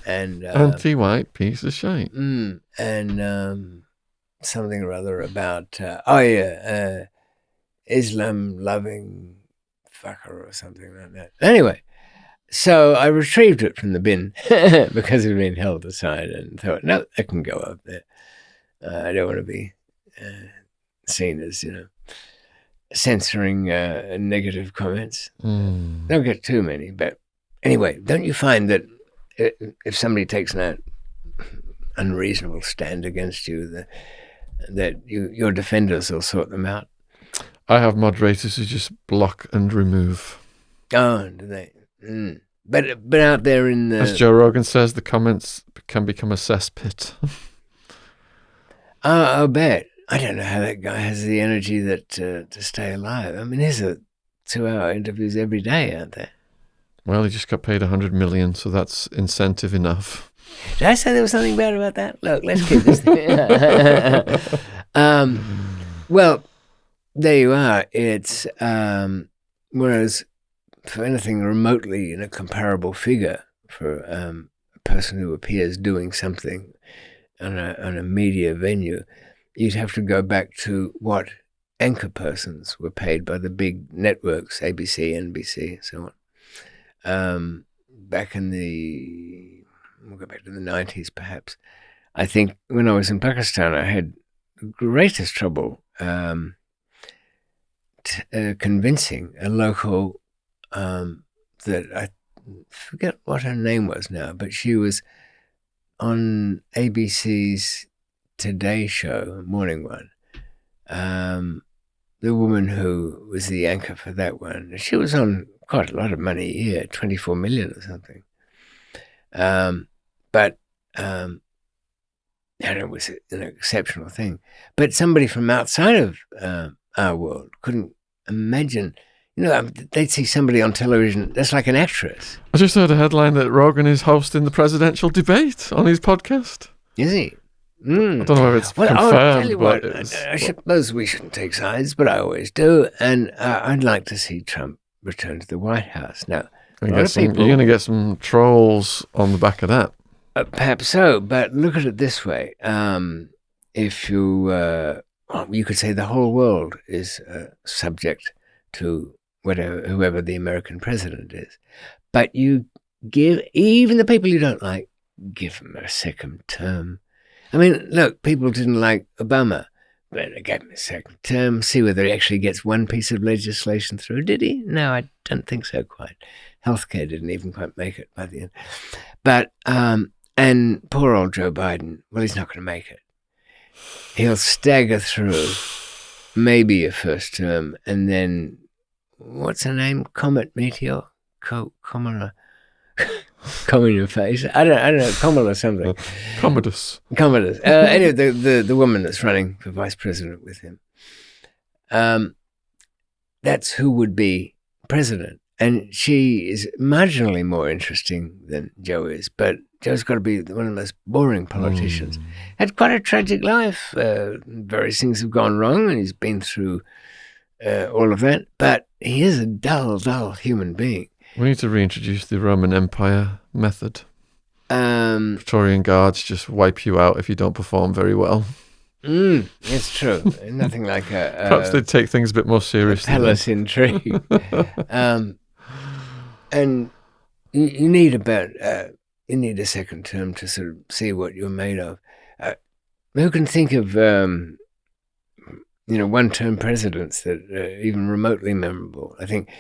Anti-white piece of shite. And something or other about, Islam-loving fucker or something like that. Anyway, so I retrieved it from the bin because it had been held aside and thought, no, it can go up there. I don't want to be seen as, censoring negative comments. Don't get too many, but anyway, don't you find that if somebody takes an unreasonable stand against you, that your defenders will sort them out? I have moderators who just block and remove. Oh, do they? But out there in the... As Joe Rogan says, the comments can become a cesspit. I'll bet. I don't know how that guy has the energy to stay alive. I mean, there's 2-hour interviews every day, aren't there? Well, he just got paid $100 million, so that's incentive enough. Did I say there was something bad about that? Look, let's keep this thing. Well, there you are. It's whereas for anything remotely in a comparable figure for a person who appears doing something on a media venue, you'd have to go back to what anchor persons were paid by the big networks, ABC, NBC, so on. Back in we'll go back to the 90s perhaps. I think when I was in Pakistan, I had the greatest trouble convincing a local that I forget what her name was now, but she was on ABC's Today Show, morning one. The woman who was the anchor for that one, she was on quite a lot of money a year, 24 million or something. But it was an exceptional thing. But somebody from outside of our world couldn't imagine. They'd see somebody on television that's like an actress. I just heard a headline that Rogan is hosting the presidential debate on his podcast. Is he? I don't know if it's confirmed. I'll tell you what, I suppose we shouldn't take sides, but I always do. And I'd like to see Trump return to the White House. Now, you're going to get some trolls on the back of that. Perhaps so, but look at it this way. If you could say the whole world is subject to whoever the American president is. But you give, even the people you don't like, give them a second term. I mean, look, people didn't like Obama, but they gave him a second term, see whether he actually gets one piece of legislation through. Did he? No, I don't think so quite. Healthcare didn't even quite make it by the end. But, and poor old Joe Biden, well, he's not going to make it. He'll stagger through maybe a first term, and then, what's her name? Comet Meteor? Kamala? Come in your face. I don't know, Kamala something. Commodus. Anyway, the woman that's running for vice president with him. That's who would be president. And she is marginally more interesting than Joe is, but Joe's got to be one of the most boring politicians. Had quite a tragic life. Various things have gone wrong, and he's been through all of that. But he is a dull human being. We need to reintroduce the Roman Empire method. Praetorian guards just wipe you out if you don't perform very well. It's true. Nothing like perhaps they'd take things a bit more seriously. Palace intrigue. And you need a second term to sort of see what you're made of. Who can think of one-term presidents that are even remotely memorable? I think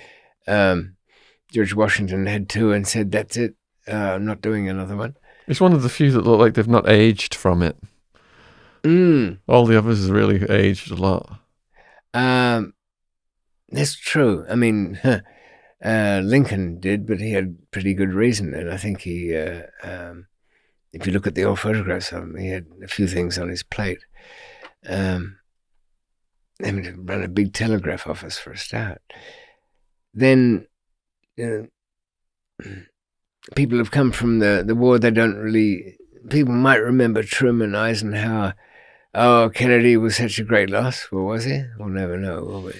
George Washington had two and said, "That's it. I'm not doing another one." It's one of the few that look like they've not aged from it. All the others have really aged a lot. That's true. I mean, Lincoln did, but he had pretty good reason. And I think he, if you look at the old photographs of him, he had a few things on his plate. Having to run a big telegraph office for a start. Then people have come from the war. They don't really. People might remember Truman, Eisenhower. Oh, Kennedy was such a great loss. Well, was he? We'll never know, will we?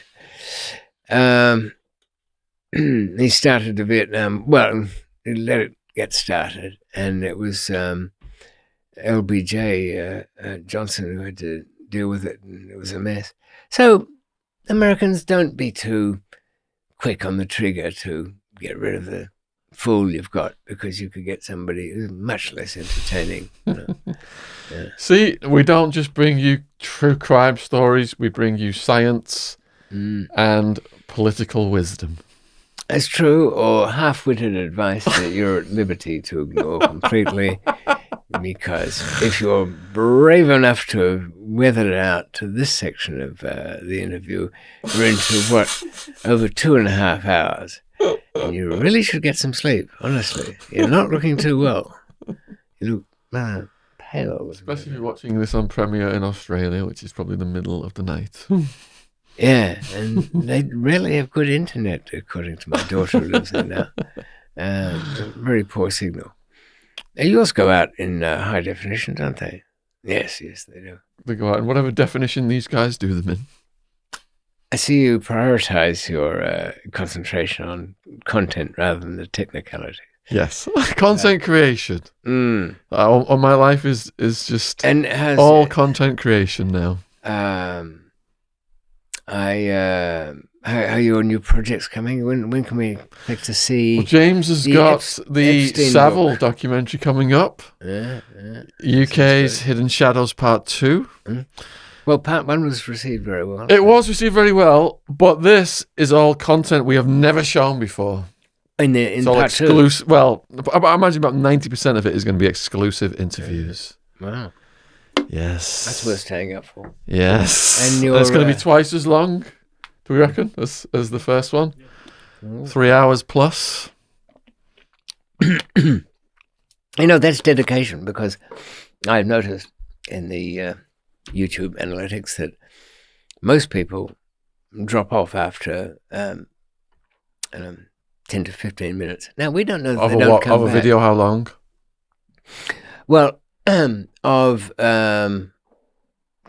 He started the Vietnam. Well, he let it get started, and it was LBJ Johnson who had to deal with it, and it was a mess. So Americans, don't be too quick on the trigger to get rid of the fool you've got, because you could get somebody who's much less entertaining. Yeah. See, we don't just bring you true crime stories, we bring you science and political wisdom. That's true, or half-witted advice that you're at liberty to ignore completely, because if you're brave enough to have weathered it out to this section of the interview, we're into over 2.5 hours. And you really should get some sleep, honestly. You're not looking too well. You look pale. Especially if you're watching this on premiere in Australia, which is probably the middle of the night. Yeah, and they really have good internet, according to my daughter who lives there now. Very poor signal. Yours go out in high definition, don't they? Yes, they do. They go out in whatever definition these guys do them in. I see you prioritize your concentration on content rather than the technicality. Yes, content creation. All my life is just And all content creation now. How are your new projects coming? When can we expect to see? Well, James has got the Epstein Savile book documentary coming up. UK's Hidden Shadows Part 2. Well, Part 1 was received very well. It was received very well, but this is all content we have never shown before. In it's all Part exclusive. 2? Well, I imagine about 90% of it is going to be exclusive interviews. Wow. Yes. That's worth staying up for. Yes. And it's going to be twice as long, do we reckon, as the first one? 3 hours plus. That's dedication, because I've noticed in the YouTube analytics that most people drop off after 10 to 15 minutes. Now, we don't know that they don't come back. Of a video, how long? Well, of kind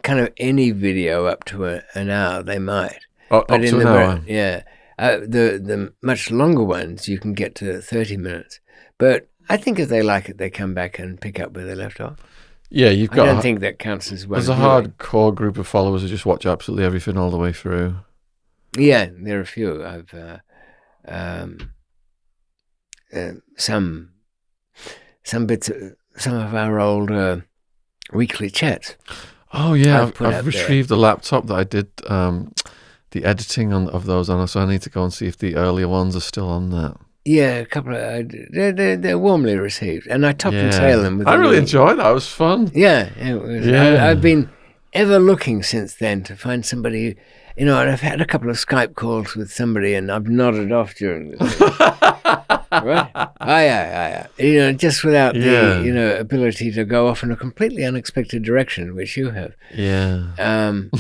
of any video up to an hour, they might. Up to an hour? Yeah. The much longer ones, you can get to 30 minutes. But I think if they like it, they come back and pick up where they left off. Yeah, you've got. I don't think that counts as one. There's a hardcore group of followers who just watch absolutely everything all the way through. Yeah, there are a few. I've some bits, some of our old weekly chats. Oh yeah, I've retrieved the laptop that I did the editing of those on, so I need to go and see if the earlier ones are still on that. Yeah, a couple of they're warmly received, and I top and tail them. I really enjoyed that. It was fun. Yeah, it was. Yeah. I've been ever looking since then to find somebody. And I've had a couple of Skype calls with somebody, and I've nodded off during this. Right? Yeah. Just without the ability to go off in a completely unexpected direction, which you have. Yeah. I'm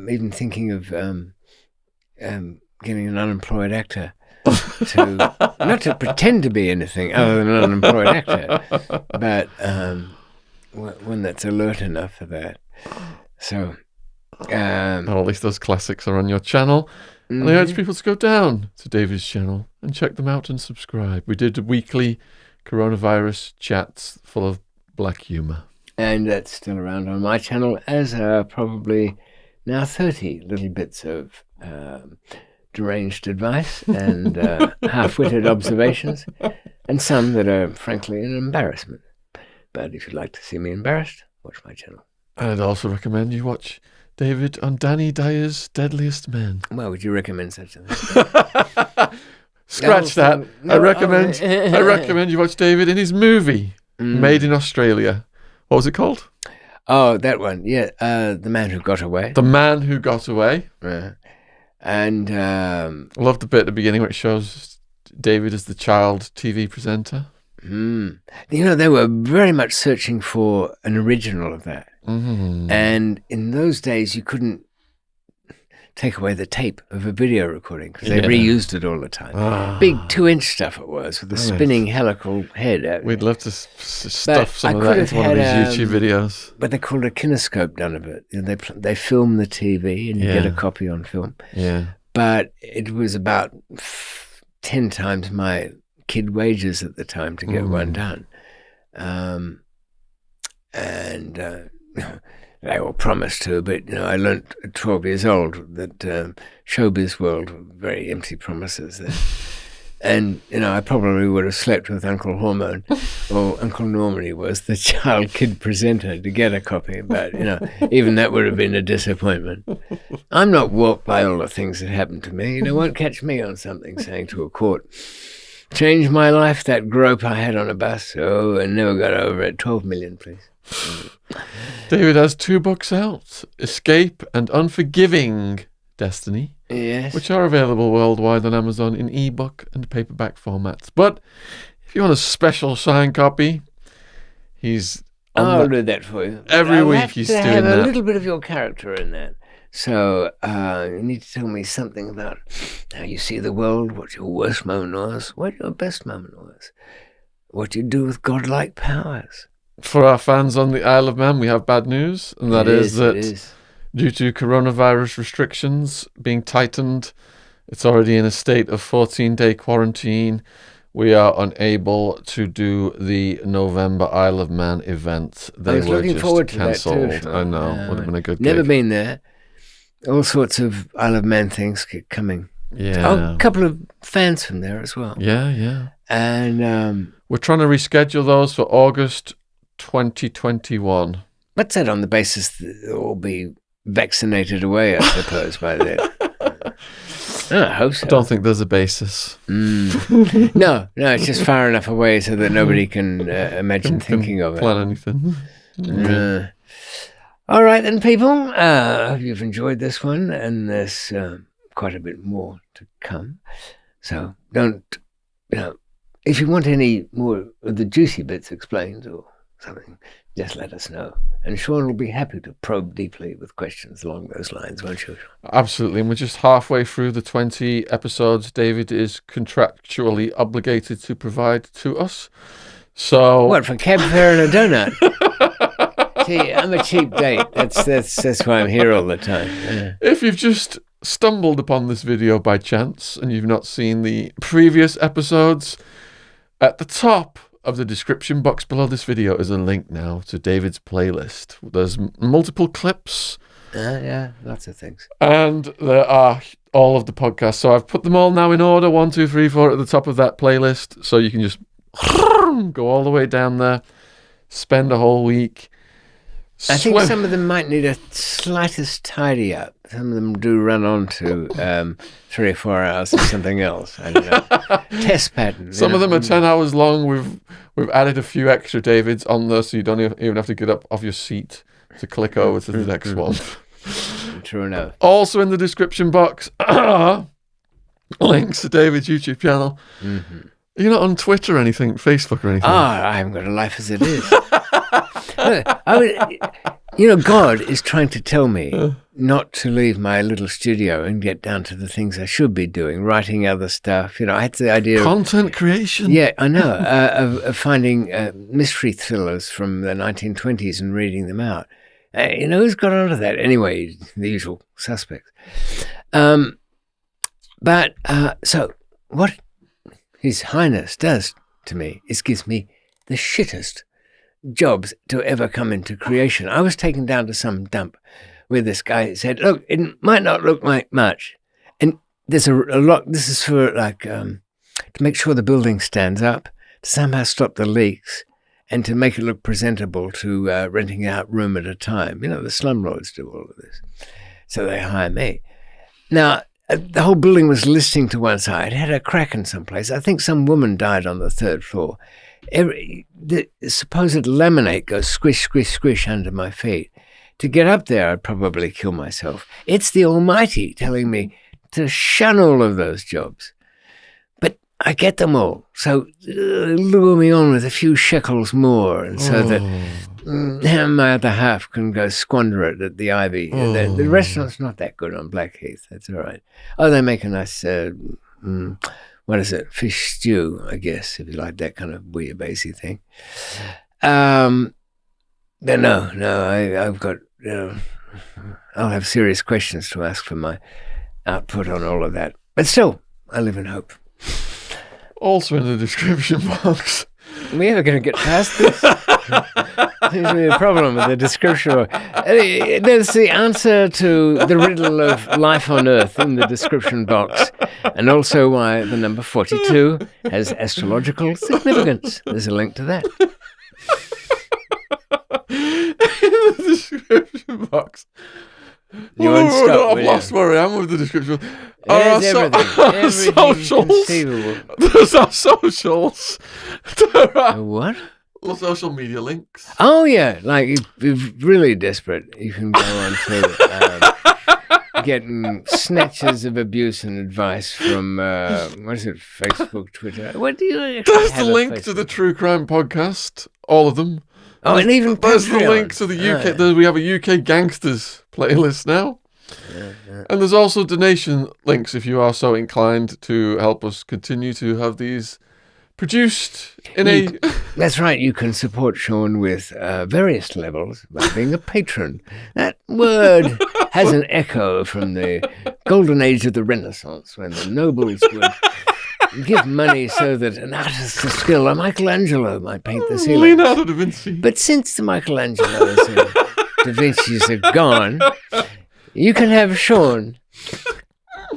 even thinking of getting an unemployed actor to not to pretend to be anything other than an unemployed actor, but one that's alert enough for that. So, at least those classics are on your channel. And I urge people to go down to David's channel and check them out and subscribe. We did weekly coronavirus chats full of black humour. And that's still around on my channel, as probably now 30 little bits of deranged advice and half-witted observations, and some that are frankly an embarrassment. But if you'd like to see me embarrassed, watch my channel. I'd also recommend you watch David on Danny Dyer's Deadliest Men. Why would you recommend such a thing? Scratch that. I recommend you watch David in his movie, Made in Australia. What was it called? Oh, that one. Yeah, The Man Who Got Away. The Man Who Got Away. And I love the bit at the beginning where it shows David as the child TV presenter. They were very much searching for an original of that. And in those days, you couldn't take away the tape of a video recording because they reused it all the time. Big 2-inch stuff it was with a spinning helical head. We'd love to stuff some of that into one of these YouTube videos. But they called a kinescope none of it. They film the TV and you get a copy on film. Yeah. But it was about 10 times my kid wages at the time to get one done. They were promised to, but I learnt at 12 years old that showbiz world were very empty promises there. And I probably would have slept with Uncle Hormone, or Uncle Norman, he was the child kid presenter, to get a copy. But even that would have been a disappointment. I'm not warped by all the things that happened to me. Won't catch me on something saying to a court, changed my life, that grope I had on a bus. Oh, and never got over it. 12 million, please. David has 2 books out, Escape and Unforgiving Destiny, which are available worldwide on Amazon in ebook and paperback formats. But if you want a special signed copy, I'll do that for you. Every week he's doing that. Have a little bit of your character in that. So you need to tell me something about how you see the world, what your worst moment was, what your best moment was, what you do with godlike powers. For our fans on the Isle of Man, we have bad news, and that is that Due to coronavirus restrictions being tightened, it's already in a state of 14-day quarantine. We are unable to do the November Isle of Man event. I was looking forward to that too, cancelled. Shaun. I know, would have been a good Never gig. been there. All sorts of Isle of Man things keep coming. Yeah. Oh, a couple of fans from there as well. Yeah. And We're trying to reschedule those for August 2021. what's that on the basis that they'll all be vaccinated away, I suppose, by then? I hope so. I don't think there's a basis. No, it's just far enough away so that nobody can imagine thinking of it. Plan anything. All right then, people. I hope you've enjoyed this one, and there's quite a bit more to come. So if you want any more of the juicy bits explained or something, just let us know. And Shaun will be happy to probe deeply with questions along those lines, won't you? Absolutely. And we're just halfway through the 20 episodes David is contractually obligated to provide to us. So What, for cab fare and a donut? See, I'm a cheap date. That's why I'm here all the time. Yeah. if you've just stumbled upon this video by chance and you've not seen the previous episodes, at the top of the description box below this video is a link now to David's playlist. There's multiple clips. Yeah, lots of things. And there are all of the podcasts. So I've put them all now in order, 1, 2, 3, 4 at the top of that playlist. So you can just go all the way down there, spend a whole week. I think some of them might need a slightest tidy up. Some of them do run on to 3 or 4 hours of something else. I don't know. Test pattern. Some of them are 10 hours long. We've added a few extra Davids on there, so you don't even have to get up off your seat to click over to the next one. True enough. Also in the description box are links to David's YouTube channel. Mm-hmm. You're not on Twitter or anything, Facebook or anything? I haven't got a life as it is. God is trying to tell me not to leave my little studio and get down to the things I should be doing, writing other stuff. I had the idea of Content creation. Yeah, I know, of finding mystery thrillers from the 1920s and reading them out. Who's got onto that? Anyway, the usual suspects. So what His Highness does to me is gives me the shittest jobs to ever come into creation. I was taken down to some dump where this guy said, look, it might not look like much. And there's a lot, this is for to make sure the building stands up, to somehow stop the leaks, and to make it look presentable to renting out room at a time. The slumlords do all of this. So they hire me. Now, the whole building was listing to one side. It had a crack in some place. I think some woman died on the 3rd floor. The supposed laminate goes squish, squish, squish under my feet. To get up there, I'd probably kill myself. It's the Almighty telling me to shun all of those jobs. But I get them all. So lure me on with a few shekels more, and so that my other half can go squander it at the Ivy. The restaurant's not that good on Blackheath. That's all right. Oh, they make a nice... what is it? Fish stew, I guess, if you like that kind of bouillabaisse thing. I've got, I'll have serious questions to ask for my output on all of that. But still, I live in hope. Also in the description box. Are we ever going to get past this? Seems to be a problem with the description. There's the answer to the riddle of life on Earth in the description box, and also why the number 42 has astrological significance. There's a link to that. In the description box. You won't stop, I've will lost you? where I am with the description. There's everything Socials. conceivable. There's our socials. There are What? social media links. Oh, yeah. Like, if you're really desperate, you can go on to getting snatches of abuse and advice from, what is it, Facebook, Twitter? What do you actually There's have the a link to the True Crime podcast. All of them. Oh, and even There's the Patreon. link to the UK. Oh, yeah. We have a UK gangsters playlist now. Yeah. And there's also donation links if you are so inclined to help us continue to have these produced in That's right. You can support Shaun with various levels by being a patron. That word has an echo from the golden age of the Renaissance, when the nobles would give money so that an artist of skill, like Michelangelo, might paint the ceiling. Leonardo da Vinci. But since the Michelangelos and Da Vinci's are gone, you can have Shaun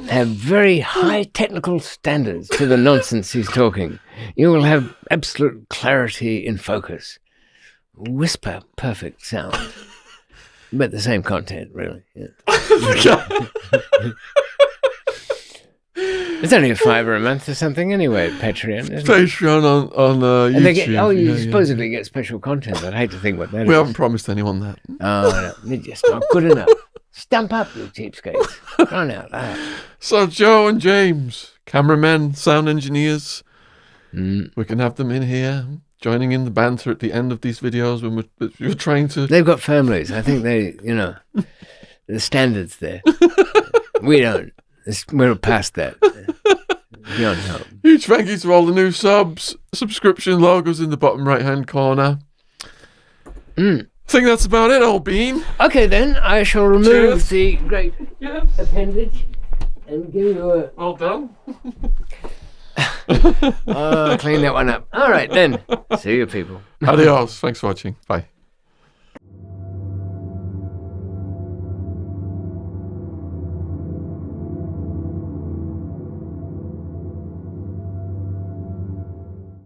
have very high technical standards to the nonsense he's talking. You will have absolute clarity in focus. Whisper perfect sound. But the same content, really. Yeah. It's only $5 a month or something anyway at Patreon, isn't it? Patreon on YouTube. And they get, you supposedly get special content. I'd hate to think what that is. We haven't promised anyone that. Oh, no. They're just not good enough. Stump up, you cheapskates. Run out loud. So Joe and James, cameramen, sound engineers, we can have them in here, joining in the banter at the end of these videos when we're trying to... They've got families. I think they, the standards there. We don't. We're past that. Beyond help. Huge thank you to all the new subs. Subscription logos in the bottom right-hand corner. I think that's about it, old bean. Okay, then. I shall remove Cheers. the great appendage and give you a... Well done. Clean that one up. All right, then. See you, people. Adios. Thanks for watching. Bye.